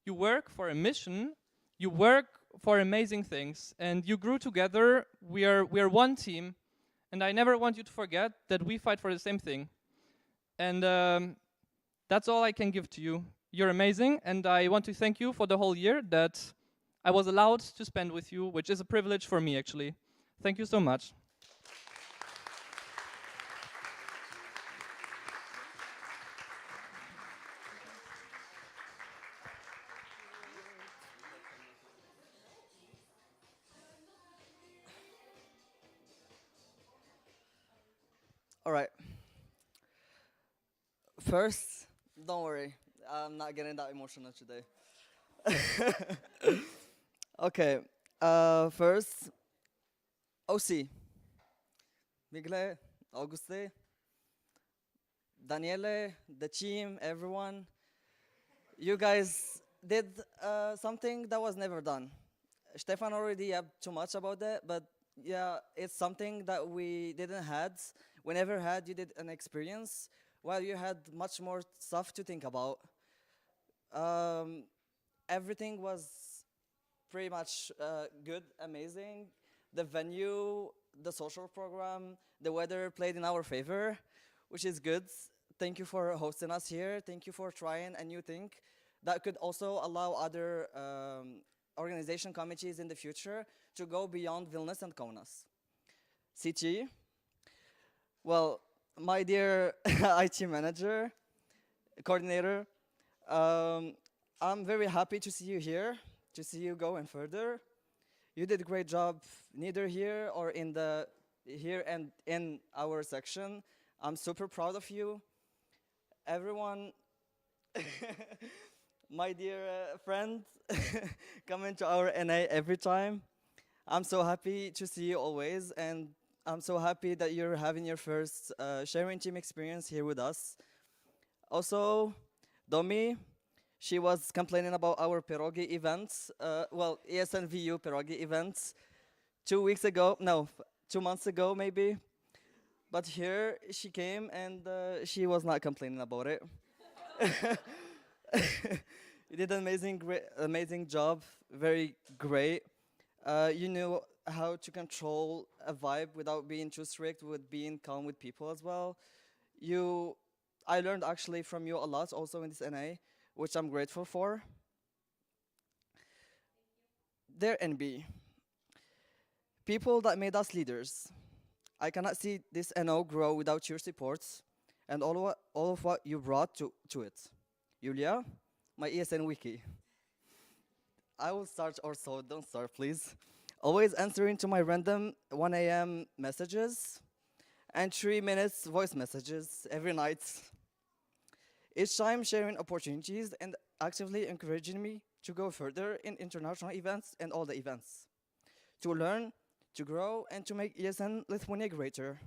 you work for a mission, you work for amazing things, and you grew together. We are one team, and I never want you to forget that we fight for the same thing. And that's all I can give to you. You're amazing, and I want to thank you for the whole year that I was allowed to spend with you, which is a privilege for me, actually. Thank you so much. All right. First, don't worry. I'm not getting that emotional today. Okay. First, OC. Migle, Auguste, Daniele, the team, everyone. You guys did something that was never done. Stefan already had too much about that, but yeah, it's something that we didn't had. We never had. You did an experience while you had much more stuff to think about. Everything was pretty much good, amazing. The venue, the social program, the weather played in our favor, which is good. Thank you for hosting us here. Thank you for trying a new thing that could also allow other organization committees in the future to go beyond Vilnius and Kaunas. CT, well, my dear IT manager, coordinator, I'm very happy to see you here, to see you going further. You did a great job, neither here or here and in our section. I'm super proud of you. Everyone, my dear friend, coming to our NA every time. I'm so happy to see you always, and I'm so happy that you're having your first sharing team experience here with us. Also, Domi, she was complaining about our pierogi events, ESN VU pierogi events 2 weeks ago, no, 2 months ago maybe. But here she came and she was not complaining about it. You did an amazing job, very great. You knew how to control a vibe without being too strict, with being calm with people as well. I learned actually from you a lot also in this NA, which I'm grateful for. There NB, people that made us leaders. I cannot see this NO grow without your support and all of what you brought to it. Julia, my ESN wiki. I will start, or so, don't start please. Always answering to my random 1 a.m. messages and 3 minutes voice messages every night. Each time sharing opportunities and actively encouraging me to go further in international events and all the events. To learn, to grow, and to make ESN Lithuania greater.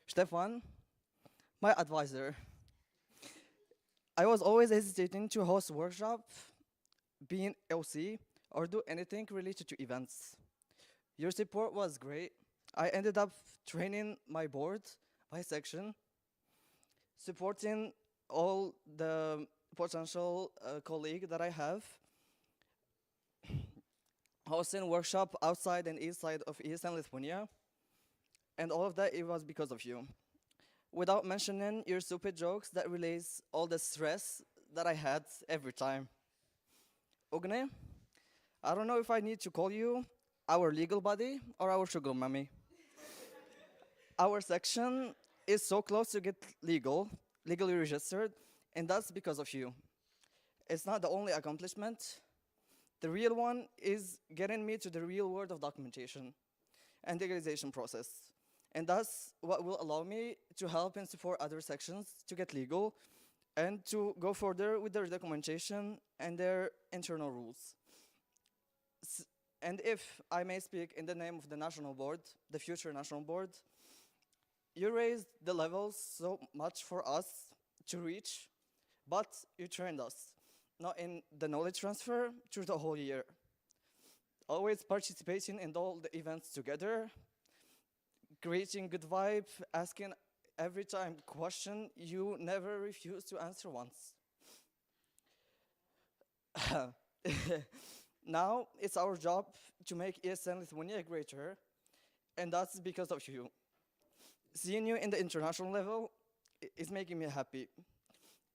Stefan, my advisor. I was always hesitating to host workshop, being LC, or do anything related to events. Your support was great. I ended up training my board, my section, supporting all the potential colleagues that I have, hosting workshop outside and inside of ESN Lithuania, and all of that, it was because of you. Without mentioning your stupid jokes that release all the stress that I had every time. Ugne, I don't know if I need to call you our legal body or our sugar mommy. Our section is so close to get legally registered, and that's because of you. It's not the only accomplishment. The real one is getting me to the real world of documentation and legalization process. And that's what will allow me to help and support other sections to get legal and to go further with their documentation and their internal rules. And if I may speak in the name of the national board, the future national board, you raised the levels so much for us to reach, but you trained us, not in the knowledge transfer, through the whole year. Always participating in all the events together, creating good vibe, asking every time question, you never refuse to answer once. Now it's our job to make ESN Lithuania greater, and that's because of you. Seeing you in the international level is making me happy,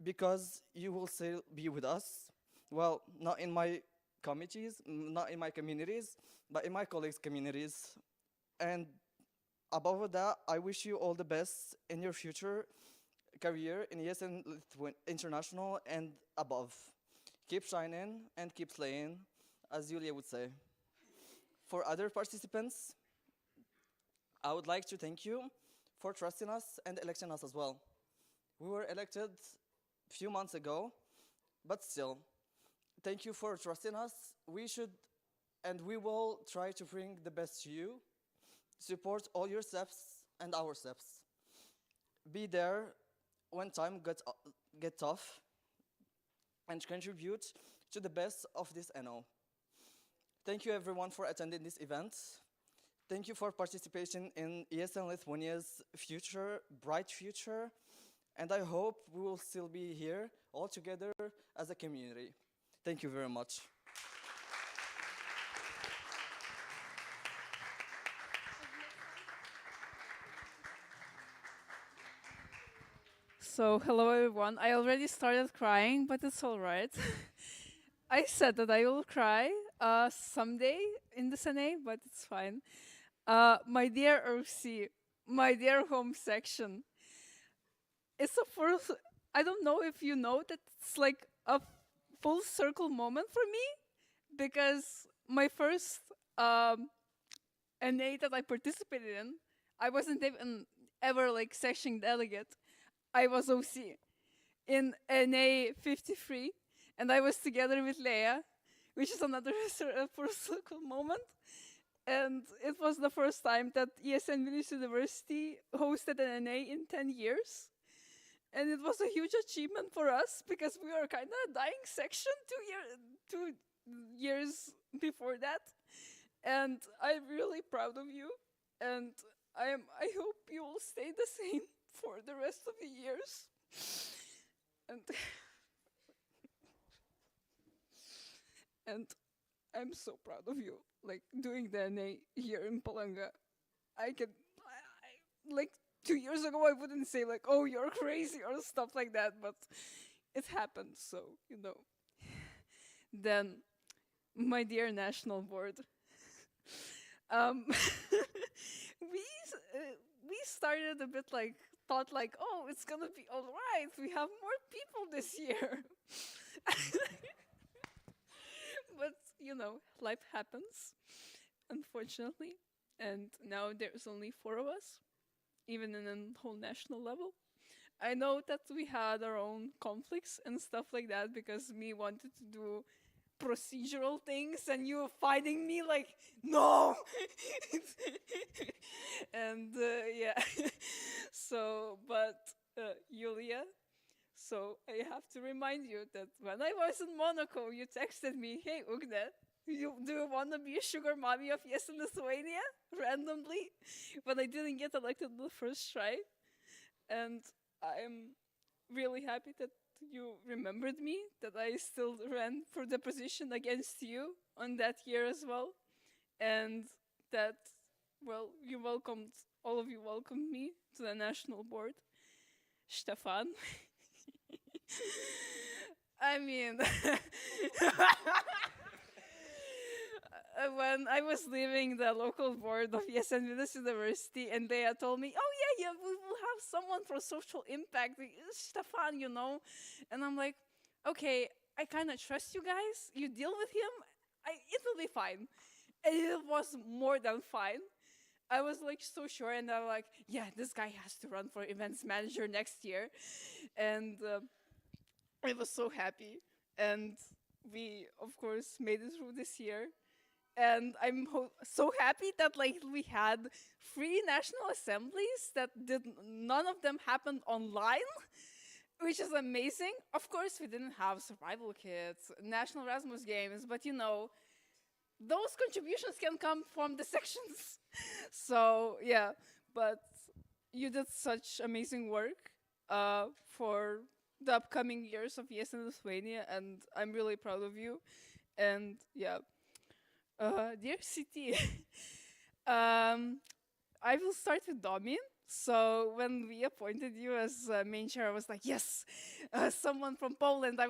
because you will still be with us. Well, not in my committees, not in my communities, but in my colleagues' communities. And above that, I wish you all the best in your future career in ESN International and above. Keep shining and keep slaying, as Julia would say. For other participants, I would like to thank you for trusting us and electing us as well. We were elected a few months ago, but still, thank you for trusting us. We should and we will try to bring the best to you, support all your steps and our steps. Be there when time get tough and contribute to the best of this NO. Thank you everyone for attending this event. Thank you for participating in ESN Lithuania's future, bright future, and I hope we will still be here all together as a community. Thank you very much. So, hello everyone. I already started crying, but it's all right. I said that I will cry, someday in the Sene, but it's fine. My dear OC, my dear home section, it's a first. I don't know if you know that it's like a full circle moment for me because my first NA that I participated in, I wasn't even ever like section delegate. I was OC in NA 53, and I was together with Leia, which is another full circle moment. And it was the first time that ESN Vilnius University hosted an NA in 10 years. And it was a huge achievement for us because we were kind of a dying section 2 years before that. And I'm really proud of you. And I hope you will stay the same for the rest of the years. And and I'm so proud of you, like doing the NA here in Palanga. Like 2 years ago, I wouldn't say like, oh, you're crazy or stuff like that, but it happened, so, you know. Then, my dear national board, we started a bit like, thought like, oh, it's gonna be all right, we have more people this year. But, you know, life happens, unfortunately, and now there's only 4 of us, even in a whole national level. I know that we had our own conflicts and stuff like that because me wanted to do procedural things and you fighting me like, no! And yeah, so, but Yulia, so I have to remind you that when I was in Monaco, you texted me, hey Ugne, do you want to be a sugar mommy of ESN Lithuania? Randomly, but I didn't get elected the first try. And I'm really happy that you remembered me, that I still ran for the position against you on that year as well. And that, well, you welcomed, all of you welcomed me to the national board. Stefan. I mean, when I was leaving the local board of ESN Vilnius University, and they had told me, oh yeah, we will have someone for social impact, Stefan, you know. And I'm like, okay, I kind of trust you guys. You deal with him, it will be fine. And it was more than fine. I was like so sure, and I'm like, yeah, this guy has to run for events manager next year. And I was so happy. And we, of course, made it through this year. And I'm so happy that like we had 3 national assemblies that none of them happened online, which is amazing. Of course, we didn't have survival kits, national Erasmus games, but you know, those contributions can come from the sections. So yeah, but you did such amazing work for the upcoming years of ESN Lithuania, and I'm really proud of you. And yeah. Dear CT, I will start with Domin. So when we appointed you as main chair, I was like, yes, someone from Poland. I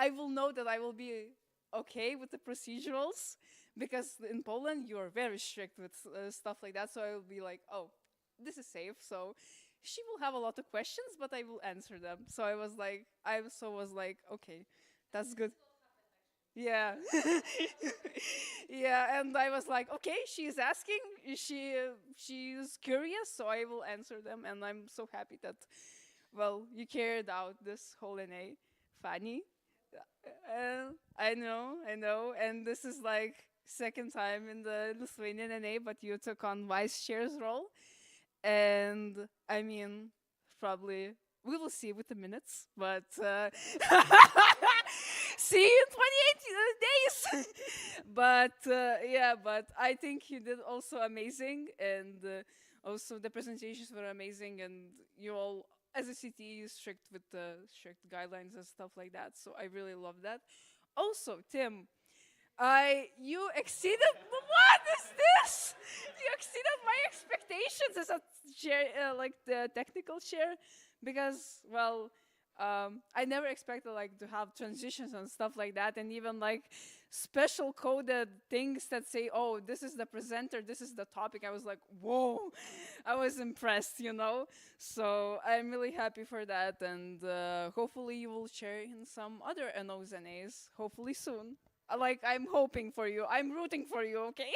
will know that I will be okay with the procedurals, because in Poland you are very strict with stuff like that. So I will be like, oh, this is safe. So she will have a lot of questions, but I will answer them. So I was like, okay, that's good. Yeah. Yeah, and I was like, okay, she's asking, she's curious, so I will answer them, and I'm so happy that, well, you carried out this whole NA. Fanny, I know, and this is like 2nd time in the Lithuanian NA, but you took on vice chair's role, and I mean, probably, we will see with the minutes, but see you in 28 days. But yeah, but I think you did also amazing, and also the presentations were amazing, and you all, as a CT, strict with the strict guidelines and stuff like that. So I really love that. Also, Tim, you exceeded. What is this? You exceeded my expectations as a chair, like the technical chair, because, well, I never expected like to have transitions and stuff like that, and even like special coded things that say, "Oh, this is the presenter, this is the topic." I was like, "Whoa!" I was impressed, you know. So I'm really happy for that, and hopefully you will share in some other NOs and As, hopefully soon. Like I'm hoping for you, I'm rooting for you, okay?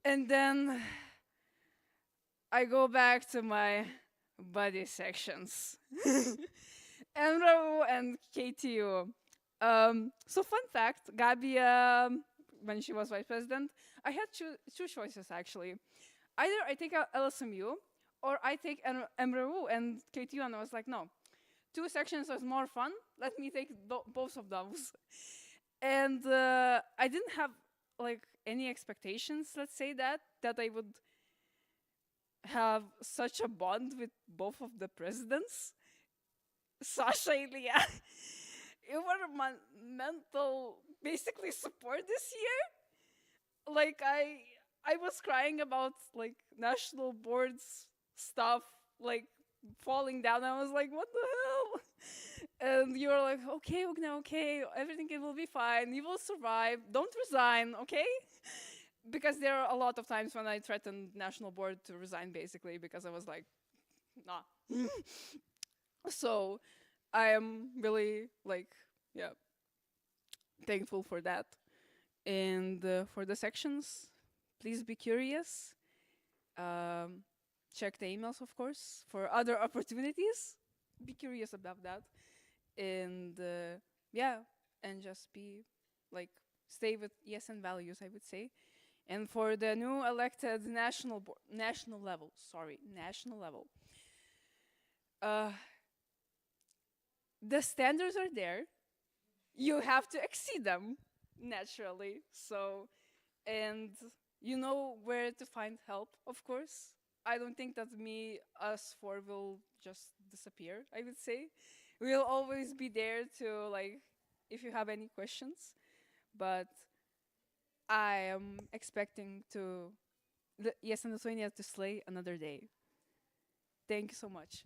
And then I go back to my buddy sections. MRO and KTU. So fun fact, Gabi, when she was vice president, I had two choices actually. Either I take a LSMU or I take MRO and KTU, and I was like, no, two sections is more fun. Let me take both of those. And I didn't have like any expectations, let's say that I would have such a bond with both of the presidents. Sasha and Ilya, you were my mental basically support this year. Like I was crying about like national boards stuff, like falling down. I was like, what the hell? And you were like, okay, Ugna, okay, everything will be fine. You will survive. Don't resign, okay? Because there are a lot of times when I threatened national board to resign, basically, because I was like, nah. So I am really like, yeah, thankful for that. And for the sections, please be curious. Check the emails, of course, for other opportunities. Be curious about that. And yeah, and just be like, stay with ESN values, I would say. And for the new elected national level, the standards are there. You have to exceed them naturally. So, and you know where to find help, of course. I don't think that us four will just disappear, I would say. We'll always be there to, like, if you have any questions. But I am expecting ESN Lithuania to slay another day. Thank you so much.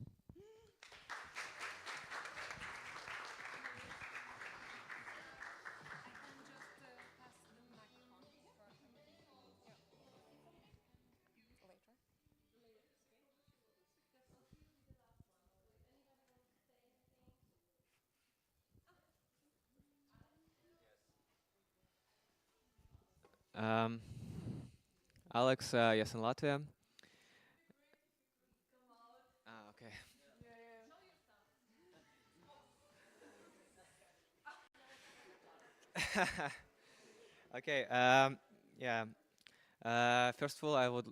Um, Alex, yes, in Latvia. Okay. Okay. Yeah. First of all, I would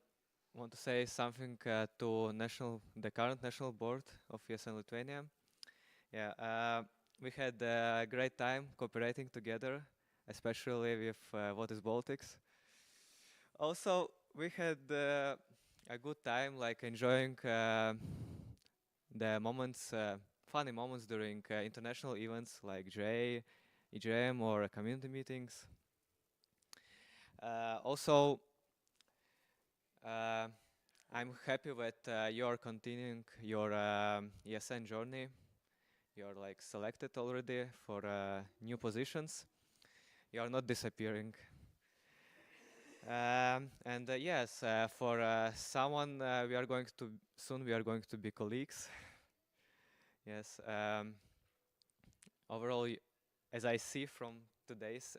want to say something to the current national board of ESN Lithuania. Yeah. We had a great time cooperating together, especially with What is Baltics. Also, we had a good time, like enjoying the moments, funny moments during international events like J, EJM, or community meetings. Also, I'm happy that you're continuing your ESN journey. You're like selected already for new positions. You're not disappearing. And yes, for someone we are going to be colleagues. Yes. Overall, as I see from today's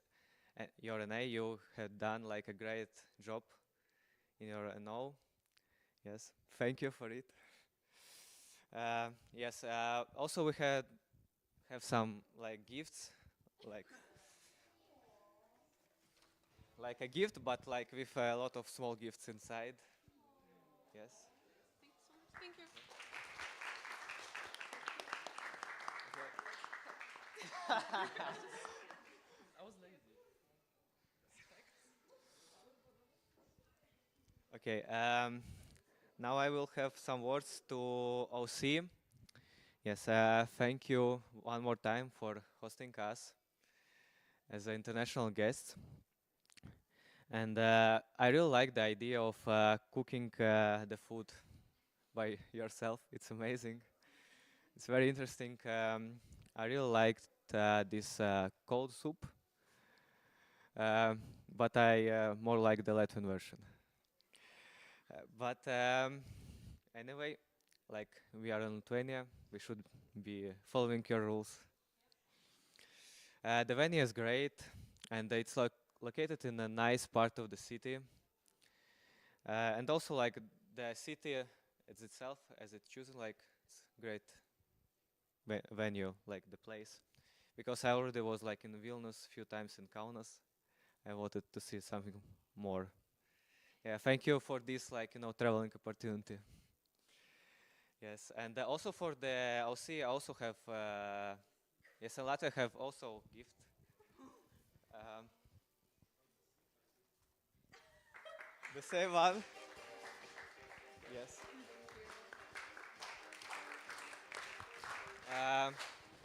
your NA, you had done like a great job in your NO. Yes, thank you for it. Yes. Also, we have some like gifts, like a gift, but like with a lot of small gifts inside. Yes. Thank you. I was lazy. Okay. Now I will have some words to OC. Yes. Thank you one more time for hosting us as an international guest. And I really like the idea of cooking the food by yourself. It's amazing. it's very interesting. I really liked this cold soup, but I more like the Latvian version. But anyway, like we are in Lithuania, we should be following your rules. The venue is great, and it's located in a nice part of the city. And also, like the city as itself, as it's chosen, like it's great venue, like the place. Because I already was like in Vilnius a few times in Kaunas. I wanted to see something more. Yeah, thank you for this, like, traveling opportunity. Yes, and also for the OC, I also have, yes, in Latvia I have also gift. Um, the same one. Yes.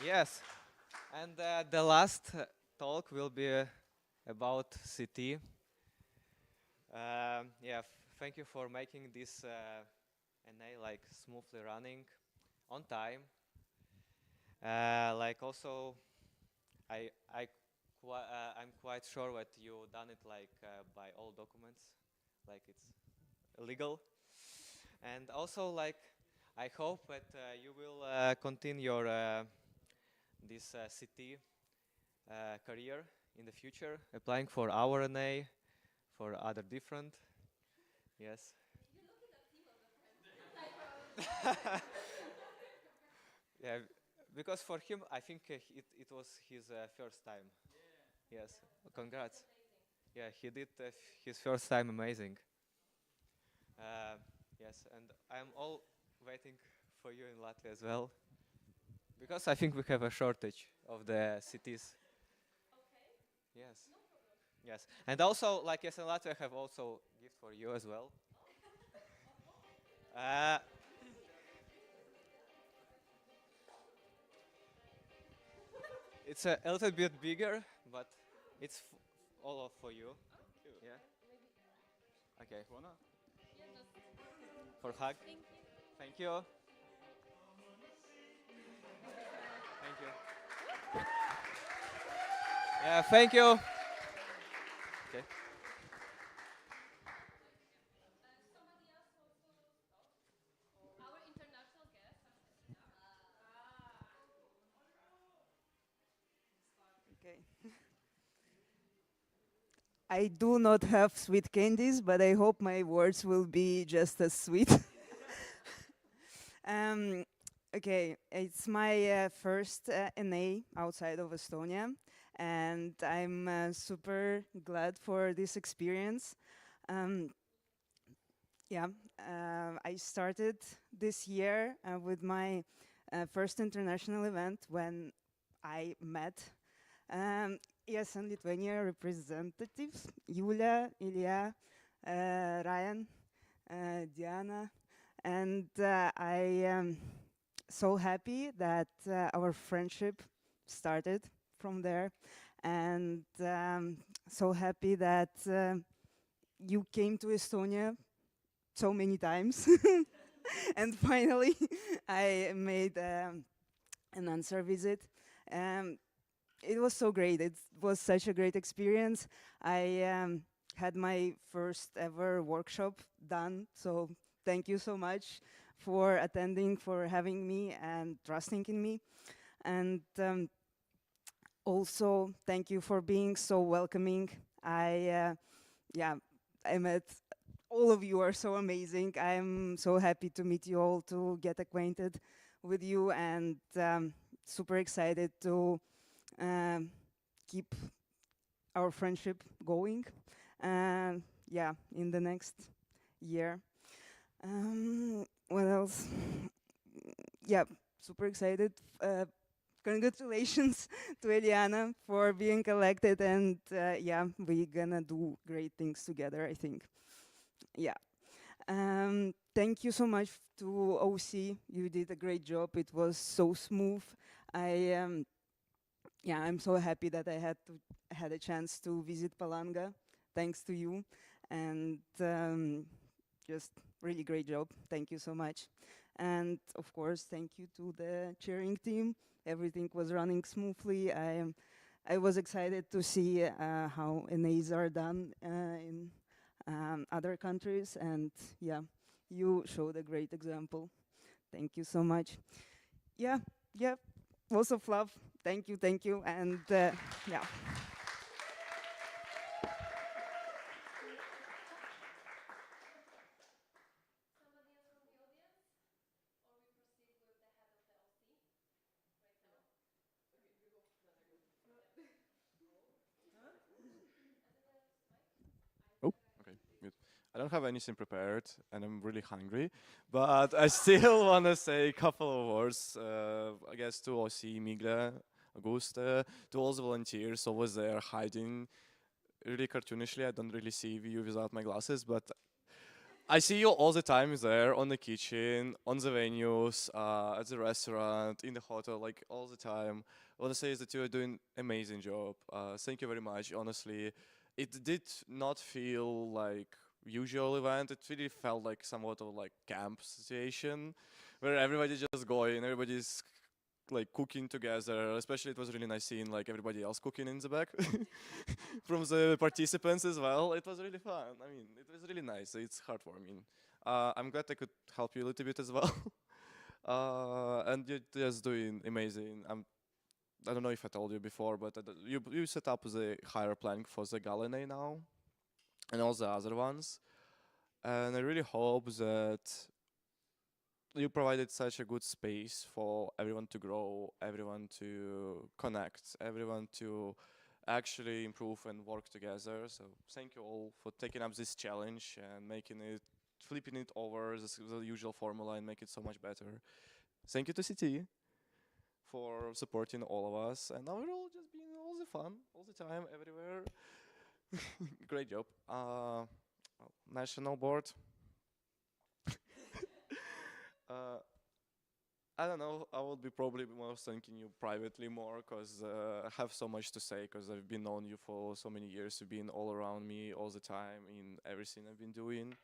Yes, and the last talk will be about CT. Yeah, thank you for making this NA like smoothly running on time. Like also, I'm quite sure that you done it like by all documents, like it's legal. And also, like I hope that you will continue your this CT career in the future, applying for our NA, for other different. Yes. Yeah, because for him, I think it was his first time. Yes, congrats. Yeah, he did his first time amazing. Yes, and I'm all waiting for you in Latvia as well. Because I think we have a shortage of the cities. Yes. Yes, and also, like yes, in Latvia, I have also gift for you as well. Uh, it's a little bit bigger, but it's all of for you. Yeah. Okay. For hug. Thank you. Thank you. Yeah, thank you. Okay. Okay. I do not have sweet candies, but I hope my words will be just as sweet. um, okay, it's my first NA outside of Estonia, and I'm super glad for this experience. Um, yeah, I started this year with my first international event when I met ESN Lithuania representatives, Julia, Ilya, Ryan, Diana, and I am so happy that our friendship started from there, and so happy that you came to Estonia so many times. And finally, I made an answer visit. It was so great. It was such a great experience. I had my first ever workshop done, so thank you so much for attending, for having me and trusting in me. And also, thank you for being so welcoming. Yeah, I met all of you are so amazing. I'm so happy to meet you all, to get acquainted with you, and super excited to keep our friendship going. Yeah, in the next year. What else? Yeah, super excited. Congratulations to Eliana for being elected, and yeah, we're gonna do great things together, I think. Yeah. Thank you so much to OC. You did a great job. It was so smooth. Yeah, I'm so happy that I had a chance to visit Palanga, thanks to you, and just really great job. Thank you so much. And of course, thank you to the cheering team. Everything was running smoothly. I was excited to see how NAs are done in other countries, and yeah, you showed a great example. Thank you so much. Yeah, yeah, lots of love. Thank you, and yeah. Oh, okay, good. I don't have anything prepared, and I'm really hungry, but I still want to say a couple of words. I guess to OC, Migla, Augusta, to all the volunteers over there hiding really cartoonishly. I don't really see you without my glasses, but I see you all the time there on the kitchen, on the venues, at the restaurant, in the hotel, like all the time. I want to say is that you are doing amazing job. Thank you very much. Honestly, it did not feel like usual event. It really felt like somewhat of like camp situation, where everybody just going, everybody's like cooking together. Especially it was really nice seeing like everybody else cooking in the back from the participants as well. It was really fun. I mean, it was really nice. It's heartwarming. I'm glad I could help you a little bit as well. And you're just doing amazing. I don't know if I told you before, but you set up the higher plank for the Galene now, and all the other ones. And I really hope that you provided such a good space for everyone to grow, everyone to connect, everyone to actually improve and work together. So thank you all for taking up this challenge and making it, flipping it over the usual formula and make it so much better. Thank you to CT for supporting all of us, and overall just being all the fun all the time, everywhere. Great job. National board. uh, I don't know. I would be probably more thanking you privately more because I have so much to say because I've been known you for so many years. You've been all around me all the time in everything I've been doing.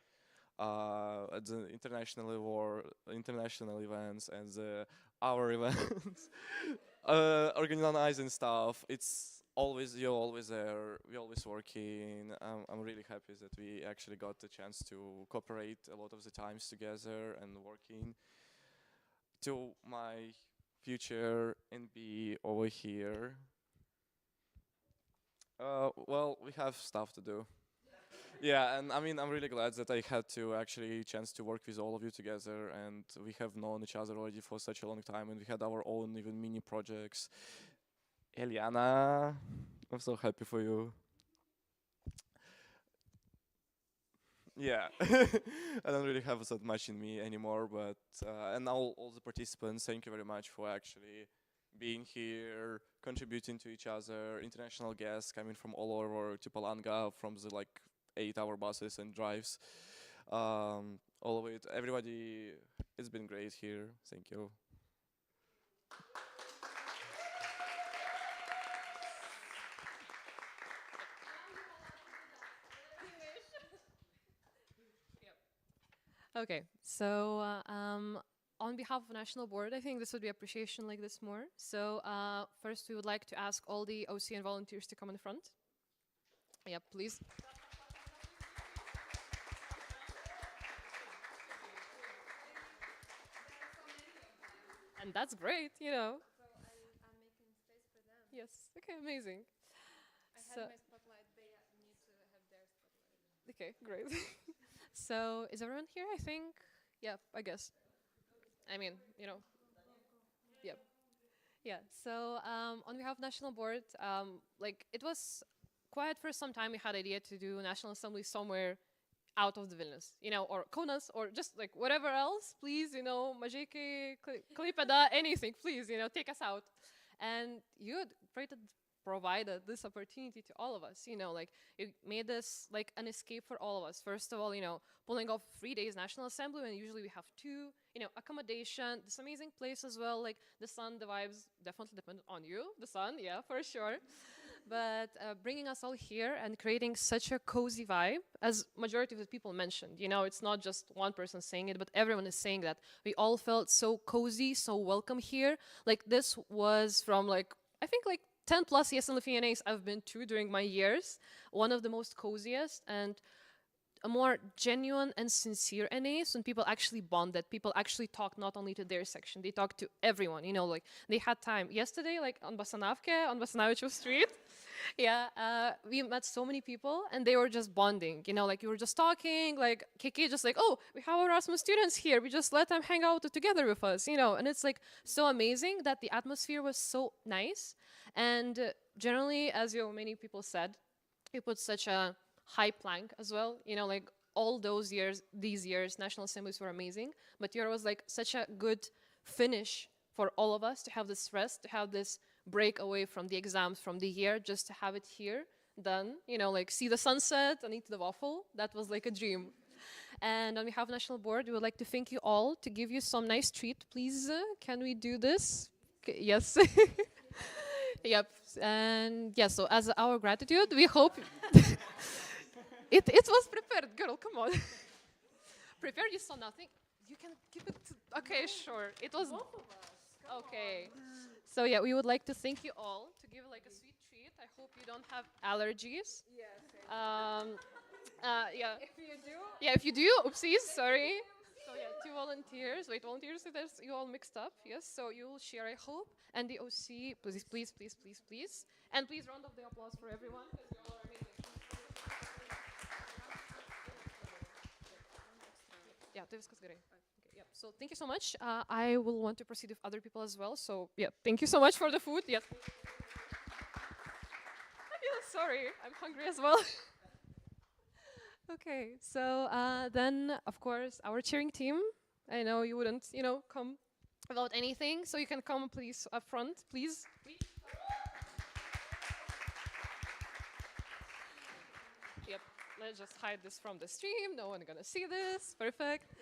At the international events and our events, organizing stuff. It's always you're always there. We're always working. I'm really happy that we actually got the chance to cooperate a lot of the times together and working. To my future NB over here. Well, we have stuff to do. Yeah, and I mean, I'm really glad that I had to actually chance to work with all of you together, and we have known each other already for such a long time, and we had our own even mini projects. Eliana, I'm so happy for you. Yeah, I don't really have that much in me anymore, but and now all the participants, thank you very much for actually being here, contributing to each other, international guests coming from all over to Palanga from the like 8-hour buses and drives. All of it, everybody, it's been great here. Thank you. Okay, so on behalf of National Board, I think this would be appreciation like this more. So first, we would like to ask all the OCN volunteers to come in front. Yeah, please. And that's great, you know. So I'm making space for them. Yes. Okay, amazing. I So- had my spotlight. They need to have their spotlight. Okay, great. So is everyone here? I think. Yeah, I guess. I mean, you know. Yep. Yeah. So on behalf of National Board, like it was quiet for some time. We had idea to do National Assembly somewhere out of the Vilnius, you know, or Kaunas, or just like whatever else. Please, you know, Mažeikiai, Klaipėda, anything. Please, you know, take us out. And you had provided this opportunity to all of us, you know, like it made this like an escape for all of us. First of all, you know, pulling off 3 days National Assembly when usually we have 2, you know, accommodation, this amazing place as well, like the sun, the vibes definitely depend on you, the sun, yeah, for sure. but bringing us all here and creating such a cozy vibe, as majority of the people mentioned. You know, it's not just one person saying it, but everyone is saying that. We all felt so cozy, so welcome here. Like this was from like, I think like 10 plus ESN Lithuanians I've been to during my years. One of the most coziest and a more genuine and sincere NAs when people actually bonded. People actually talked not only to their section, they talked to everyone. You know, like they had time. Yesterday, like on Basanavke, on Basanavičiaus Street, we met so many people and they were just bonding. You know, like you were just talking, like Kiki just like, oh, we have Erasmus students here. We just let them hang out together with us, you know. And it's like so amazing that the atmosphere was so nice. And generally, as you know, many people said, we put such a high plank as well. You know, like all these years, National Assemblies were amazing. But Euro was like such a good finish for all of us to have this rest, to have this break away from the exams, from the year, just to have it here done. You know, like see the sunset and eat the waffle. That was like a dream. And on behalf of National Board, we would like to thank you all, to give you some nice treat. Please, can we do this? Yes. Yep. And yeah, so as our gratitude, we hope it was prepared, girl, come on. Prepared, you saw nothing. You can keep it. Okay, sure. It was both of us. Okay. So yeah, we would like to thank you all, to give like a sweet treat. I hope you don't have allergies. Yes. Yeah. If you do. Yeah, if you do, oopsies, sorry. So yeah, two volunteers. Wait, volunteers, there's you all mixed up. Yes, so you will share, I hope. And the OC, please, please, please, please, please. And please round of the applause for everyone, because you all are amazing. Yeah, tai viskas gerai. Okay, yeah. So thank you so much. I will want to proceed with other people as well. So yeah, thank you so much for the food. Yes. Yeah, sorry, I'm hungry as well. Okay, so then of course our cheering team. I know you wouldn't, you know, come without anything, so you can come please up front, please. Yep, let's just hide this from the stream. No one gonna see this. Perfect.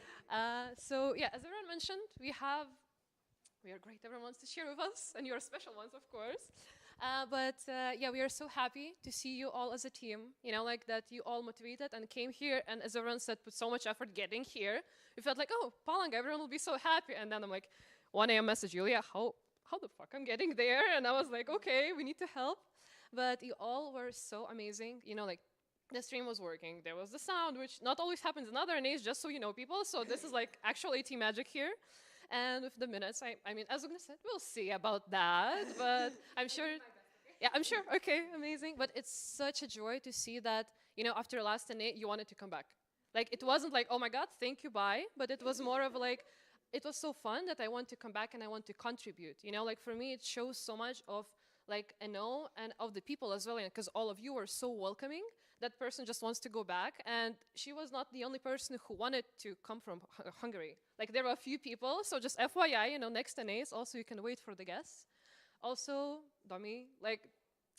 So yeah, as everyone mentioned, we are great. Everyone wants to cheer with us, and you're special ones, of course. But yeah, we are so happy to see you all as a team. You know, like that you all motivated and came here, and as everyone said, put so much effort getting here. We felt like, oh, Palanga, everyone will be so happy. And then I'm like, 1 a.m. message, Julia, how the fuck I'm getting there? And I was like, okay, we need to help. But you all were so amazing. You know, like the stream was working. There was the sound, which not always happens in other NAs, just so you know, people. So this is like actual AT magic here. And with the minutes, I mean, as Ugna said, we'll see about that. But I'm sure. Yeah, I'm sure. Okay, amazing. But it's such a joy to see that, you know, after last NA, you wanted to come back. Like, it wasn't like, oh my God, thank you, bye. But it was more of like, it was so fun that I want to come back and I want to contribute. You know, like for me, it shows so much of like NO and of the people as well, because all of you were so welcoming. That person just wants to go back, and she was not the only person who wanted to come from Hungary. Like there were a few people, so just FYI, you know, next NAs, also you can wait for the guests. Also, Domi, like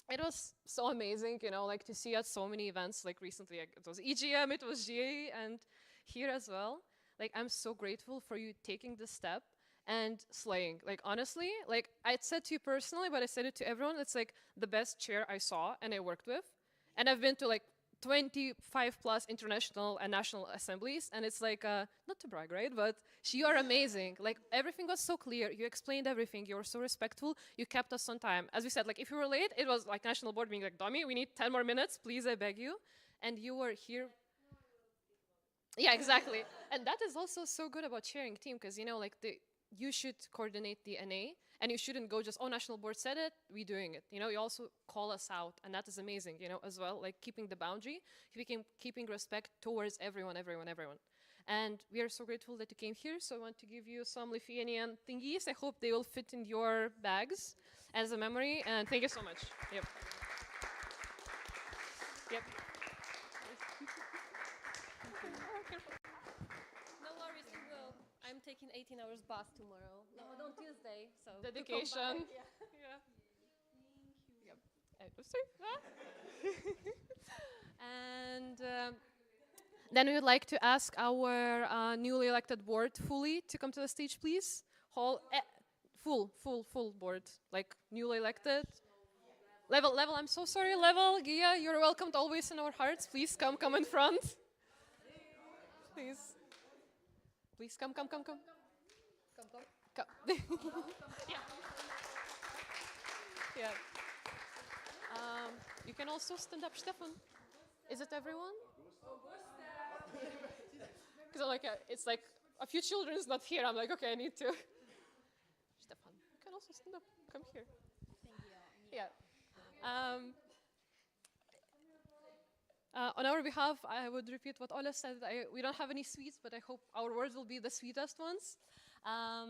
it was so amazing, you know, like to see at so many events, like recently, like, it was EGM, it was GA, and here as well. Like I'm so grateful for you taking this step and slaying. Like honestly, like I said to you personally, but I said it to everyone, it's like the best chair I saw and I worked with. And I've been to like 25 plus international and national assemblies, and it's like, not to brag, right? But you are amazing. Like everything was so clear. You explained everything. You were so respectful. You kept us on time. As we said, like if you were late, it was like national board being like, Domi, we need 10 more minutes, please, I beg you. And you were here. Yeah, exactly. And that is also so good about sharing team, because you know, like you should coordinate the NA, and you shouldn't go just, oh, national board said it, we doing it. You know, you also call us out, and that is amazing, you know, as well, like keeping the boundary, keeping respect towards everyone. And we are so grateful that you came here, so I want to give you some Lithuanian thingies. I hope they will fit in your bags as a memory, and thank you so much. Yep. Yep. No worries, we will. I'm taking 18 hours bath tomorrow. No, on Tuesday. So dedication. Yeah. Yep. And then we would like to ask our newly elected board fully to come to the stage, please. Full board, like newly elected. Level, I'm so sorry, Level. Gia, you're welcomed always in our hearts. Please come in front. Please. Please come. Come. Yeah. Yeah. You can also stand up, Stefan. Is it everyone? Because like it's like a few children is not here. I'm like, okay, I need to. Stefan, you can also stand up. Come here. Yeah. On our behalf, I would repeat what Ola said. We don't have any sweets, but I hope our words will be the sweetest ones.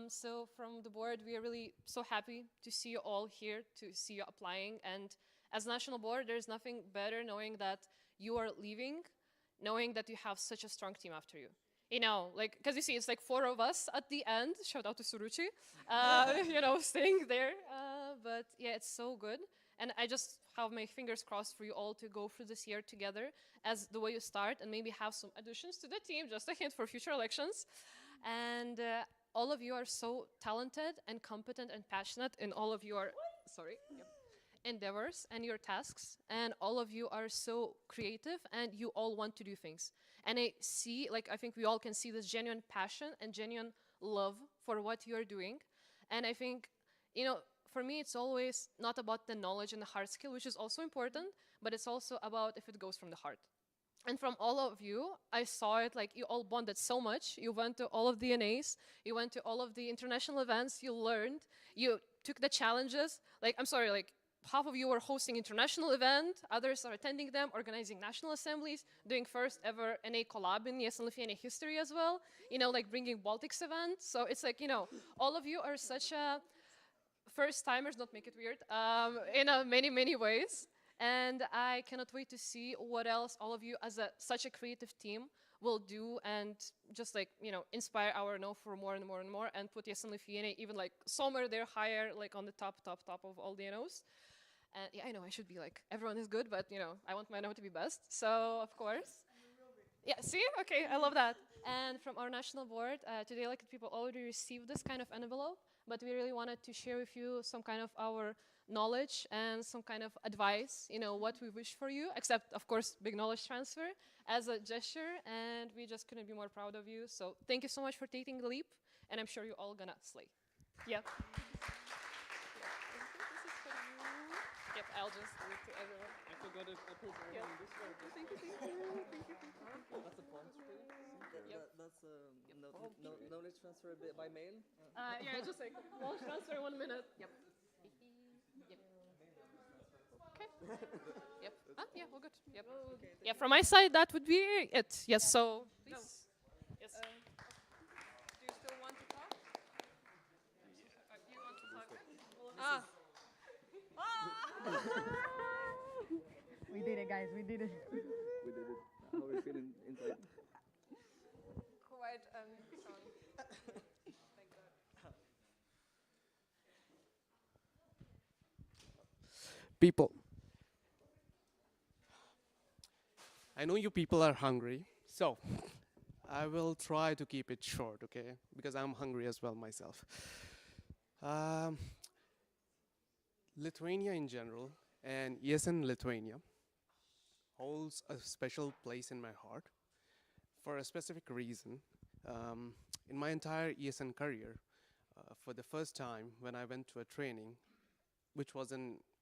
So from the board, we are really so happy to see you all here, to see you applying. And as national board, there's nothing better knowing that you are leaving, knowing that you have such a strong team after you. You know, like, because you see, it's like 4 of us at the end. Shout out to Suruchi, you know, staying there. But yeah, it's so good. And I just have my fingers crossed for you all to go through this year together as the way you start, and maybe have some additions to the team, just a hint for future elections. And all of you are so talented and competent and passionate in all of your endeavors and your tasks. And all of you are so creative, and you all want to do things. And I see, like, I think we all can see this genuine passion and genuine love for what you're doing. And I think, you know, for me, it's always not about the knowledge and the hard skill, which is also important, but it's also about if it goes from the heart. And from all of you, I saw it, like, you all bonded so much. You went to all of the NAs, you went to all of the international events, you learned, you took the challenges. Like, I'm sorry, like, half of you are hosting international event, others are attending them, organizing national assemblies, doing first ever NA collab in ESN Lithuania history as well, you know, like bringing Baltics event. So it's like, you know, all of you are such a first timers, don't make it weird, in many ways. And I cannot wait to see what else all of you as such a creative team will do, and just like, you know, inspire our know for more and more and more, and put ESN Lithuania even like somewhere there higher, like on the top of all the NOs. And yeah, I know I should be like, everyone is good, but you know, I want my NO to be best. So of course. Yeah, see? Okay, I love that. And from our national board, today elected people already received this kind of envelope, but we really wanted to share with you some kind of our knowledge and some kind of advice, you know, what we wish for you, except of course, big knowledge transfer as a gesture, and we just couldn't be more proud of you. So thank you so much for taking the leap, and I'm sure you're all gonna slay. Yeah. Yep, I'll just do it to everyone. I forgot it. I put it on this one. Thank you. That's a palm tree. Yep. That's knowledge transfer by mail. Yeah, just like knowledge transfer 1 minute. Yep. Yep. Okay. Yep. Yeah, we're good. Yep. Okay, yeah, from my side, that would be it. Yes. So. Please. No. Yes. Do you still want to talk? You want to talk? We did it, guys. We did it. We did it. How are we feeling inside? Quite strong. Thank God. People. I know you people are hungry, so I will try to keep it short, okay? Because I'm hungry as well myself. Lithuania in general, and ESN Lithuania, holds a special place in my heart for a specific reason. In my entire ESN career, for the first time when I went to a training, which was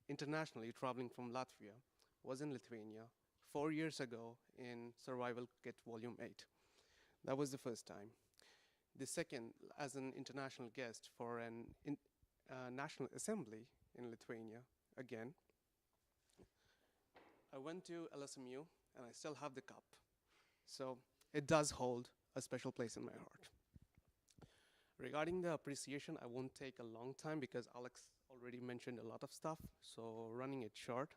internationally traveling from Latvia, was in Lithuania 4 years ago in Survival Kit Volume 8. That was the first time. The second, as an international guest for an National Assembly in Lithuania, again. I went to LSMU and I still have the cup. So it does hold a special place in my heart. Regarding the appreciation, I won't take a long time because Alex already mentioned a lot of stuff, so running it short.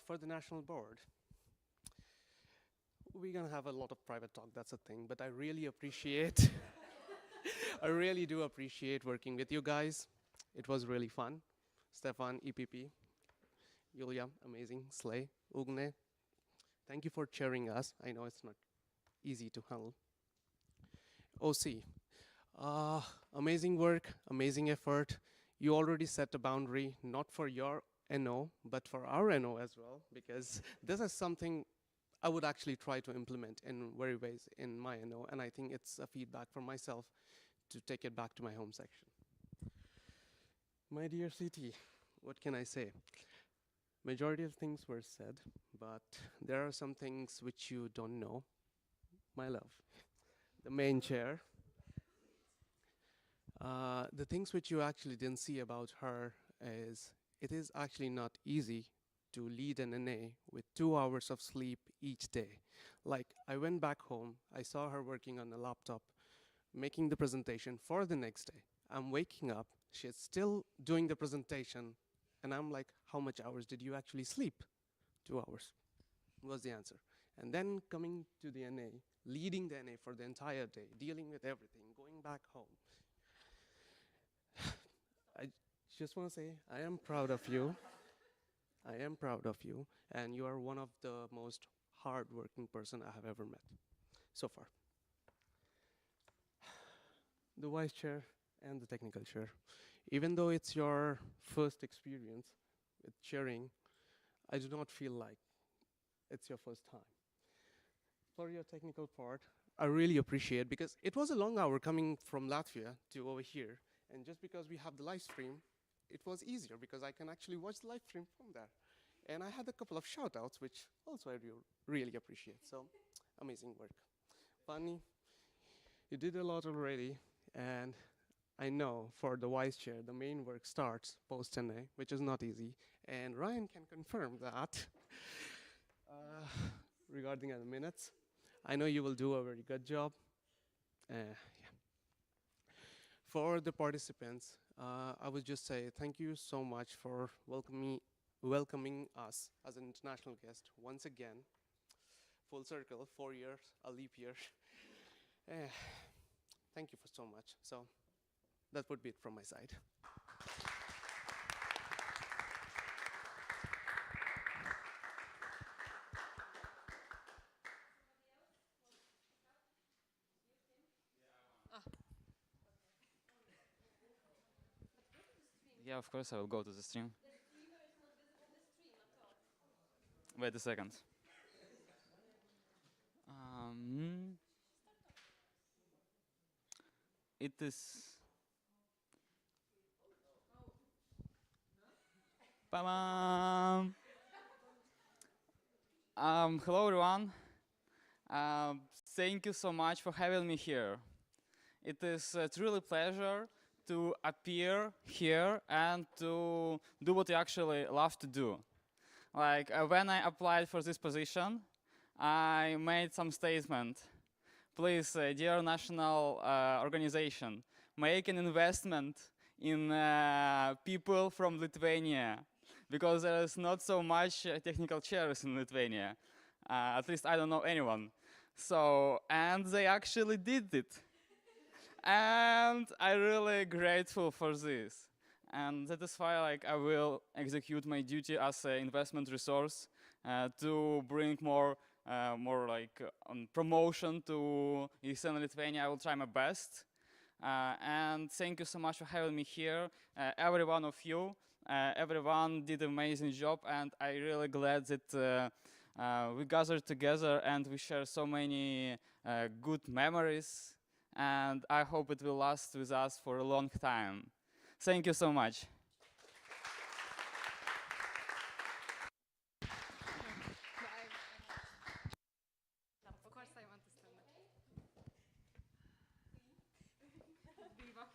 For the national board, we're gonna have a lot of private talk, that's a thing, but I really appreciate, I really do appreciate working with you guys. It was really fun. Stefan, EPP, Yulia, amazing, Slay, Ugne, thank you for cheering us. I know it's not easy to handle. OC, amazing work, amazing effort. You already set a boundary, not for your NO, but for our NO as well, because this is something I would actually try to implement in very ways in my NO, and I think it's a feedback for myself to take it back to my home section. My dear city, what can I say? Majority of things were said, but there are some things which you don't know. My love, the main chair. The things which you actually didn't see about her is it is actually not easy to lead an NA with 2 hours of sleep each day. Like, I went back home, I saw her working on a laptop, making the presentation for the next day. I'm waking up, she's still doing the presentation, and I'm like, how much hours did you actually sleep? 2 hours was the answer. And then coming to the NA, leading the NA for the entire day, dealing with everything, going back home. I just want to say, I am proud of you. I am proud of you, and you are one of the most hard-working person I have ever met so far. The vice chair and the technical chair. Even though it's your first experience with chairing, I do not feel like it's your first time. For your technical part, I really appreciate, because it was a long hour coming from Latvia to over here, and just because we have the live stream, it was easier because I can actually watch the live stream from there. And I had a couple of shout outs, which also I really appreciate. So, amazing work. Fanny, you did a lot already, and I know for the vice chair, the main work starts post NA, which is not easy, and Ryan can confirm that. Regarding the minutes, I know you will do a very good job. Yeah. For the participants, I would just say thank you so much for welcoming us as an international guest once again. Full circle, 4 years, a leap year. Thank you for so much. So that would be it from my side. Yeah, of course I will go to the stream. Wait a second. It is. Ba-bam! Hello everyone. Thank you so much for having me here. It is a truly pleasure to appear here and to do what you actually love to do. Like when I applied for this position, I made some statement. Please, dear national organization, make an investment in people from Lithuania, because there is not so much technical chairs in Lithuania. At least I don't know anyone. So, and they actually did it. And I'm really grateful for this. And that is why I will execute my duty as an investment resource to bring more promotion to ESN Lithuania. I will try my best. And thank you so much for having me here. Every one of you, everyone did an amazing job, and I'm really glad that we gathered together and we share so many good memories, and I hope it will last with us for a long time. Thank you so much. Of course I want to stand up.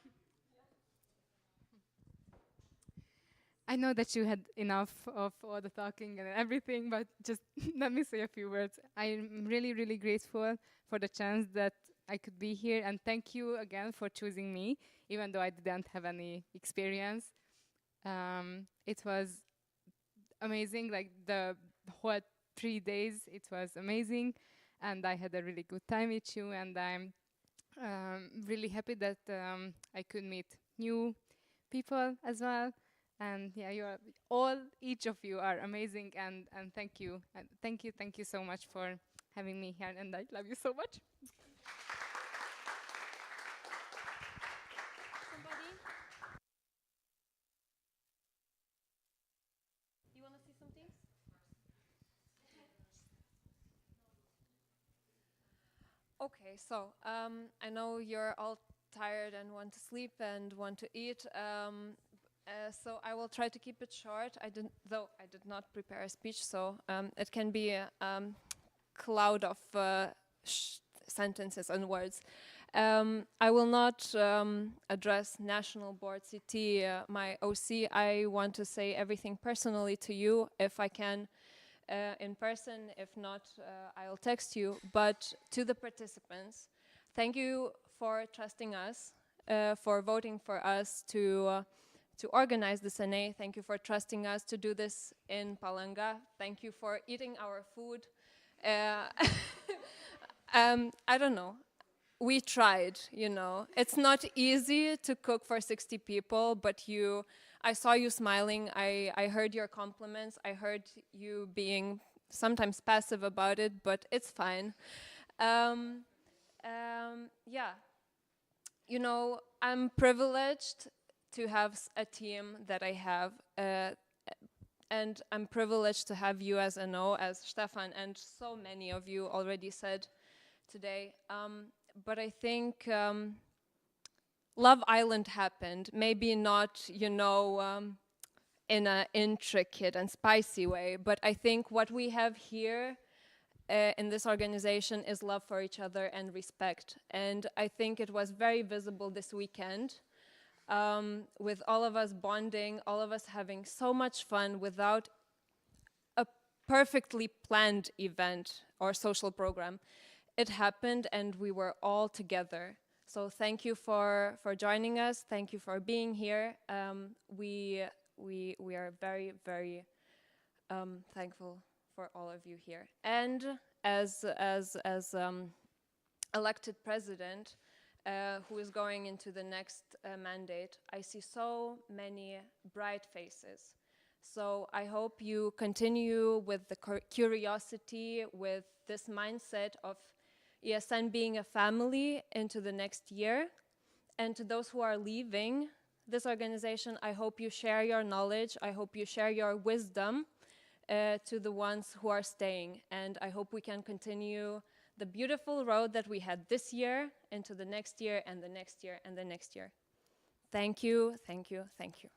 I know that you had enough of all the talking and everything, but just let me say a few words. I'm really, really grateful for the chance that I could be here, and thank you again for choosing me, even though I didn't have any experience. It was amazing, like the whole 3 days, it was amazing, and I had a really good time with you, and I'm really happy that I could meet new people as well. And yeah, you are all, each of you are amazing, and thank you. And thank you so much for having me here, and I love you so much. Okay, so I know you're all tired and want to sleep and want to eat. So I will try to keep it short. Though I did not prepare a speech, so it can be a cloud of sentences and words. I will not address National Board CT, my OC. I want to say everything personally to you, if I can, in person. If not, I'll text you. But to the participants, thank you for trusting us, for voting for us to organize this NA. Thank you for trusting us to do this in Palanga. Thank you for eating our food. I don't know. We tried, you know. It's not easy to cook for 60 people, but I saw you smiling. I heard your compliments. I heard you being sometimes passive about it, but it's fine. Yeah. You know, I'm privileged to have a team that I have, and I'm privileged to have you as NO, as Stefan and so many of you already said today. But I think Love Island happened, maybe not, you know, in an intricate and spicy way, but I think what we have here in this organization is love for each other and respect. And I think it was very visible this weekend, with all of us bonding, all of us having so much fun without a perfectly planned event or social program. It happened and we were all together. So thank you for joining us. Thank you for being here. We are very, very thankful for all of you here. And as elected president, who is going into the next mandate, I see so many bright faces. So I hope you continue with the curiosity, with this mindset of ESN being a family into the next year. And to those who are leaving this organization, I hope you share your knowledge. I hope you share your wisdom to the ones who are staying. And I hope we can continue the beautiful road that we had this year into the next year and the next year and the next year. Thank you, thank you, thank you.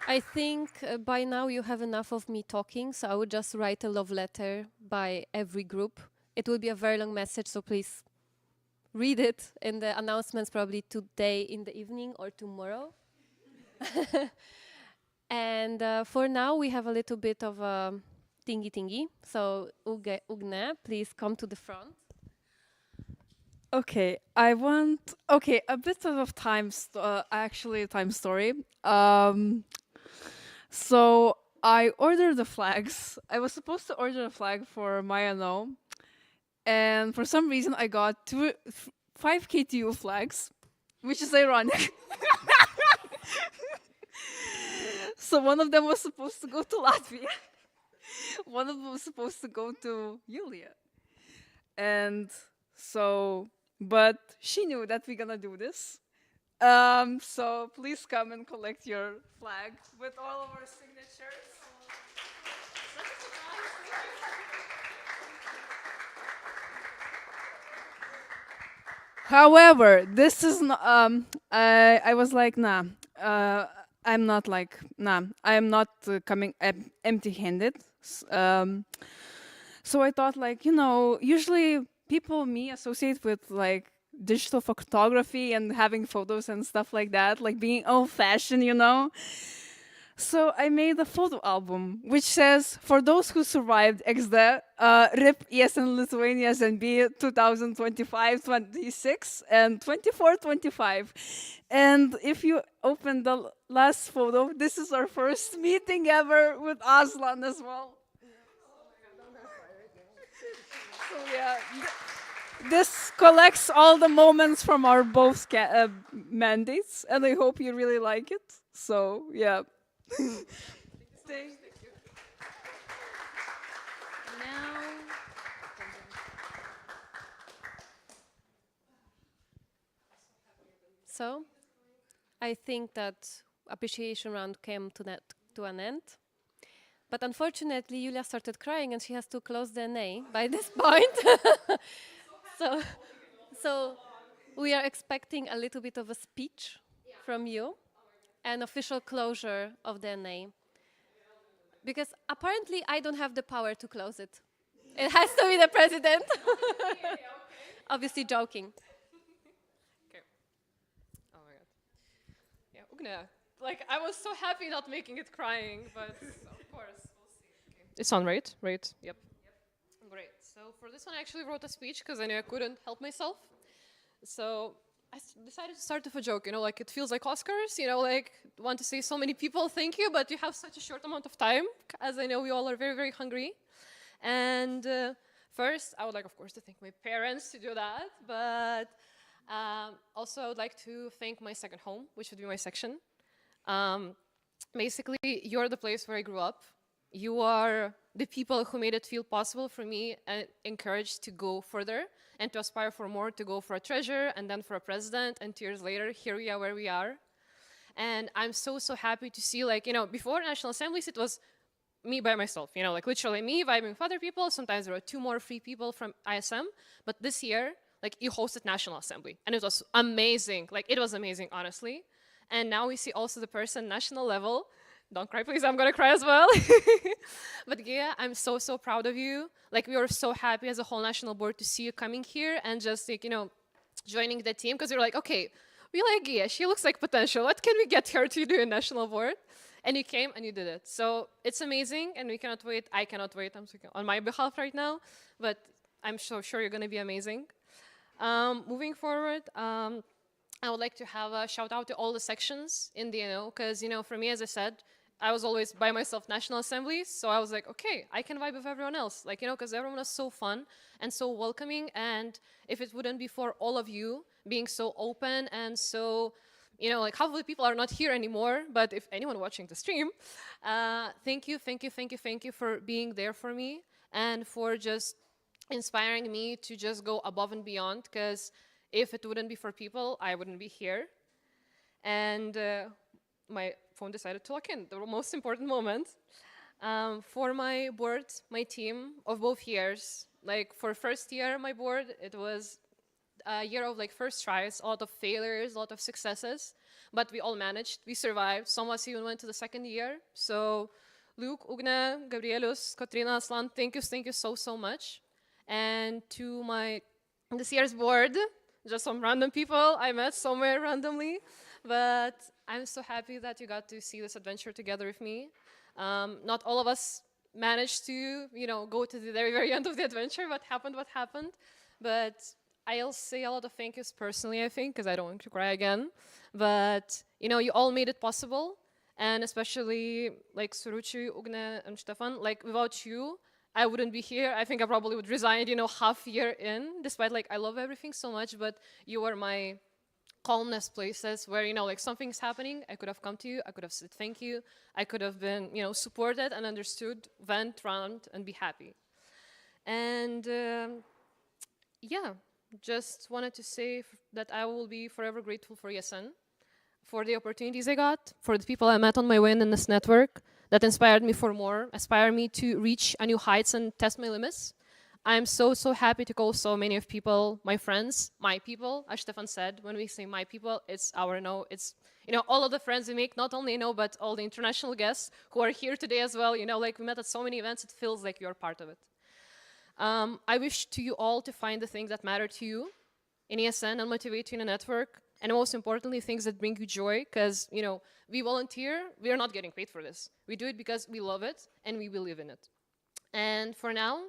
I think by now you have enough of me talking, so I would just write a love letter by every group. It will be a very long message, so please read it in the announcements probably today in the evening or tomorrow. And for now, we have a little bit of a tingy. So Ugne, please come to the front. Okay, a bit of time story. So I ordered the flags. I was supposed to order a flag for my NO, and for some reason I got 5 KTU flags, which is ironic. So one of them was supposed to go to Latvia. One of them was supposed to go to Yulia. And so, but she knew that we're gonna do this. So please come and collect your flag with all of our signatures. However, this is not, I was like, nah, I'm not like, nah, I'm not coming empty-handed. So I thought like, you know, usually people me associate with like digital photography and having photos and stuff like that, like being old-fashioned, you know. So I made a photo album, which says, for those who survived XD, RIP ESN Lithuania ZNB 2025-26 and 24-25. And if you open the last photo, this is our first meeting ever with Aslan as well. So yeah, this collects all the moments from our both mandates, and I hope you really like it. So yeah. So, I think that appreciation round came to an end. But unfortunately, Julia started crying and she has to close the NA by this point. so, so we are expecting a little bit of a speech from you, an official closure of the NA. Because apparently I don't have the power to close it. It has to be the president. Obviously joking. Okay. Oh my god. Yeah, Ugne. Like, I was so happy not making it crying, but of course, we'll see. Okay. It's on, right? Right. Yep. Great. So for this one, I actually wrote a speech because I knew I couldn't help myself. So I decided to start with a joke, like it feels like Oscars, like want to say so many people thank you, but you have such a short amount of time, as I know we all are very, very hungry. And first, I would like, of course, to thank my parents to do that, but also I would like to thank my second home, which would be my section. Basically, you're the place where I grew up. You are the people who made it feel possible for me and encouraged to go further and to aspire for more, to go for a treasure and then for a president. And 2 years later, here we are where we are. And I'm so, so happy to see, before National Assemblies, it was me by myself, like literally me vibing with other people. Sometimes there were 2 more free people from ISM. But this year, you hosted National Assembly. And it was amazing. It was amazing, honestly. And now we see also the person national level. Don't cry, please. I'm going to cry as well. But Gia, I'm so, so proud of you. We were so happy as a whole national board to see you coming here and just, joining the team. Because we were like, okay, we like Gia. She looks like potential. What can we get her to do in national board? And you came and you did it. So it's amazing. And we cannot wait. I cannot wait. I'm speaking on my behalf right now. But I'm so sure you're going to be amazing. Moving forward, I would like to have a shout out to all the sections in the NO. Because, for me, as I said, I was always by myself National Assemblies, so I was like, okay, I can vibe with everyone else, because everyone was so fun and so welcoming, and if it wouldn't be for all of you being so open and so, half of the people are not here anymore, but if anyone watching the stream, thank you for being there for me and for just inspiring me to just go above and beyond, because if it wouldn't be for people, I wouldn't be here. And my phone decided to lock in, the most important moment. For my board, my team of both years, for first year, my board, it was a year of first tries, a lot of failures, a lot of successes, but we all managed, we survived. Some of us even went to the second year. So Luke, Ugne, Gabrielus, Katrina, Aslan, thank you so, so much. And to this year's board, just some random people I met somewhere randomly, but I'm so happy that you got to see this adventure together with me. Not all of us managed to, go to the very, very end of the adventure. What happened. But I'll say a lot of thank yous personally, I think, because I don't want to cry again. But, you all made it possible. And especially, Suruchi, Ugne, and Stefan, without you, I wouldn't be here. I think I probably would resign, half year in, despite, I love everything so much, but you were my calmness places where, something's happening, I could have come to you, I could have said thank you, I could have been, supported and understood, went round and be happy. And yeah, just wanted to say that I will be forever grateful for ESN, for the opportunities I got, for the people I met on my way in this network that inspired me for more, inspired me to reach a new heights and test my limits. I'm so, so happy to call so many of people my friends, my people. As Stefan said, when we say my people, it's our No. It's, all of the friends we make, not only No, but all the international guests who are here today as well. We met at so many events, it feels like you're part of it. I wish to you all to find the things that matter to you in ESN and motivate you in a network. And most importantly, things that bring you joy, because, we volunteer, we are not getting paid for this. We do it because we love it and we believe in it. And for now,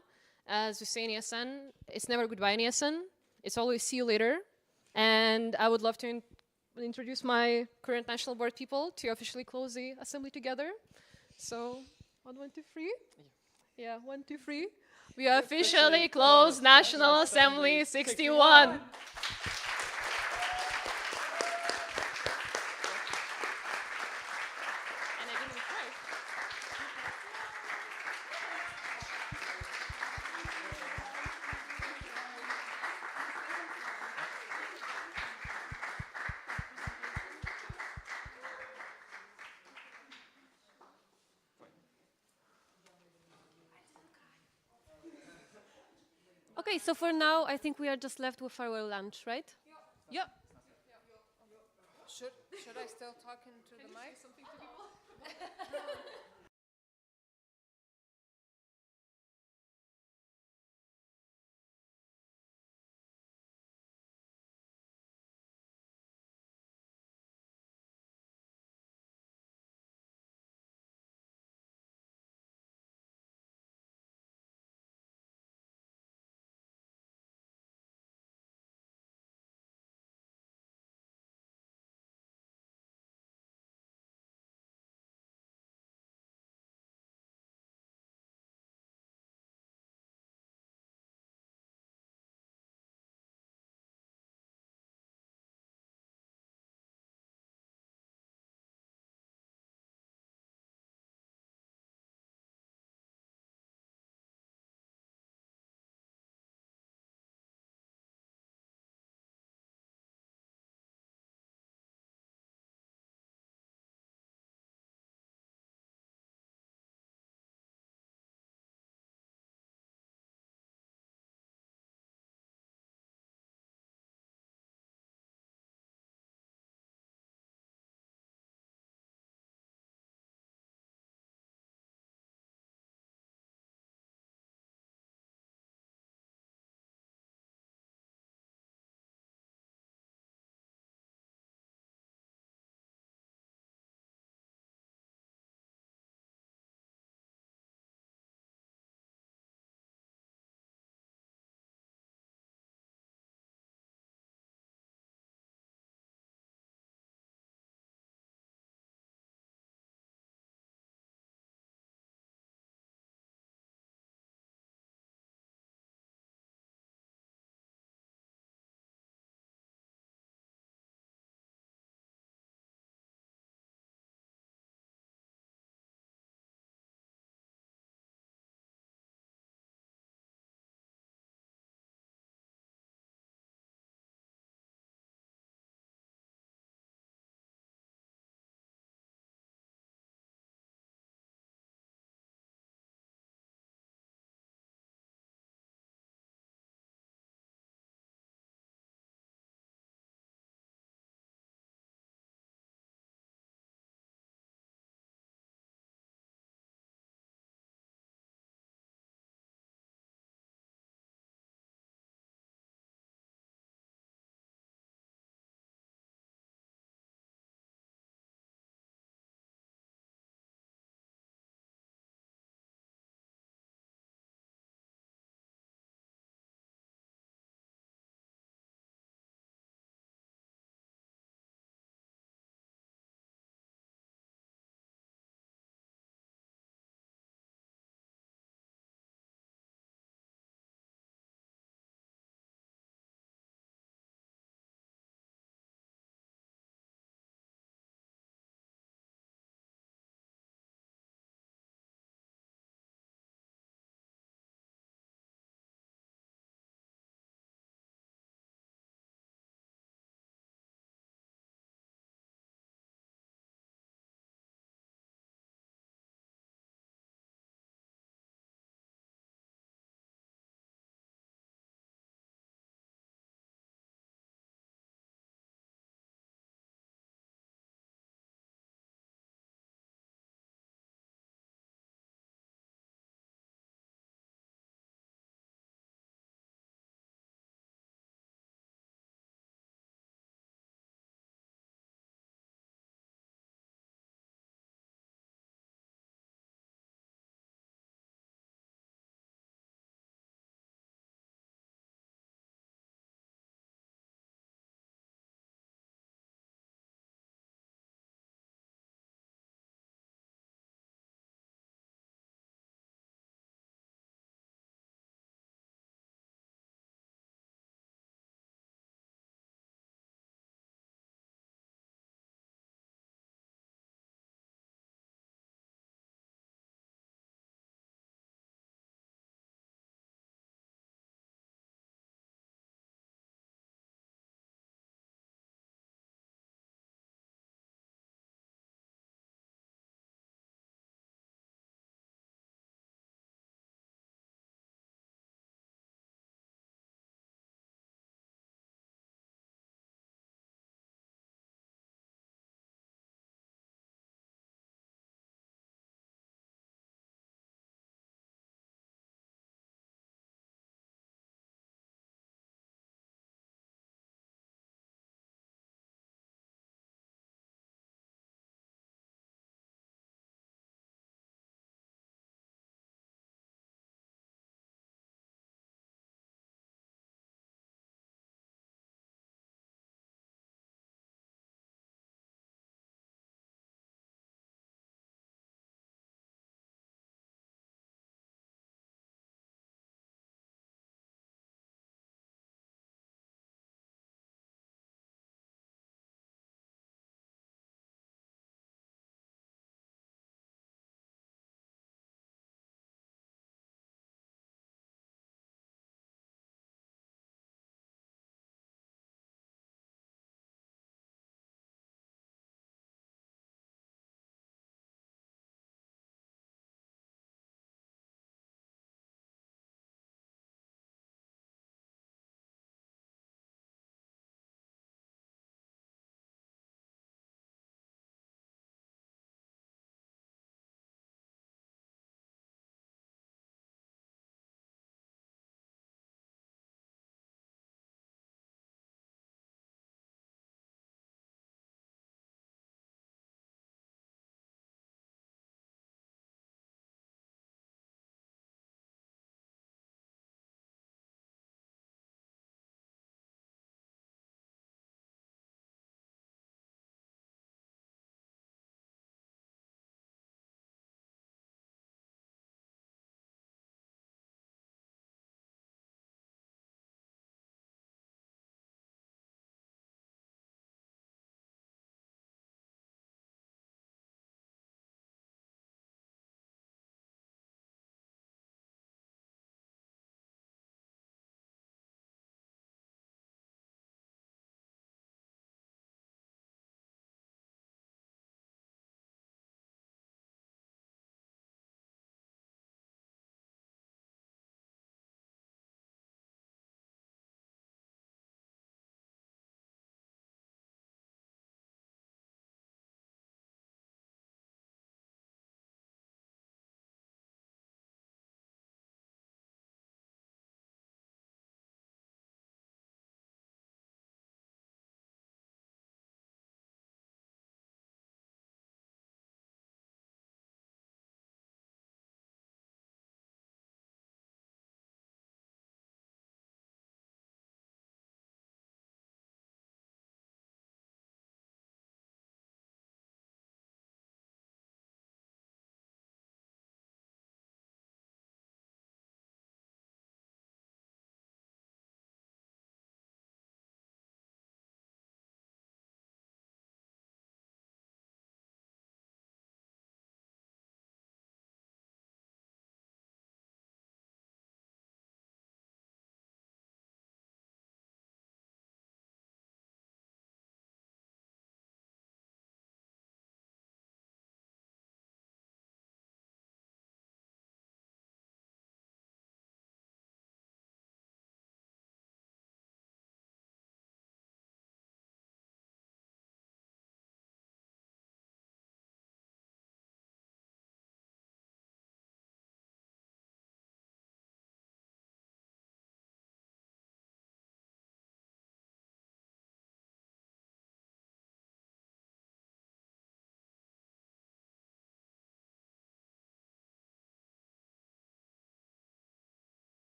as we say in ESN, it's never goodbye in ESN. It's always see you later. And I would love to introduce my current national board people to officially close the assembly together. So, 1, 2, 3. Yeah, 1, 2, 3. We officially close National Assembly 61. Okay, so for now, I think we are just left with our lunch, right? Yeah. Should I still talk into the mic?